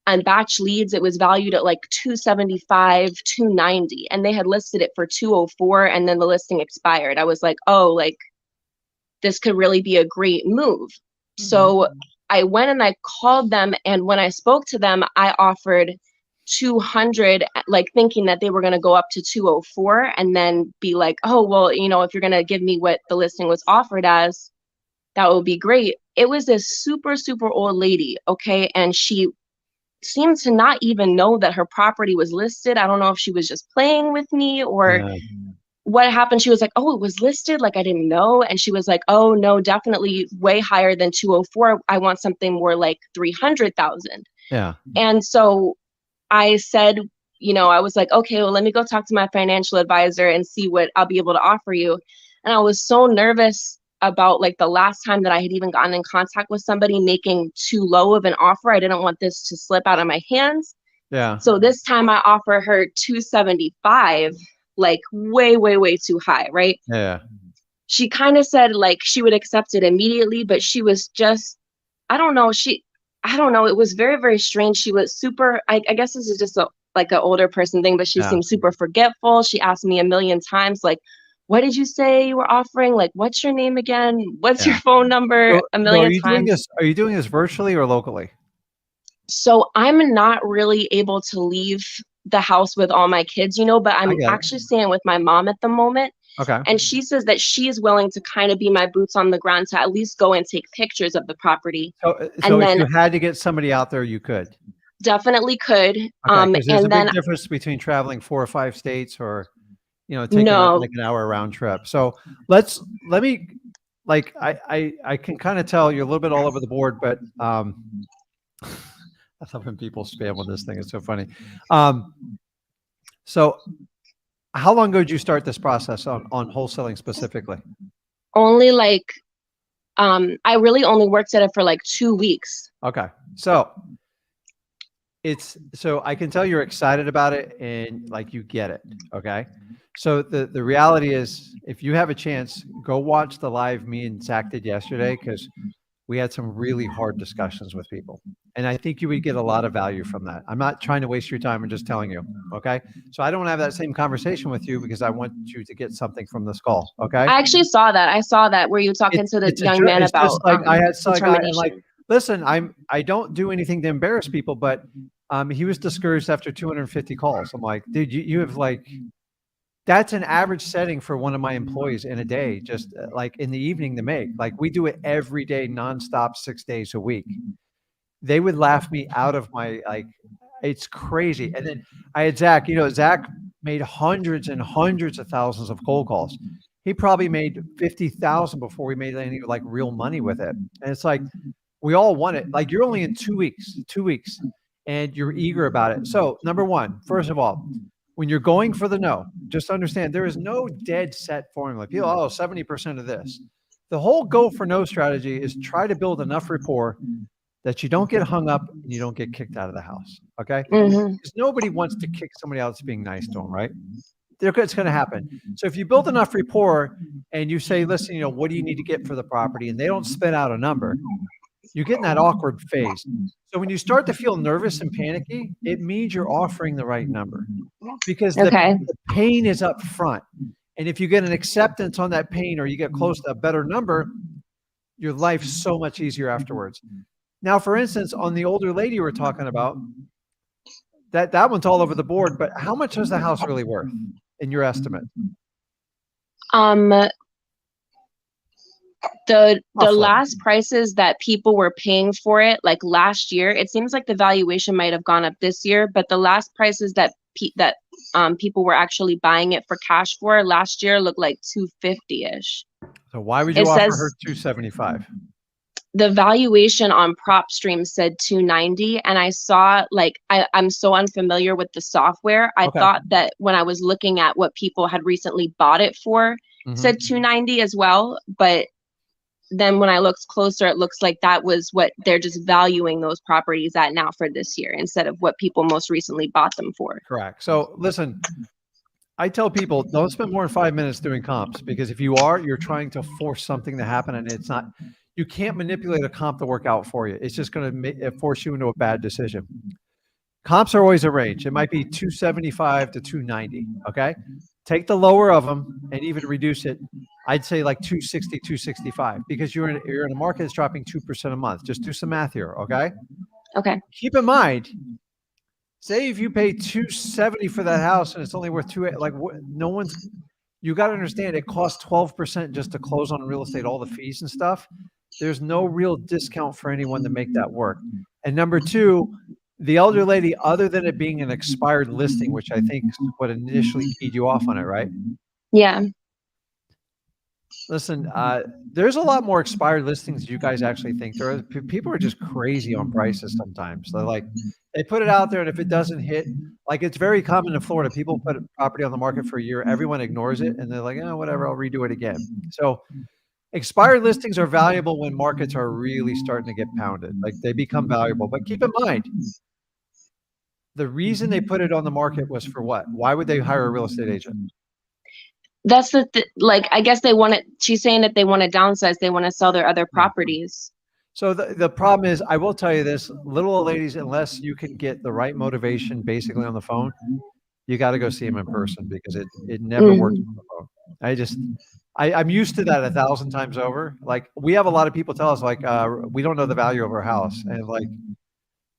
and batch leads, it was valued at like 275, 290, and they had listed it for 204 and then the listing expired. I was like, oh, like this could really be a great move. So I went and I called them, and when I spoke to them, I offered 200, like thinking that they were going to go up to 204 and then be like, oh, well, you know, if you're going to give me what the listing was offered as, that would be great. It was this super, super old lady. Okay. And she seemed to not even know that her property was listed. I don't know if she was just playing with me or what happened. She was like, oh, it was listed. Like, I didn't know. And she was like, oh no, definitely way higher than 204. I want something more like 300,000. Yeah. And so I said, you know, I was like, okay, well, let me go talk to my financial advisor and see what I'll be able to offer you. And I was so nervous about like the last time that I had even gotten in contact with somebody making too low of an offer. I didn't want this to slip out of my hands. Yeah. So this time I offer her 275, like way, way, way too high, right? Yeah. She kind of said like she would accept it immediately, but she was just, I don't know. It was very, very strange. She was super, I guess this is just like an older person thing, but she seemed super forgetful. She asked me a million times, like, what did you say you were offering? Like, what's your name again? What's your phone number? A million times. Are you doing this virtually or locally? So I'm not really able to leave the house with all my kids, you know, but I'm actually staying with my mom at the moment. Okay. And she says that she is willing to kind of be my boots on the ground to at least go and take pictures of the property. So if you had to get somebody out there, you could. Definitely could. Okay, there's a big difference between traveling 4 or 5 states or, you know, taking like an hour round trip. So let me, like, I can kind of tell you're a little bit all over the board, but I love when people spam on this thing. It's so funny. So how long ago did you start this process on wholesaling specifically? Only like, I really only worked at it for like 2 weeks. Okay. So I can tell you're excited about it and like you get it. Okay. So the reality is, if you have a chance, go watch the live me and Zach did yesterday, because we had some really hard discussions with people. And I think you would get a lot of value from that. I'm not trying to waste your time. I'm just telling you. Okay. So I don't have that same conversation with you because I want you to get something from this call. Okay. I actually saw that. I saw that where you were talking to the young man about just like I had some guy and like, listen, I don't do anything to embarrass people, but he was discouraged after 250 calls. I'm like, dude, you have like, that's an average setting for one of my employees in a day, just like in the evening to make. Like we do it every day, nonstop, 6 days a week. They would laugh me out of my, like, it's crazy. And then I had Zach, you know, Zach made hundreds and hundreds of thousands of cold calls. He probably made 50,000 before we made any like real money with it. And it's like, we all want it. Like you're only in 2 weeks, and you're eager about it. So number one, first of all, when you're going for the no, just understand there is no dead set formula. People, 70% of this. The whole go for no strategy is try to build enough rapport that you don't get hung up and you don't get kicked out of the house. Okay. Because nobody wants to kick somebody out that's being nice to them, right? It's going to happen. So if you build enough rapport and you say, listen, you know, what do you need to get for the property? And they don't spit out a number. You get in that awkward phase. So when you start to feel nervous and panicky, it means you're offering the right number, because Okay. the pain is up front. And if you get an acceptance on that pain, or you get close to a better number, your life's so much easier afterwards. Now, for instance, on the older lady we're talking about, that one's all over the board, but how much is the house really worth in your estimate? The Roughly. last prices that people were paying for it, like last year, it seems like the valuation might have gone up this year, but the last prices that people were actually buying it for cash for last year looked like 250-ish. So why would you offer her 275? The valuation on PropStream said 290, and I saw, like, I'm so unfamiliar with the software. I thought that when I was looking at what people had recently bought it for, said 290 as well, but then when I looked closer, it looks like that was what they're just valuing those properties at now for this year, instead of what people most recently bought them for. Correct. So listen, I tell people, don't spend more than 5 minutes doing comps, because if you are, you're trying to force something to happen, and it's not. You can't manipulate a comp to work out for you. It's just going to force you into a bad decision. Comps are always a range. It might be 275 to 290. Okay. Take the lower of them and even reduce it. I'd say like 260, 265, because you're in a market that's dropping 2% a month. Just do some math here. Okay. Okay. Keep in mind, say if you pay 270 for that house and it's only worth you got to understand, it costs 12% just to close on real estate, all the fees and stuff. There's no real discount for anyone to make that work. And number two, the elder lady, other than it being an expired listing, which I think is what initially keyed you off on it, right? Yeah. Listen, there's a lot more expired listings than you guys actually think. People are just crazy on prices sometimes. They're like, they put it out there, and if it doesn't hit, like, it's very common in Florida, people put a property on the market for a year, everyone ignores it, and they're like, oh, whatever, I'll redo it again. So expired listings are valuable when markets are really starting to get pounded. Like, they become valuable. But keep in mind, the reason they put it on the market was for what? Why would they hire a real estate agent? That's like, I guess she's saying that they want to downsize. They want to sell their other properties. So the problem is, I will tell you this, little old ladies, unless you can get the right motivation basically on the phone, you got to go see them in person, because it never works on the phone. I'm used to that 1,000 times over. Like, we have a lot of people tell us, like, we don't know the value of our house. And like,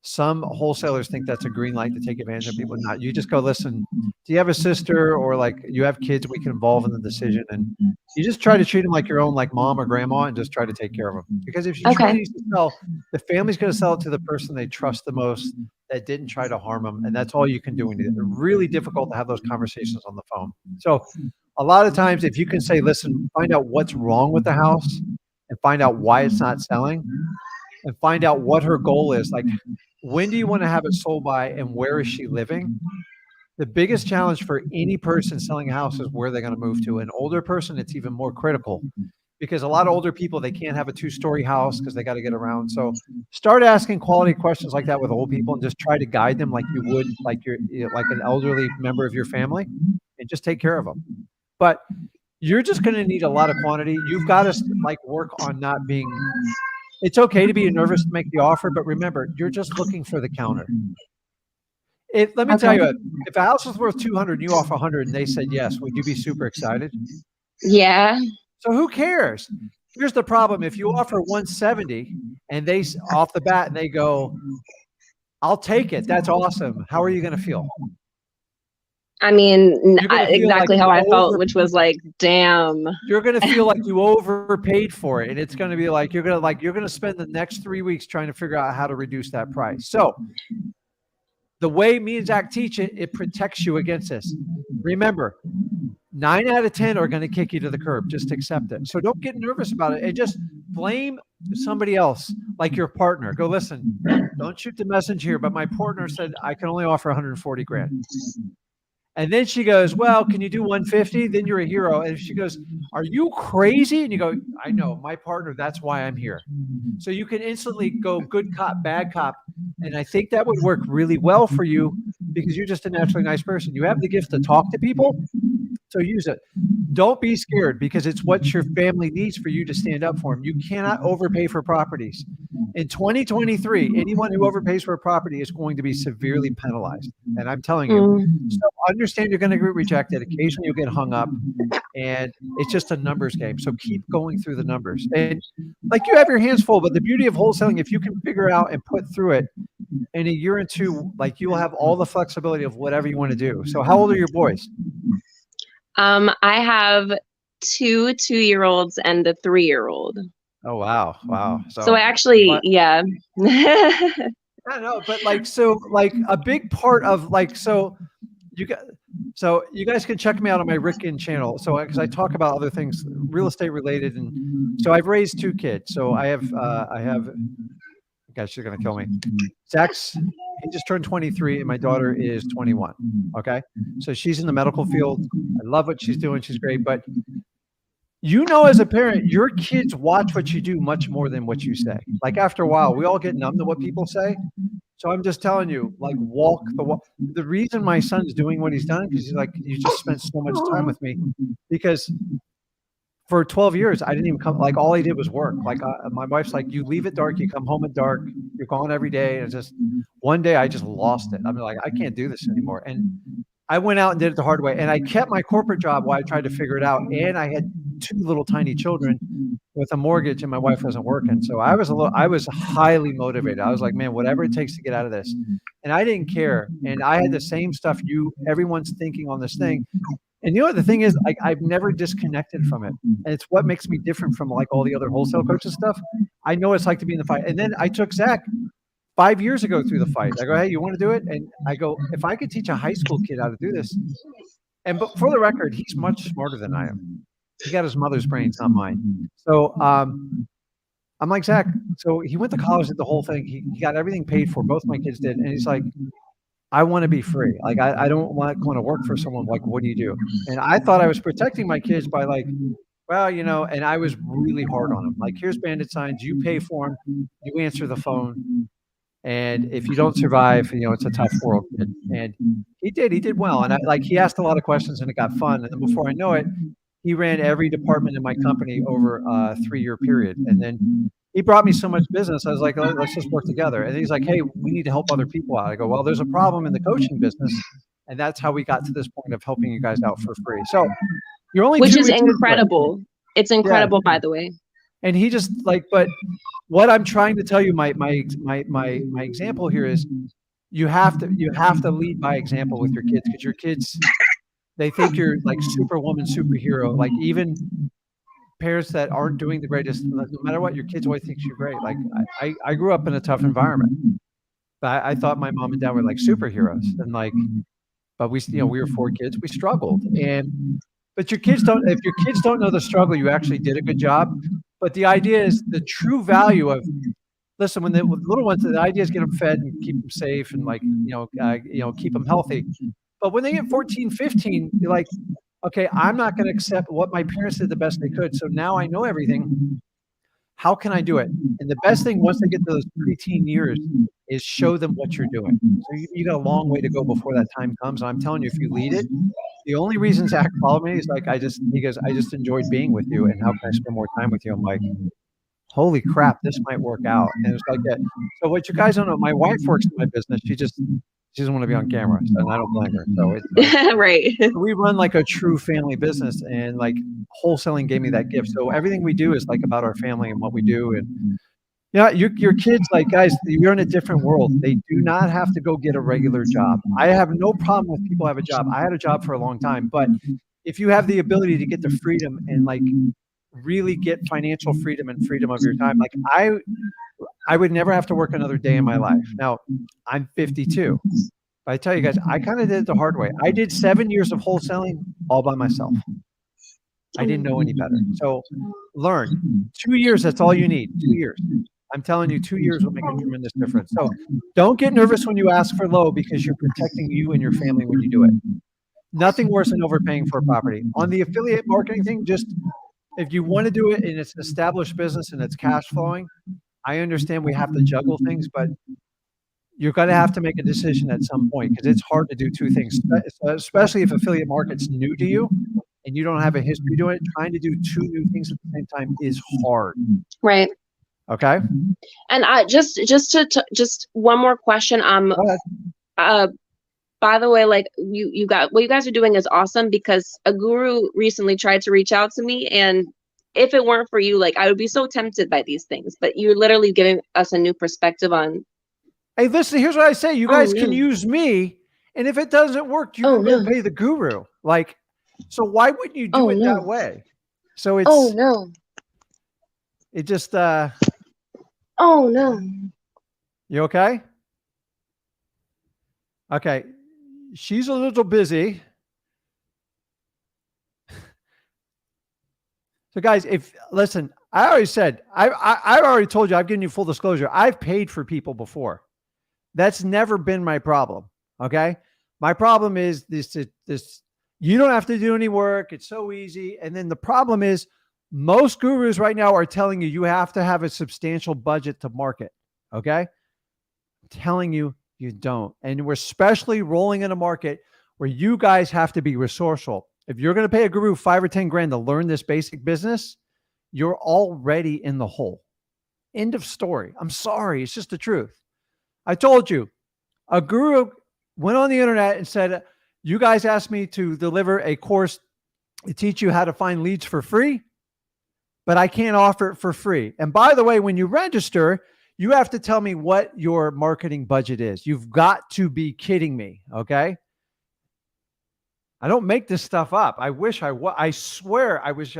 some wholesalers think that's a green light to take advantage of people. Not. You just go, listen, do you have a sister, or like you have kids we can involve in the decision? And you just try to treat them like your own, like mom or grandma, and just try to take care of them. Because if you try to sell, the family's going to sell it to the person they trust the most, that didn't try to harm them. And that's all you can do. It's really difficult to have those conversations on the phone. So a lot of times, if you can say, listen, find out what's wrong with the house, and find out why it's not selling, and find out what her goal is. Like, when do you want to have it sold by, and where is she living? The biggest challenge for any person selling a house is where they're going to move to. An older person, it's even more critical, because a lot of older people, they can't have a 2-story house because they got to get around. So start asking quality questions like that with old people, and just try to guide them like you would, like like an elderly member of your family, and just take care of them. But you're just going to need a lot of quantity. You've got to like work on not being. It's okay to be nervous to make the offer, but remember, you're just looking for the counter. Let me tell you, if a house was worth 200 and you offer 100 and they said yes, would you be super excited? Yeah. So who cares? Here's the problem. If you offer 170 and they off the bat and they go, I'll take it. That's awesome. How are you going to feel? I mean, exactly like how I felt, which was like, damn. You're going to feel like you overpaid for it. And it's going to be like, you're going to spend the next 3 weeks trying to figure out how to reduce that price. So the way me and Zach teach it, it protects you against this. Remember, 9 out of 10 are going to kick you to the curb. Just accept it. So don't get nervous about it, and just blame somebody else, like your partner. Go, listen, don't shoot the messenger here, but my partner said I can only offer 140 grand. And then she goes, well, can you do 150? Then you're a hero. And if she goes, are you crazy? And you go, I know, my partner, that's why I'm here. So you can instantly go good cop, bad cop. And I think that would work really well for you, because you're just a naturally nice person. You have the gift to talk to people, so use it. don't be scared because it's what your family needs for you to stand up for them. You cannot overpay for properties. In 2023, anyone who overpays for a property is going to be severely penalized. And I'm telling you, so understand you're going to get rejected. Occasionally you'll get hung up, and it's just a numbers game. So keep going through the numbers. And like, you have your hands full, but the beauty of wholesaling, if you can figure out and put through it in a year or two, like, you will have all the flexibility of whatever you want to do. So how old are your boys? I have two 2-year-olds and a 3-year-old. Oh, wow. Wow. So I actually, yeah. I don't know, but like, so like a big part of like, so you guys can check me out on my Rick Ginn channel. So, because I talk about other things real estate related. And so I've raised 2 kids. So I have, guys, she's going to kill me. Zach's, he just turned 23 and my daughter is 21. Okay. So she's in the medical field. I love what she's doing. She's great. But you know, as a parent, your kids watch what you do much more than what you say. Like, after a while, we all get numb to what people say. So I'm just telling you, like, walk the walk. The reason my son's doing what he's done, because he's like, you just spent so much time with me. Because for 12 years, I didn't even come, like, all I did was work. Like, my wife's like, you leave at dark, you come home at dark, you're gone every day. And it's just, one day I just lost it. I'm like, I can't do this anymore. And I went out and did it the hard way. And I kept my corporate job while I tried to figure it out. And I had 2 little tiny children with a mortgage, and my wife wasn't working. So I was highly motivated. I was like, man, whatever it takes to get out of this. And I didn't care. And I had the same stuff everyone's thinking on this thing. And you know what the thing is, like, I've never disconnected from it. And it's what makes me different from like all the other wholesale coaches stuff. I know it's like to be in the fight. And then I took Zach 5 years ago through the fight. I go, hey, you want to do it? And I go, if I could teach a high school kid how to do this. But for the record, he's much smarter than I am. He got his mother's brains, not mine. So I'm like, Zach, so he went to college, did the whole thing. He got everything paid for. Both my kids did. And he's like, I want to be free. Like, I don't want to work for someone. Like, what do you do? And I thought I was protecting my kids by like, well, you know, and I was really hard on them. Like, here's bandit signs. You pay for them. You answer the phone. And if you don't survive, you know, it's a tough world. And he did well. And he asked a lot of questions, and it got fun. And then before I know it, he ran every department in my company over a 3-year period. And then he brought me so much business. I was like, oh, let's just work together. And he's like, hey, we need to help other people out. I go, well, there's a problem in the coaching business. And that's how we got to this point of helping you guys out for free. So you're only, which is incredible. It's incredible, by the way. And he just like, but what I'm trying to tell you, my example here is you have to lead by example with your kids, because your kids, they think you're like superwoman, superhero. Like, even parents that aren't doing the greatest, no matter what, your kids always think you're great. Like, I grew up in a tough environment, but I thought my mom and dad were like superheroes. And like, but we were 4 kids, we struggled. But if your kids don't know the struggle, you actually did a good job. But the idea is the true value of, listen, with little ones, the idea is get them fed and keep them safe and like, keep them healthy. But when they get 14, 15, you're like, okay, I'm not going to accept what my parents did the best they could. So now I know everything. How can I do it? And the best thing, once they get to those preteen years, is show them what you're doing. So you got a long way to go before that time comes. And I'm telling you, if you lead it, the only reason Zach followed me is like, he goes, I just enjoyed being with you, and how can I spend more time with you? I'm like, holy crap, this might work out. And it's like that. So what you guys don't know, my wife works in my business. She doesn't want to be on camera, and I don't blame her. So it's like, right. We run like a true family business, and like wholesaling gave me that gift. So everything we do is like about our family and what we do. And yeah, your kids, like, guys, you're in a different world. They do not have to go get a regular job. I have no problem with people have a job. I had a job for a long time, but if you have the ability to get the freedom and like really get financial freedom and freedom of your time, like I would never have to work another day in my life. Now, I'm 52. But I tell you guys, I kind of did it the hard way. I did 7 years of wholesaling all by myself. I didn't know any better. So learn. 2 years, that's all you need. 2 years. I'm telling you, 2 years will make a tremendous difference. So don't get nervous when you ask for low, because you're protecting you and your family when you do it. Nothing worse than overpaying for a property. On the affiliate marketing thing, just if you want to do it and it's an established business and it's cash flowing, I understand we have to juggle things, but you're going to have to make a decision at some point, because it's hard to do 2 things, especially if affiliate market's new to you. and you don't have a history doing it, trying to do two new things at the same time is hard. Right. Okay. And I just one more question. Go ahead. By the way, like you got what you guys are doing is awesome, because a guru recently tried to reach out to me, and if it weren't for you, like I would be so tempted by these things, but you're literally giving us a new perspective on. Hey, listen, here's what I say. You guys can use me, and if it doesn't work, you can go pay the guru. Like, so why wouldn't you do it that way? So it's it just you okay? Okay. She's a little busy. So guys, listen, I already said, I already told you, I've given you full disclosure. I've paid for people before. That's never been my problem. Okay. My problem is this, you don't have to do any work. It's so easy. And then the problem is most gurus right now are telling you, you have to have a substantial budget to market. Okay. I'm telling you, you don't. And we're especially rolling in a market where you guys have to be resourceful. If you're going to pay a guru 5 or 10 grand to learn this basic business, you're already in the hole. End of story. I'm sorry. It's just the truth. I told you, a guru went on the internet and said, you guys asked me to deliver a course to teach you how to find leads for free, but I can't offer it for free. And by the way, when you register, you have to tell me what your marketing budget is. You've got to be kidding me. Okay. I don't make this stuff up. I wish I swear I wish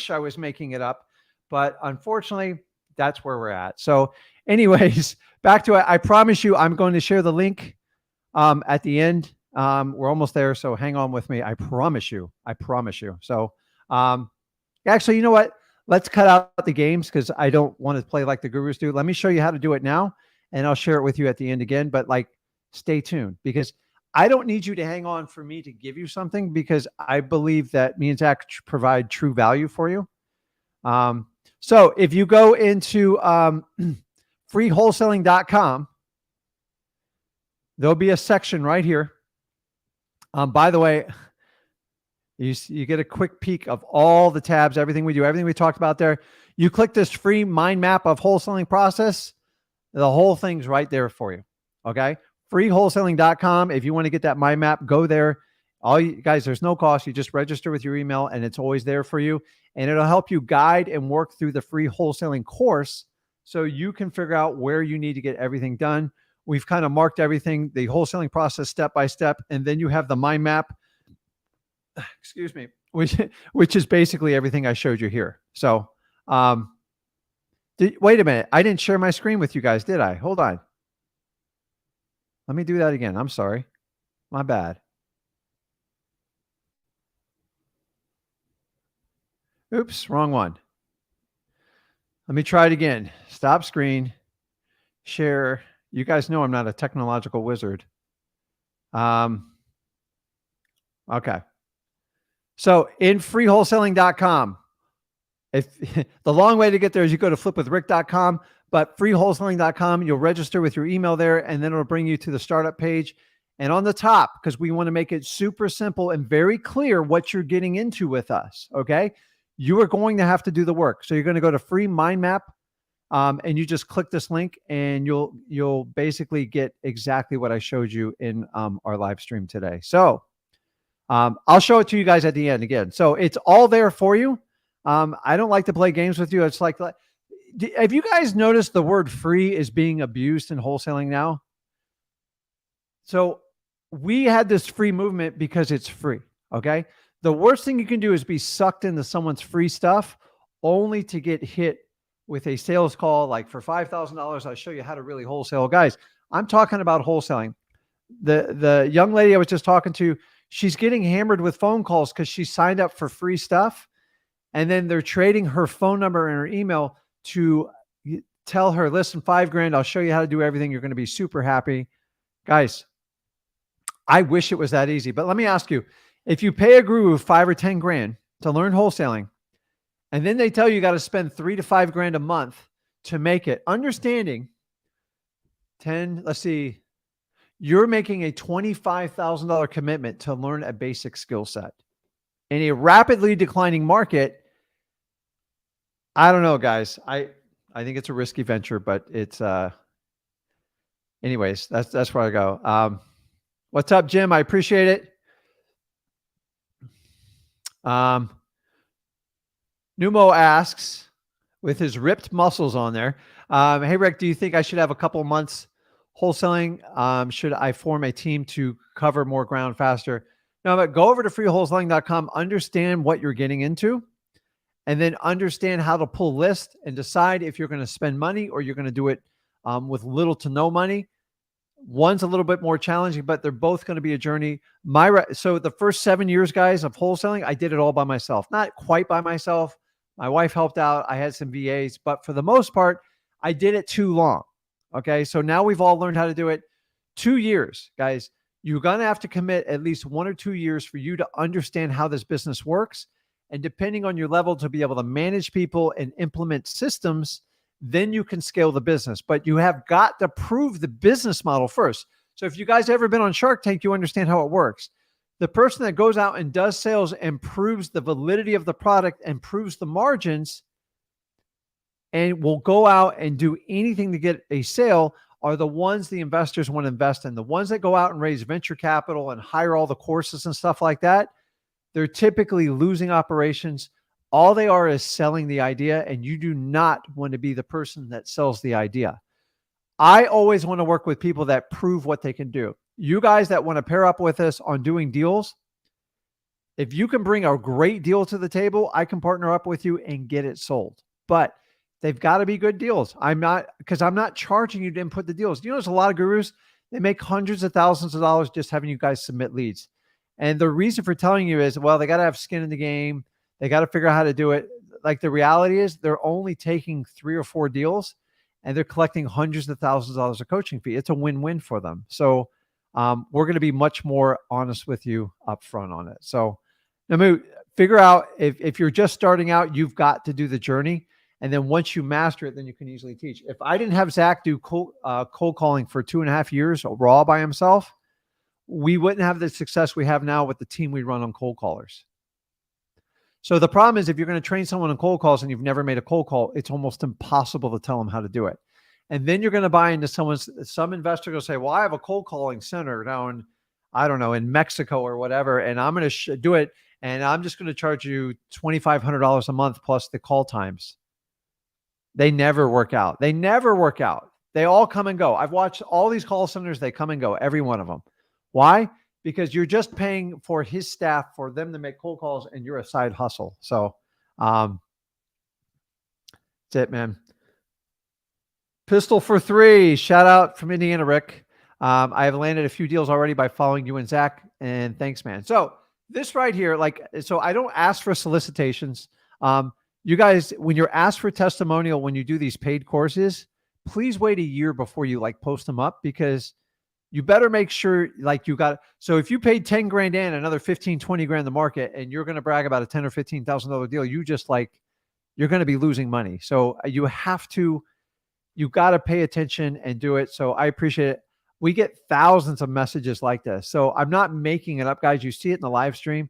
I was making it up, but unfortunately that's where we're at. So anyways, back to it. I promise you, I'm going to share the link at the end. We're almost there. So hang on with me. I promise you. So actually, you know what? Let's cut out the games because I don't want to play like the gurus do. Let me show you how to do it now, and I'll share it with you at the end again. But like, stay tuned, because I don't need you to hang on for me to give you something, because I believe that me and Zach provide true value for you. So if you go into freewholesaling.com, there'll be a section right here. By the way, you get a quick peek of all the tabs, everything we do, everything we talked about there. You click this free mind map of wholesaling process. The whole thing's right there for you. Okay. Freewholesaling.com. If you want to get that mind map, go there. All you guys, there's no cost. You just register with your email and it's always there for you. And it'll help you guide and work through the free wholesaling course so you can figure out where you need to get everything done. We've kind of marked everything, the wholesaling process step by step. And then you have the mind map, excuse me, which is basically everything I showed you here. So, wait a minute. I didn't share my screen with you guys, did I? Hold on. Let me do that again. I'm sorry. My bad. Oops, wrong one. Let me try it again. Stop screen, share. You guys know I'm not a technological wizard. Okay. So in freewholesaling.com, if the long way to get there is you go to flipwithrick.com, but freewholesaling.com, you'll register with your email there, and then it'll bring you to the startup page. And on the top, because we want to make it super simple and very clear what you're getting into with us. Okay. You are going to have to do the work. So you're going to go to free mind map, and you just click this link, and you'll basically get exactly what I showed you in our live stream today. So I'll show it to you guys at the end again. So it's all there for you. I don't like to play games with you. It's like, have you guys noticed the word free is being abused in wholesaling now? So we had this free movement because it's free. Okay. The worst thing you can do is be sucked into someone's free stuff only to get hit with a sales call. Like for $5,000, I'll show you how to really wholesale. Guys, I'm talking about wholesaling. The young lady I was just talking to, she's getting hammered with phone calls because she signed up for free stuff. And then they're trading her phone number and her email to tell her, listen, $5,000, I'll show you how to do everything. You're going to be super happy. Guys, I wish it was that easy, but let me ask you, if you pay a guru 5 or 10 grand to learn wholesaling, and then they tell you got to spend $3 to $5,000 a month to make it, understanding 10, let's see, you're making a $25,000 commitment to learn a basic skill set. in a rapidly declining market, I don't know, guys. I think it's a risky venture, but it's anyways, that's where I go. What's up, Jim? I appreciate it. Numo asks, with his ripped muscles on there, hey, Rick, do you think I should have a couple months wholesaling? Should I form a team to cover more ground faster? No, but go over to freewholesaling.com, understand what you're getting into, and then understand how to pull lists and decide if you're going to spend money or you're going to do it with little to no money. One's a little bit more challenging, but they're both going to be a journey. So the first 7 years, guys, of wholesaling, I did it all by myself. Not quite by myself. My wife helped out. I had some VAs, but for the most part, I did it too long. Okay. So now we've all learned how to do it. 2 years, guys. You're going to have to commit at least 1 or 2 years for you to understand how this business works. And depending on your level to be able to manage people and implement systems, then you can scale the business. But you have got to prove the business model first. So if you guys ever been on Shark Tank, you understand how it works. The person that goes out and does sales and proves the validity of the product and proves the margins and will go out and do anything to get a sale are the ones the investors want to invest in. The ones that go out and raise venture capital and hire all the courses and stuff like that, they're typically losing operations. All they are is selling the idea, and you do not want to be the person that sells the idea. I always want to work with people that prove what they can do. You guys that want to pair up with us on doing deals, if you can bring a great deal to the table, I can partner up with you and get it sold. But they've got to be good deals. I'm not charging you to input the deals. You know, there's a lot of gurus, they make hundreds of thousands of dollars just having you guys submit leads. And the reason for telling you is, well, they got to have skin in the game. They got to figure out how to do it. Like the reality is they're only taking 3 or 4 deals and they're collecting hundreds of thousands of dollars of coaching fee. It's a win-win for them. So we're going to be much more honest with you up front on it. So now figure out if you're just starting out, you've got to do the journey. And then once you master it, then you can easily teach. If I didn't have Zach do cold calling for 2.5 years raw by himself, we wouldn't have the success we have now with the team we run on cold callers. So the problem is if you're going to train someone on cold calls and you've never made a cold call, it's almost impossible to tell them how to do it. And then you're going to buy into some investor will say, well, I have a cold calling center down, I don't know, in Mexico or whatever, and I'm going to do it. And I'm just going to charge you $2,500 a month plus the call times. They never work out. They never work out. They all come and go. I've watched all these call centers. They come and go, every one of them. Why? Because you're just paying for his staff for them to make cold calls and you're a side hustle. So that's it, man. Pistol for 3. Shout out from Indiana, Rick. I have landed a few deals already by following you and Zach, and thanks, man. So this right here, so I don't ask for solicitations. You guys, when you're asked for testimonial, when you do these paid courses, please wait a year before you post them up, because you better make sure so if you paid 10 grand in another 15, 20 grand in the market and you're going to brag about a $10,000 or $15,000 deal, you're going to be losing money. So you got to pay attention and do it. So I appreciate it. We get thousands of messages like this. So I'm not making it up, guys. You see it in the live stream.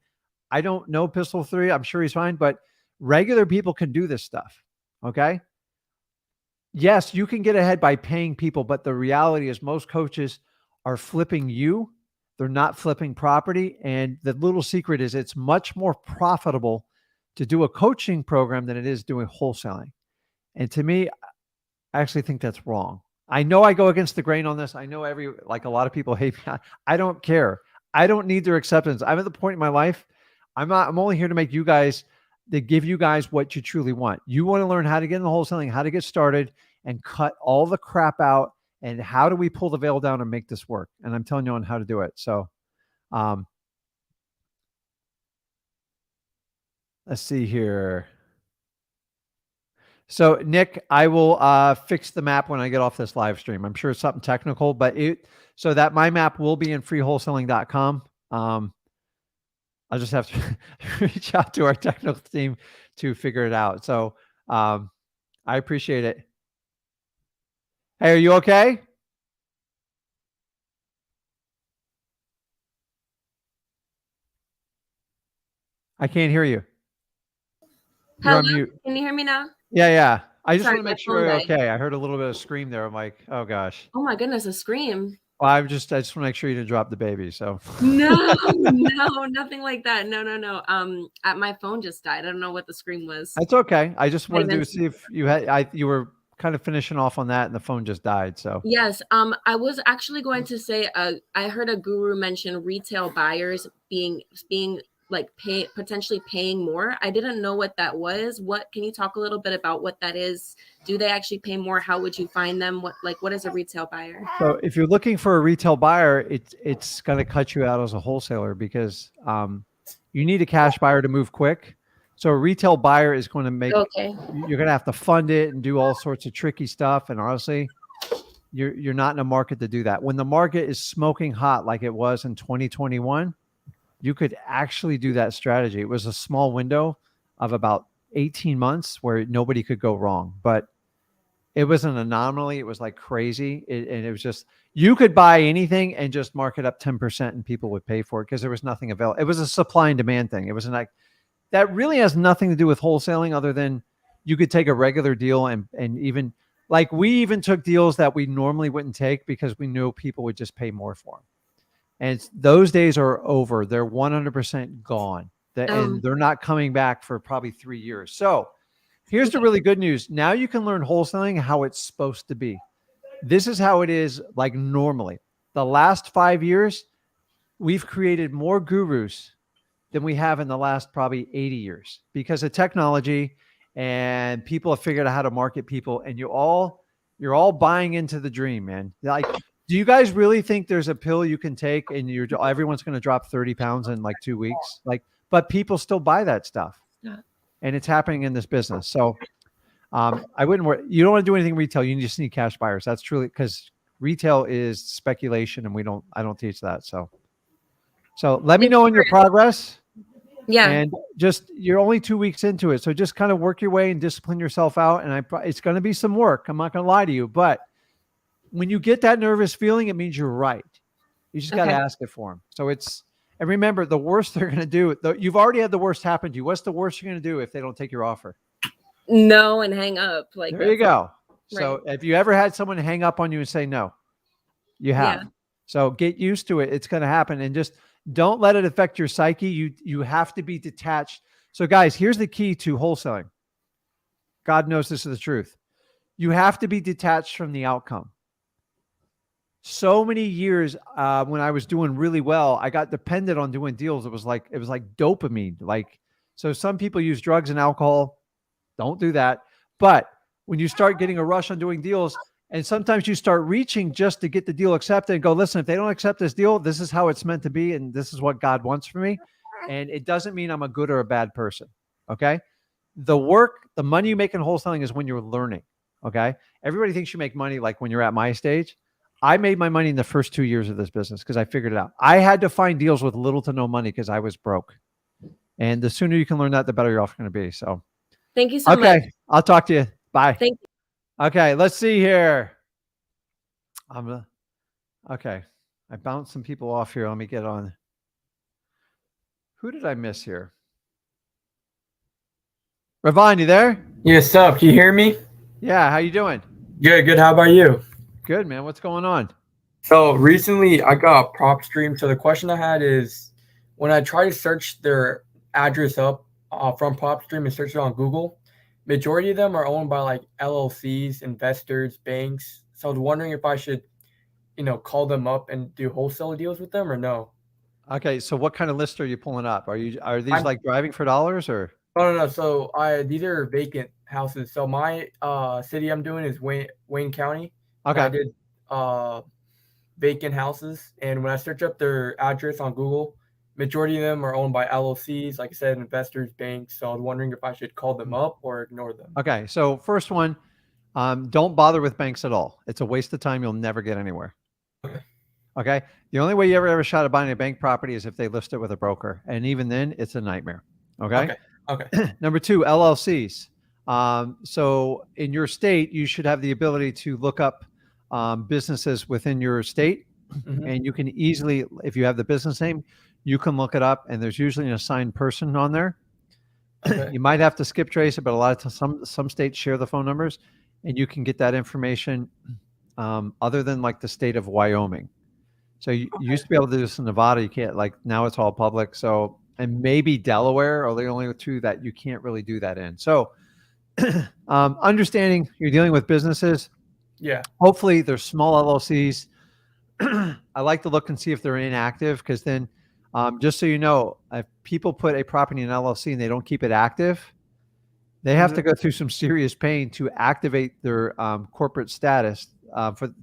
I don't know Pistol 3. I'm sure he's fine, but regular people can do this stuff. Okay. Yes, you can get ahead by paying people, but the reality is most coaches are flipping you. They're not flipping property. And the little secret is it's much more profitable to do a coaching program than it is doing wholesaling. And to me, I actually think that's wrong. I know I go against the grain on this. I know a lot of people hate me. I don't care. I don't need their acceptance. I'm at the point in my life. I'm only here to make you guys, to give you guys what you truly want. You want to learn how to get into wholesaling, how to get started and cut all the crap out. And how do we pull the veil down and make this work? And I'm telling you on how to do it. So, let's see here. So Nick, I will fix the map when I get off this live stream. I'm sure it's something technical, but so that my map will be in freewholesaling.com. I'll just have to reach out to our technical team to figure it out. So I appreciate it. Hey, are you okay? I can't hear you. You're Hello, on mute. can you hear me now? Yeah, yeah. I just Sorry, want to my make phone sure you're died. okay. I heard a little bit of scream there. I'm like, oh gosh. Oh my goodness, a scream. Well, I just want to make sure you didn't drop the baby. So No, no, nothing like that. No, no, no. My phone just died. I don't know what the scream was. that's okay. I just Might have wanted to been- see if you were kind of finishing off on that and the phone just died. So Yes, I was actually going to say, I heard a guru mention retail buyers being like potentially paying more. I didn't know what that was. What can you talk a little bit about what that is? Do they actually pay more? How would you find them? What is a retail buyer? So if you're looking for a retail buyer, it's going to cut you out as a wholesaler because you need a cash buyer to move quick. So a retail buyer is going to make Okay. you're going to have to fund it and do all sorts of tricky stuff. And honestly, you're not in a market to do that. When the market is smoking hot like it was in 2021, you could actually do that strategy. It was a small window of about 18 months where nobody could go wrong, but it was an anomaly. It was like crazy. And it was just, you could buy anything and just mark it up 10% and people would pay for it because there was nothing available. It was a supply and demand thing. It wasn't like, that really has nothing to do with wholesaling other than you could take a regular deal and even like we even took deals that we normally wouldn't take because we knew people would just pay more for them. And those days are over. They're 100% gone. And they're not coming back for probably 3 years. So here's the really good news. Now you can learn wholesaling how it's supposed to be. This is how it is like normally. The last 5 years, we've created more gurus than we have in the last probably 80 years because of technology and people have figured out how to market people and you're all buying into the dream, man. Like, do you guys really think there's a pill you can take and everyone's going to drop 30 pounds in like 2 weeks? Like, but people still buy that stuff. Yeah. And it's happening in this business. So I wouldn't worry. You don't want to do anything retail. You just need cash buyers. That's truly because retail is speculation and I don't teach that. So let me know in your progress. Yeah. And just, you're only 2 weeks into it. So just kind of work your way and discipline yourself out. And it's going to be some work. I'm not going to lie to you, but when you get that nervous feeling, it means you're right. You just got to ask it for them. So and remember, the worst they're going to do, you've already had the worst happen to you. What's the worst you're going to do if they don't take your offer? No, and hang up. Like there you go. Right. So if you ever had someone hang up on you and say no, you have. Yeah. So get used to it. It's going to happen. And just don't let it affect your psyche. You have to be detached. So guys, here's the key to wholesaling. God knows this is the truth. You have to be detached from the outcome. So many years when I was doing really well, I got dependent on doing deals. It was like dopamine. Like, so some people use drugs and alcohol. Don't do that. But when you start getting a rush on doing deals, and sometimes you start reaching just to get the deal accepted and go, listen, if they don't accept this deal, this is how it's meant to be. And this is what God wants for me. And it doesn't mean I'm a good or a bad person. Okay. The money you make in wholesaling is when you're learning. Okay. Everybody thinks you make money like when you're at my stage. I made my money in the first 2 years of this business because I figured it out. I had to find deals with little to no money because I was broke. And the sooner you can learn that, the better you're off going to be. So thank you so much. Okay. I'll talk to you. Bye. Thank you. Okay. Let's see here. Okay. I bounced some people off here. Let me get on. Who did I miss here? Ravon, you there? Yes, up. Can you hear me? Yeah. How you doing? Good. How about you? Good, man. What's going on? So recently I got PropStream. So the question I had is when I try to search their address up from PropStream and search it on Google, majority of them are owned by like LLCs, investors, banks. So I was wondering if I should, call them up and do wholesale deals with them or no. Okay. So what kind of list are you pulling up? Are these like driving for dollars or? No. So these are vacant houses. So my city I'm doing is Wayne County. Okay. I did vacant houses, and when I search up their address on Google, majority of them are owned by LLCs, like I said, investors, banks. So I was wondering if I should call them up or ignore them. Okay. So first one, don't bother with banks at all. It's a waste of time. You'll never get anywhere. Okay. The only way you ever have a shot at buying a bank property is if they list it with a broker. And even then it's a nightmare. Okay. Number two, LLCs. So in your state, you should have the ability to look up businesses within your state. Mm-hmm. And you can easily, if you have the business name, you can look it up, and there's usually an assigned person on there. Okay. You might have to skip trace it, but a lot of times some states share the phone numbers, and you can get that information other than like the state of Wyoming. So you used to be able to do this in Nevada. You can't, like, now it's all public. So, and maybe Delaware are the only two that you can't really do that in. So understanding you're dealing with businesses. Yeah. Hopefully they're small LLCs. I like to look and see if they're inactive, because then just so you know, if people put a property in LLC and they don't keep it active, they have to go through some serious pain to activate their corporate status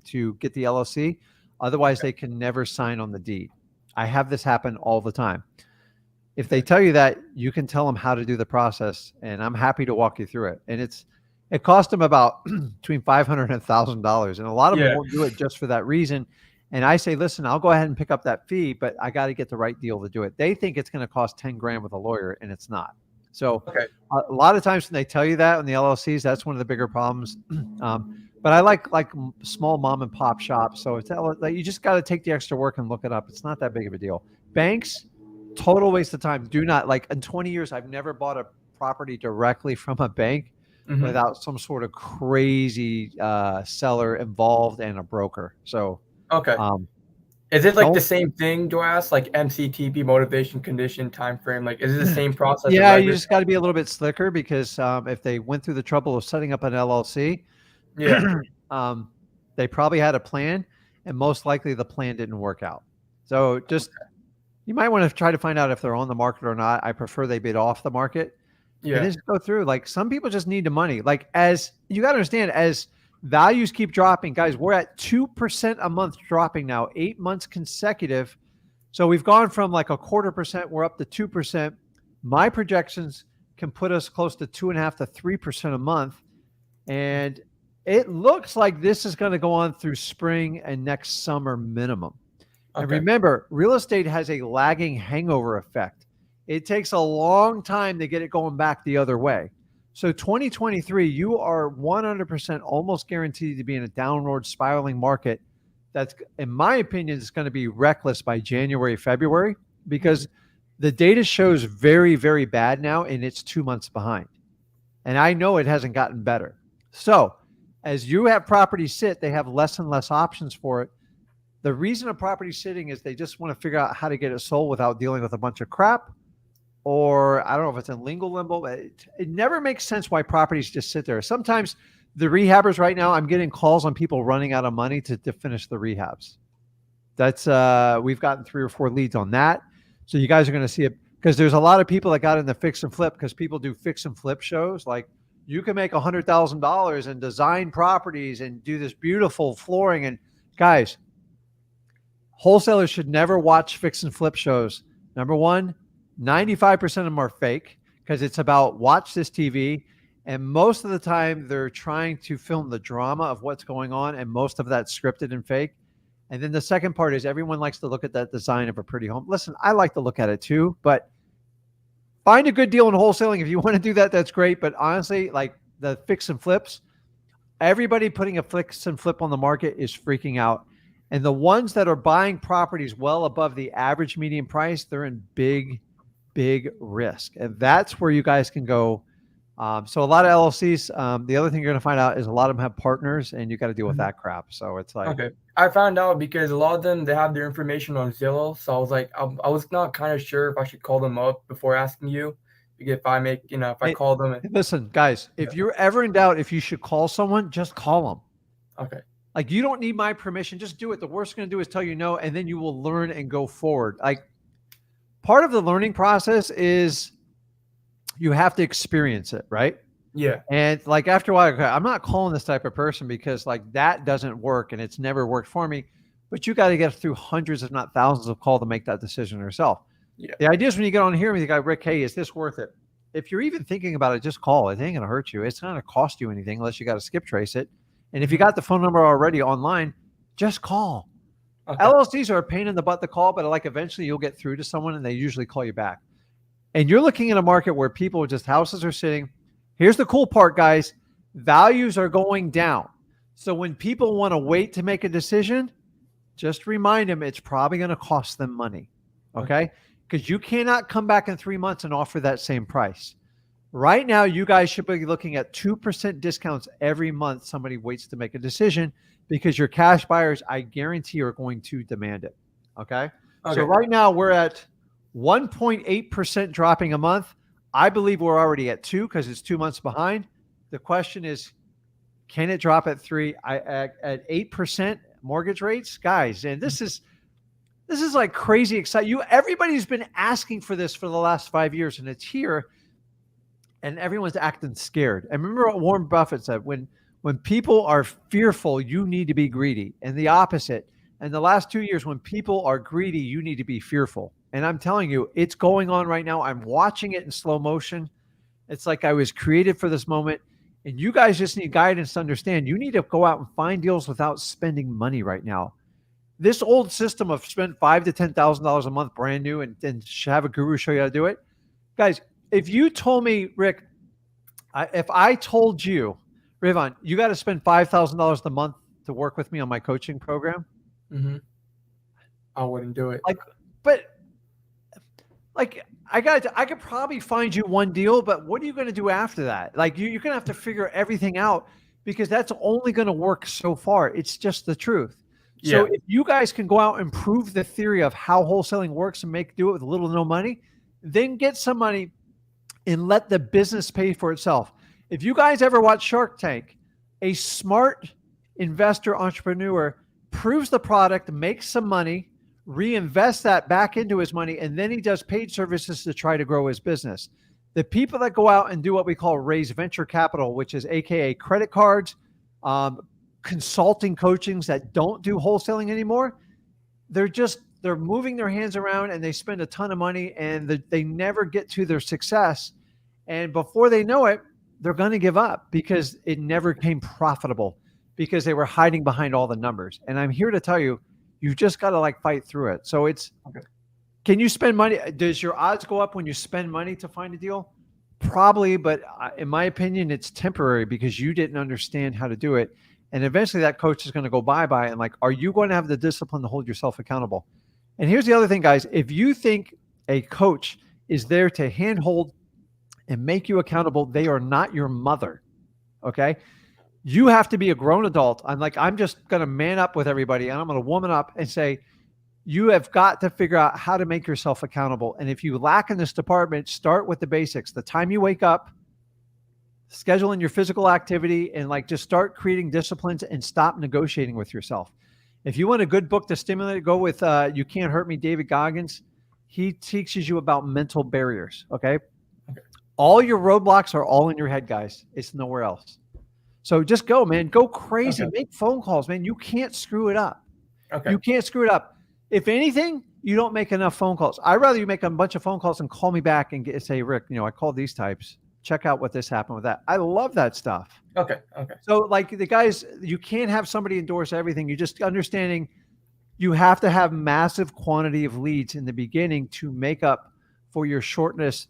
to get the LLC. Otherwise, they can never sign on the deed. I have this happen all the time. If they tell you that, you can tell them how to do the process, and I'm happy to walk you through it. And it cost them about between $500 and $1,000, and a lot of them won't do it just for that reason. And I say, listen, I'll go ahead and pick up that fee, but I got to get the right deal to do it. They think it's going to cost 10 grand with a lawyer, and it's not. So a lot of times when they tell you that in the LLCs, that's one of the bigger problems. But I like small mom and pop shops. So it's like, you just got to take the extra work and look it up. It's not that big of a deal. Banks, total waste of time. Do not, like, in 20 years, I've never bought a property directly from a bank without some sort of crazy seller involved and a broker. So, is it like the same thing, do I ask? Like MCTP, motivation, condition, time frame? Like, is it the same process? Yeah, you just got to be a little bit slicker, because if they went through the trouble of setting up an LLC, they probably had a plan, and most likely the plan didn't work out. So just you might want to try to find out if they're on the market or not. I prefer they bid off the market. And just go through. Like, some people just need the money. Like, as you got to understand, as values keep dropping, guys, we're at 2% a month dropping now, 8 months consecutive. So we've gone from like 0.25%, we're up to 2%. My projections can put us close to 2.5 to 3% a month. And it looks like this is going to go on through spring and next summer minimum. And remember, real estate has a lagging hangover effect. It takes a long time to get it going back the other way. So 2023, you are 100% almost guaranteed to be in a downward spiraling market. That's, in my opinion, is going to be reckless by January, February, because the data shows very, very bad now, and it's 2 months behind. And I know it hasn't gotten better. So as you have property sit, they have less and less options for it. The reason a property's sitting is they just want to figure out how to get it sold without dealing with a bunch of crap. Or I don't know if it's in legal limbo, but it never makes sense why properties just sit there. Sometimes the rehabbers right now, I'm getting calls on people running out of money to finish the rehabs. That's we've gotten 3 or 4 leads on that. So you guys are going to see it, because there's a lot of people that got in the fix and flip, because people do fix and flip shows. Like, you can make $100,000 and design properties and do this beautiful flooring. And guys, wholesalers should never watch fix and flip shows. Number one, 95% of them are fake, because it's about watch this TV. And most of the time they're trying to film the drama of what's going on. And most of that's scripted and fake. And then the second part is everyone likes to look at that design of a pretty home. Listen, I like to look at it too, but find a good deal in wholesaling. If you want to do that, that's great. But honestly, like the fix and flips, everybody putting a fix and flip on the market is freaking out. And the ones that are buying properties well above the average median price, they're in big risk. And that's where you guys can go. So a lot of LLCs, the other thing you're going to find out is a lot of them have partners, and you got to deal with that crap. So it's like, I found out because a lot of them, they have their information on Zillow. So I was like, I was not kind of sure if I should call them up before asking you. Because if I make, if I call them. Listen, guys, if you're ever in doubt if you should call someone, just call them. Like, you don't need my permission. Just do it. The worst they're going to do is tell you no, and then you will learn and go forward. Like, part of the learning process is you have to experience it, right? Yeah. And like, after a while, okay, I'm not calling this type of person, because like that doesn't work, and it's never worked for me. But you got to get through hundreds, if not thousands, of calls to make that decision yourself. Yeah. The idea is when you get on here and you go, Rick, hey, is this worth it? If you're even thinking about it, just call. It ain't going to hurt you. It's not going to cost you anything unless you got to skip trace it. And if you got the phone number already online, just call. LLCs are a pain in the butt to call, but like eventually you'll get through to someone and they usually call you back. And you're looking at a market where people, just houses are sitting. Here's the cool part, guys. Values are going down. So when people want to wait to make a decision, just remind them it's probably going to cost them money. Okay. because you cannot come back in 3 months and offer that same price. Right now, you guys should be looking at 2% discounts every month somebody waits to make a decision, because your cash buyers, I guarantee, are going to demand it. Okay. So right now we're at 1.8% dropping a month. I believe we're already at 2 because it's 2 months behind. The question is, can it drop at 3? At 8% mortgage rates, guys? And this is like crazy exciting. Everybody's been asking for this for the last 5 years, and it's here, and everyone's acting scared. And remember what Warren Buffett said: when people are fearful, you need to be greedy, and the opposite. And the last 2 years, when people are greedy, you need to be fearful. And I'm telling you, it's going on right now. I'm watching it in slow motion. It's like I was created for this moment. And you guys just need guidance to understand you need to go out and find deals without spending money right now. This old system of spend $5,000 to $10,000 a month brand new and then have a guru show you how to do it. Guys, if you told me, Rick, if I told you, Rivon, you got to spend $5,000 a month to work with me on my coaching program, I wouldn't do it. I could probably find you one deal, but what are you going to do after that? Like you're going to have to figure everything out, because that's only going to work so far. It's just the truth. Yeah. So if you guys can go out and prove the theory of how wholesaling works and do it with little to no money, then get some money and let the business pay for itself. If you guys ever watch Shark Tank, a smart investor entrepreneur proves the product, makes some money, reinvest that back into his money, and then he does paid services to try to grow his business. The people that go out and do what we call raise venture capital, which is AKA credit cards, consulting coachings that don't do wholesaling anymore, they're moving their hands around and they spend a ton of money and they never get to their success. And before they know it, they're going to give up because it never came profitable, because they were hiding behind all the numbers. And I'm here to tell you, you just got to fight through it. So can you spend money? Does your odds go up when you spend money to find a deal? Probably, but in my opinion, it's temporary because you didn't understand how to do it. And eventually that coach is going to go bye-bye. And are you going to have the discipline to hold yourself accountable? And here's the other thing, guys. If you think a coach is there to handhold and make you accountable, they are not your mother. Okay. You have to be a grown adult. I'm just going to man up with everybody, and I'm going to woman up and say, you have got to figure out how to make yourself accountable. And if you lack in this department, start with the basics. The time you wake up, schedule in your physical activity, and just start creating disciplines and stop negotiating with yourself. If you want a good book to stimulate, go with You Can't Hurt Me, David Goggins. He teaches you about mental barriers. Okay. All your roadblocks are all in your head, guys. It's nowhere else. So just go, man. Go crazy. Make phone calls, man. You can't screw it up. You can't screw it up. If anything, you don't make enough phone calls. I'd rather you make a bunch of phone calls and call me back and say, Rick, I called these types. Check out what this happened with that. I love that stuff. Okay. So the guys, you can't have somebody endorse everything. You just understanding you have to have massive quantity of leads in the beginning to make up for your shortness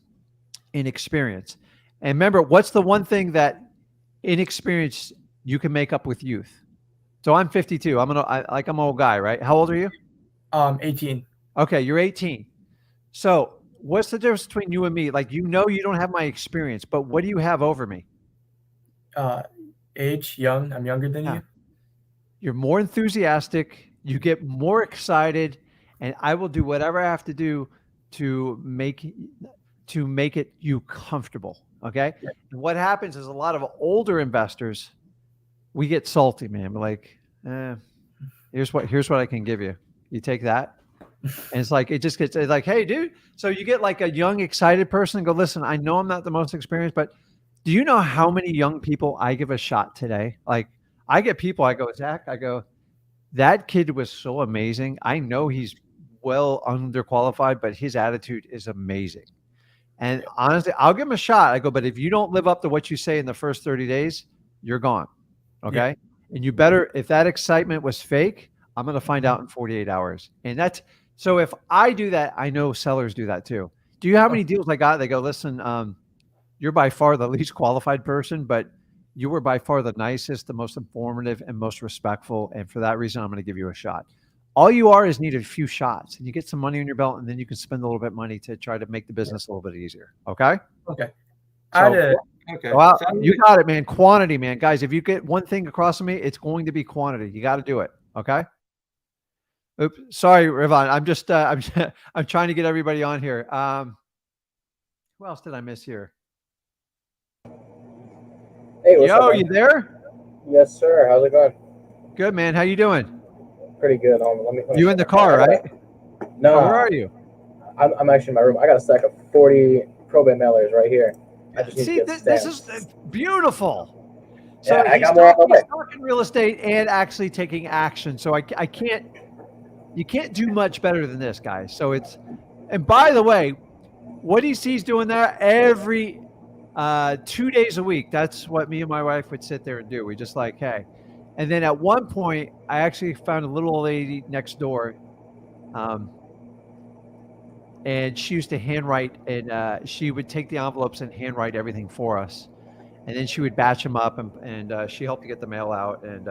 in experience. And remember, what's the one thing that inexperience you can make up with youth? So I'm 52. I'm an old guy, right? How old are you? 18. Okay, you're 18. So what's the difference between you and me? You don't have my experience, but what do you have over me? Age, young. I'm younger than you. You're more enthusiastic. You get more excited, and I will do whatever I have to do to make it you comfortable. Okay. Yeah. And what happens is a lot of older investors, we get salty, man. We're here's what I can give you. You take that. And it's like, hey, dude. So you get a young, excited person and go, listen, I know I'm not the most experienced, but do you know how many young people I give a shot today? I get people, I go, Zach, that kid was so amazing. I know he's well underqualified, but his attitude is amazing. And honestly, I'll give him a shot. I go, but if you don't live up to what you say in the first 30 days, you're gone. Okay. Yeah. And you better, if that excitement was fake, I'm going to find out in 48 hours. And so if I do that, I know sellers do that too. Do you have any deals I got? They go, listen, you're by far the least qualified person, but you were by far the nicest, the most informative, and most respectful. And for that reason, I'm going to give you a shot. All you are is need a few shots, and you get some money on your belt, and then you can spend a little bit of money to try to make the business a little bit easier. Okay. Okay. So Okay. go out. So I You got it, man. Quantity, man. Guys, if you get one thing across to me, it's going to be quantity. You got to do it. Okay. Oops. Sorry, Rivon. I'm just I'm trying to get everybody on here. Who else did I miss here? Hey, what's Yo, up, you man? there? Yes, sir. How's it going? Good, man. How you doing? Pretty good. Let me You in the car, right? No, Oh, where are you? I'm actually in my room. I got a stack of 40 probate mailers right here. I just need See, to get this is stamps. beautiful. So Yeah, I he's got more on the way. talking real estate and actually taking action. So I can't, you can't do much better than this, guys. So it's, and by the way, what he sees doing there every 2 days a week, that's what me and my wife would sit there and do. We just like, hey. And then at one point, I actually found a little old lady next door. And she used to handwrite, and she would take the envelopes and handwrite everything for us. And then she would batch them up, and she helped to get the mail out. And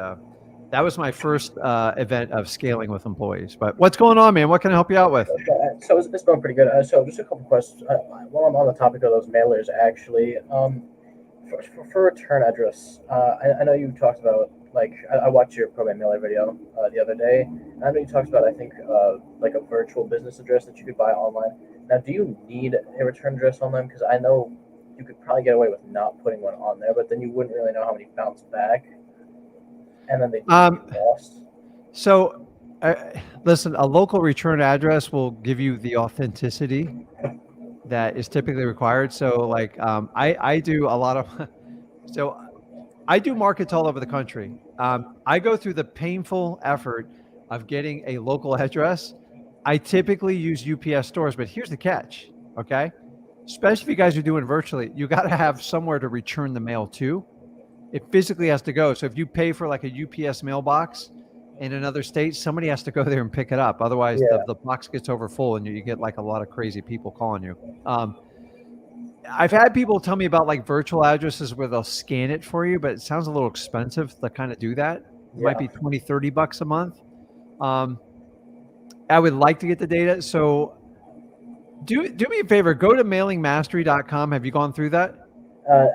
that was my first event of scaling with employees. But what's going on, man? What can I help you out with? So it's going pretty good. So just a couple questions. While I'm on the topic of those mailers, actually, for return address, I know you talked about, like, I watched your probate mailer video the other day, and I know you talked about, I think, like a virtual business address that you could buy online. Now, do you need a return address on them? Because I know you could probably get away with not putting one on there, but then you wouldn't really know how many bounce back, and then they'd be lost. So, listen, a local return address will give you the authenticity that is typically required. So, like, I do a lot of, so I do markets all over the country. I go through the painful effort of getting a local address. I typically use UPS stores, but here's the catch, okay? Especially if you guys are doing virtually, you got to have somewhere to return the mail to. It physically has to go. So if you pay for like a UPS mailbox in another state, somebody has to go there and pick it up. Otherwise, the box gets overfull and you get like a lot of crazy people calling you. I've had people tell me about like virtual addresses where they'll scan it for you, but it sounds a little expensive to kind of do that. It might be 20, 30 bucks a month. I would like to get the data. So do me a favor, go to mailingmastery.com. Have you gone through that?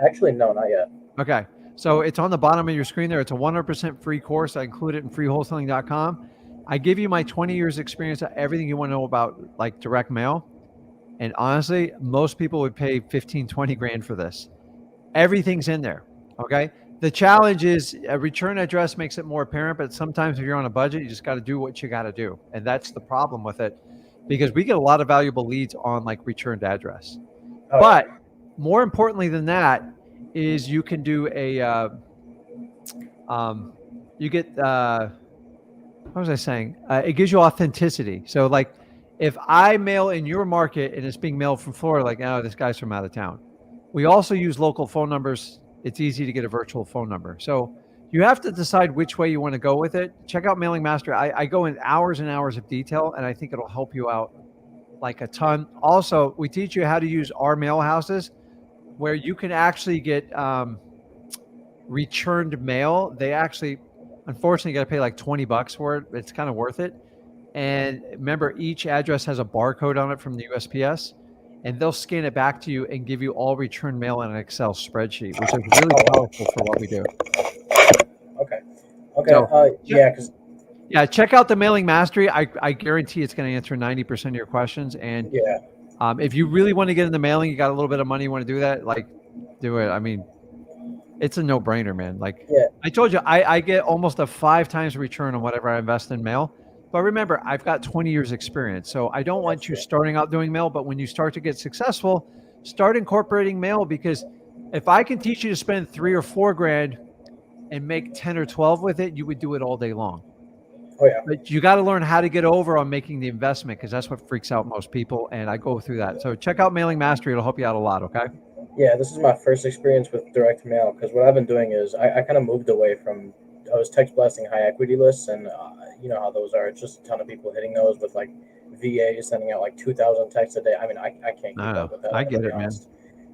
Actually, no, not yet. Okay. So it's on the bottom of your screen there. It's a 100% free course. I include it in freewholesaling.com. I give you my 20 years experience of everything you want to know about like direct mail. And honestly, most people would pay 15, 20 grand for this. Everything's in there. Okay. The challenge is a return address makes it more apparent, but sometimes if you're on a budget, you just got to do what you got to do. And that's the problem with it, because we get a lot of valuable leads on like returned address. But more importantly than that is you can do a, you get, what was I saying? It gives you authenticity. So like if I mail in your market and it's being mailed from Florida, like, oh, this guy's from out of town. We also use local phone numbers. It's easy to get a virtual phone number. So you have to decide which way you want to go with it. Check out Mailing Master. I go in hours and hours of detail, and I think it'll help you out like a ton. Also, we teach you how to use our mail houses where you can actually get returned mail. They actually, unfortunately, got to pay like 20 bucks for it. It's kind of worth it. And remember, each address has a barcode on it from the USPS, and they'll scan it back to you and give you all return mail in an Excel spreadsheet, which is really powerful for what we do. Okay. So, Yeah, check out the Mailing Mastery. I guarantee it's going to answer 90% of your questions. And if you really want to get into mailing, you got a little bit of money, you want to do that, like, do it. I mean, it's a no-brainer, man. Like I told you, I get almost a 5 times return on whatever I invest in mail. But remember, I've got 20 years experience. So I don't want you starting out doing mail, but when you start to get successful, start incorporating mail, because if I can teach you to spend 3 or 4 grand and make 10 or 12 with it, you would do it all day long. Oh yeah. But you got to learn how to get over on making the investment, because that's what freaks out most people. And I go through that. So check out Mailing Mastery. It'll help you out a lot. Okay. Yeah, this is my first experience with direct mail, because what I've been doing is I kind of moved away from, I was text blasting high equity lists, and you know how those are. It's just a ton of people hitting those with like VA sending out like 2,000 texts a day. I mean, I can't keep up with that. I get it, man.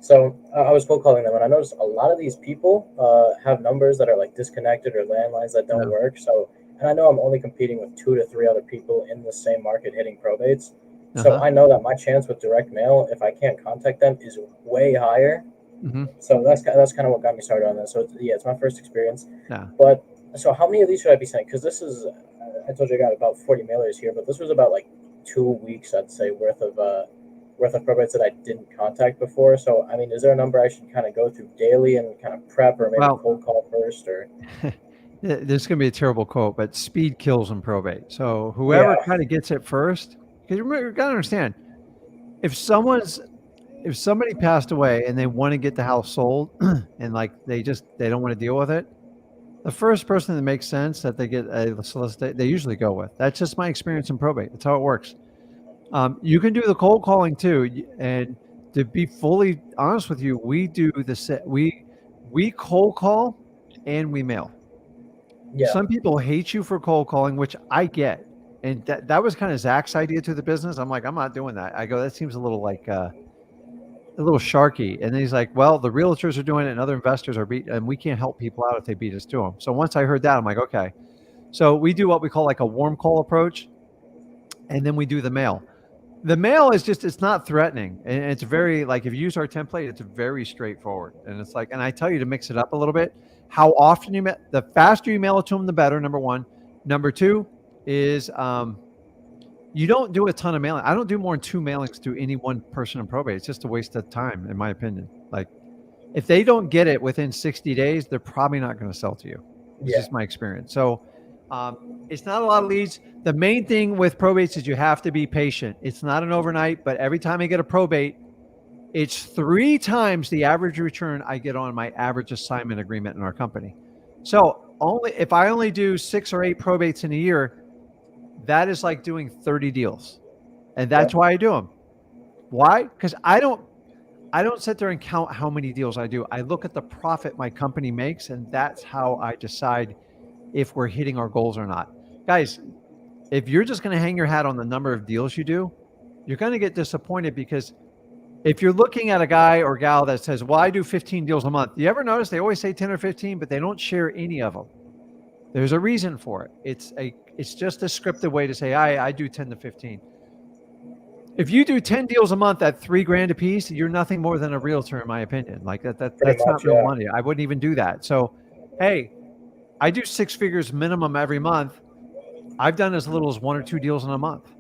So I was cold calling them, and I noticed a lot of these people have numbers that are like disconnected or landlines that don't work. So and I know I'm only competing with 2 to 3 other people in the same market hitting probates. So Uh-huh. I know that my chance with direct mail, if I can't contact them, is way higher. Mm-hmm. So that's kind of what got me started on this. So it's my first experience. Yeah. But so how many of these should I be sending? Because this is, I told you I got about 40 mailers here, but this was about like 2 weeks, I'd say, worth of probates that I didn't contact before. So I mean, is there a number I should kind of go through daily and kind of prep, or maybe Well, cold call first, or this is going to be a terrible quote, but speed kills in probate. So whoever yeah, kind of gets it first, because you got to understand, if somebody passed away and they want to get the house sold and like they don't want to deal with it, the first person that makes sense that they get a solicitor, they usually go with. That's just my experience in probate. That's how it works. You can do the cold calling too, and to be fully honest with you, we do we cold call and we mail. yeah, Some people hate you for cold calling, which I get, and that was kind of Zach's idea to the business. I'm like, I'm not doing that. I go, that seems a little like a little sharky. And then he's like, well, the realtors are doing it and other investors are and we can't help people out if they beat us to them. So once I heard that, I'm like, okay. So we do what we call like a warm call approach, and then we do the mail. The mail is just, it's not threatening. And it's very, like, if you use our template, it's very straightforward. And it's like, and I tell you to mix it up a little bit. How often the faster you mail it to them, the better, number one. Number two is you don't do a ton of mailing. I don't do more than 2 mailings to any one person in probate. It's just a waste of time, in my opinion. Like, if they don't get it within 60 days, they're probably not going to sell to you. It's just my experience. So it's not a lot of leads. The main thing with probates is you have to be patient. It's not an overnight, but every time I get a probate, it's 3 times the average return I get on my average assignment agreement in our company. So if I only do 6 or 8 probates in a year, that is like doing 30 deals. And that's why I do them. Why? Because I don't sit there and count how many deals I do. I look at the profit my company makes, and that's how I decide if we're hitting our goals or not. Guys, if you're just going to hang your hat on the number of deals you do, you're going to get disappointed, because if you're looking at a guy or gal that says, well, I do 15 deals a month, you ever notice they always say 10 or 15, but they don't share any of them? There's a reason for it. It's just a scripted way to say, I do 10 to 15. If you do 10 deals a month at $3,000 a piece, you're nothing more than a realtor, in my opinion. Like that's not real money. I wouldn't even do that. So, hey, I do 6 figures minimum every month. I've done as little as 1 or 2 deals in a month.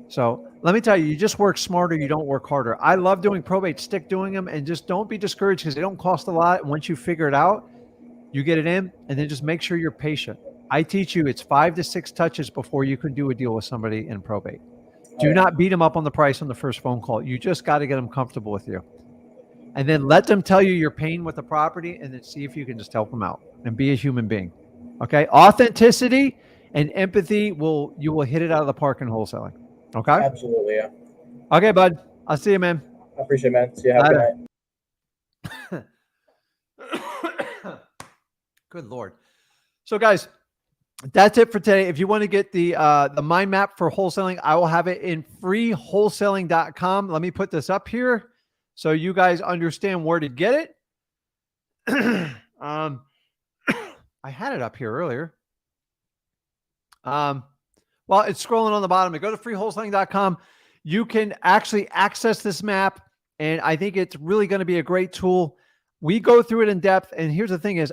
So let me tell you, you just work smarter. You don't work harder. I love doing probate. Stick doing them, and just don't be discouraged, because they don't cost a lot. And once you figure it out, you get it in, and then just make sure you're patient. I teach you it's 5 to 6 touches before you can do a deal with somebody in probate. Do not beat them up on the price on the first phone call. You just got to get them comfortable with you. And then let them tell you your pain with the property, and then see if you can just help them out and be a human being. Okay? Authenticity and empathy you will hit it out of the park in wholesaling. Okay? absolutely, yeah. Okay, bud. I'll see you, man. I appreciate it, man. See you. Have a good night. Good Lord. So, guys, that's it for today. If you want to get the mind map for wholesaling, I will have it in freewholesaling.com. Let me put this up here so you guys understand where to get it. I had it up here earlier. Well, it's scrolling on the bottom. Go to freewholesaling.com. You can actually access this map, and I think it's really going to be a great tool. We go through it in depth, and here's the thing is,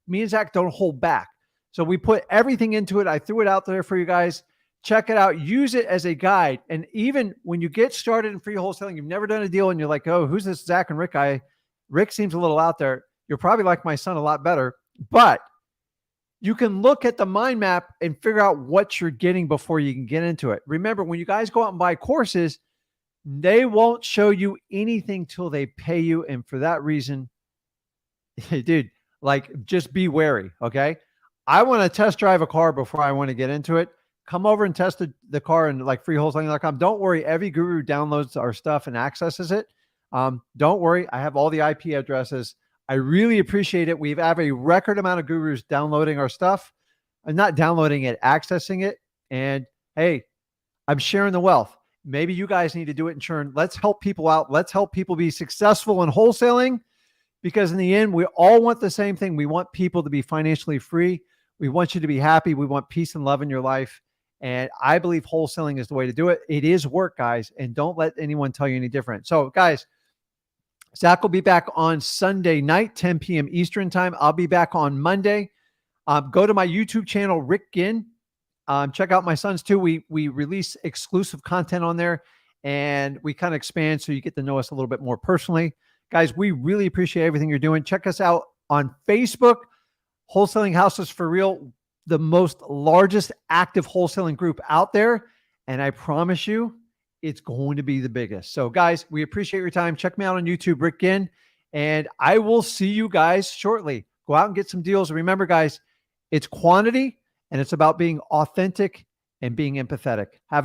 me and Zach don't hold back. So we put everything into it. I threw it out there for you guys. Check it out. Use it as a guide. And even when you get started in free wholesaling, you've never done a deal, and you're like, oh, who's this Zach and Rick guy? Rick seems a little out there. You're probably like my son, a lot better. But you can look at the mind map and figure out what you're getting before you can get into it. Remember, when you guys go out and buy courses, they won't show you anything till they pay you. And for that reason, dude, like, just be wary, okay? I want to test drive a car before I want to get into it. Come over and test the car in like freewholesaling.com. Don't worry. Every guru downloads our stuff and accesses it. Don't worry. I have all the IP addresses. I really appreciate it. We have a record amount of gurus downloading our stuff, and not downloading it, accessing it. And hey, I'm sharing the wealth. Maybe you guys need to do it in turn. Let's help people out. Let's help people be successful in wholesaling, because in the end, we all want the same thing. We want people to be financially free. We want you to be happy. We want peace and love in your life. And I believe wholesaling is the way to do it. It is work, guys. And don't let anyone tell you any different. So, guys, Zach will be back on Sunday night, 10 p.m. Eastern time. I'll be back on Monday. Go to my YouTube channel, Rick Ginn. Check out my sons too. We release exclusive content on there, and we kind of expand so you get to know us a little bit more personally. Guys, we really appreciate everything you're doing. Check us out on Facebook, Wholesaling Houses for Real, the most largest active wholesaling group out there. And I promise you, it's going to be the biggest. So guys, we appreciate your time. Check me out on YouTube, Rick Ginn, and I will see you guys shortly. Go out and get some deals. Remember, guys, it's quantity and it's about being authentic and being empathetic. Have a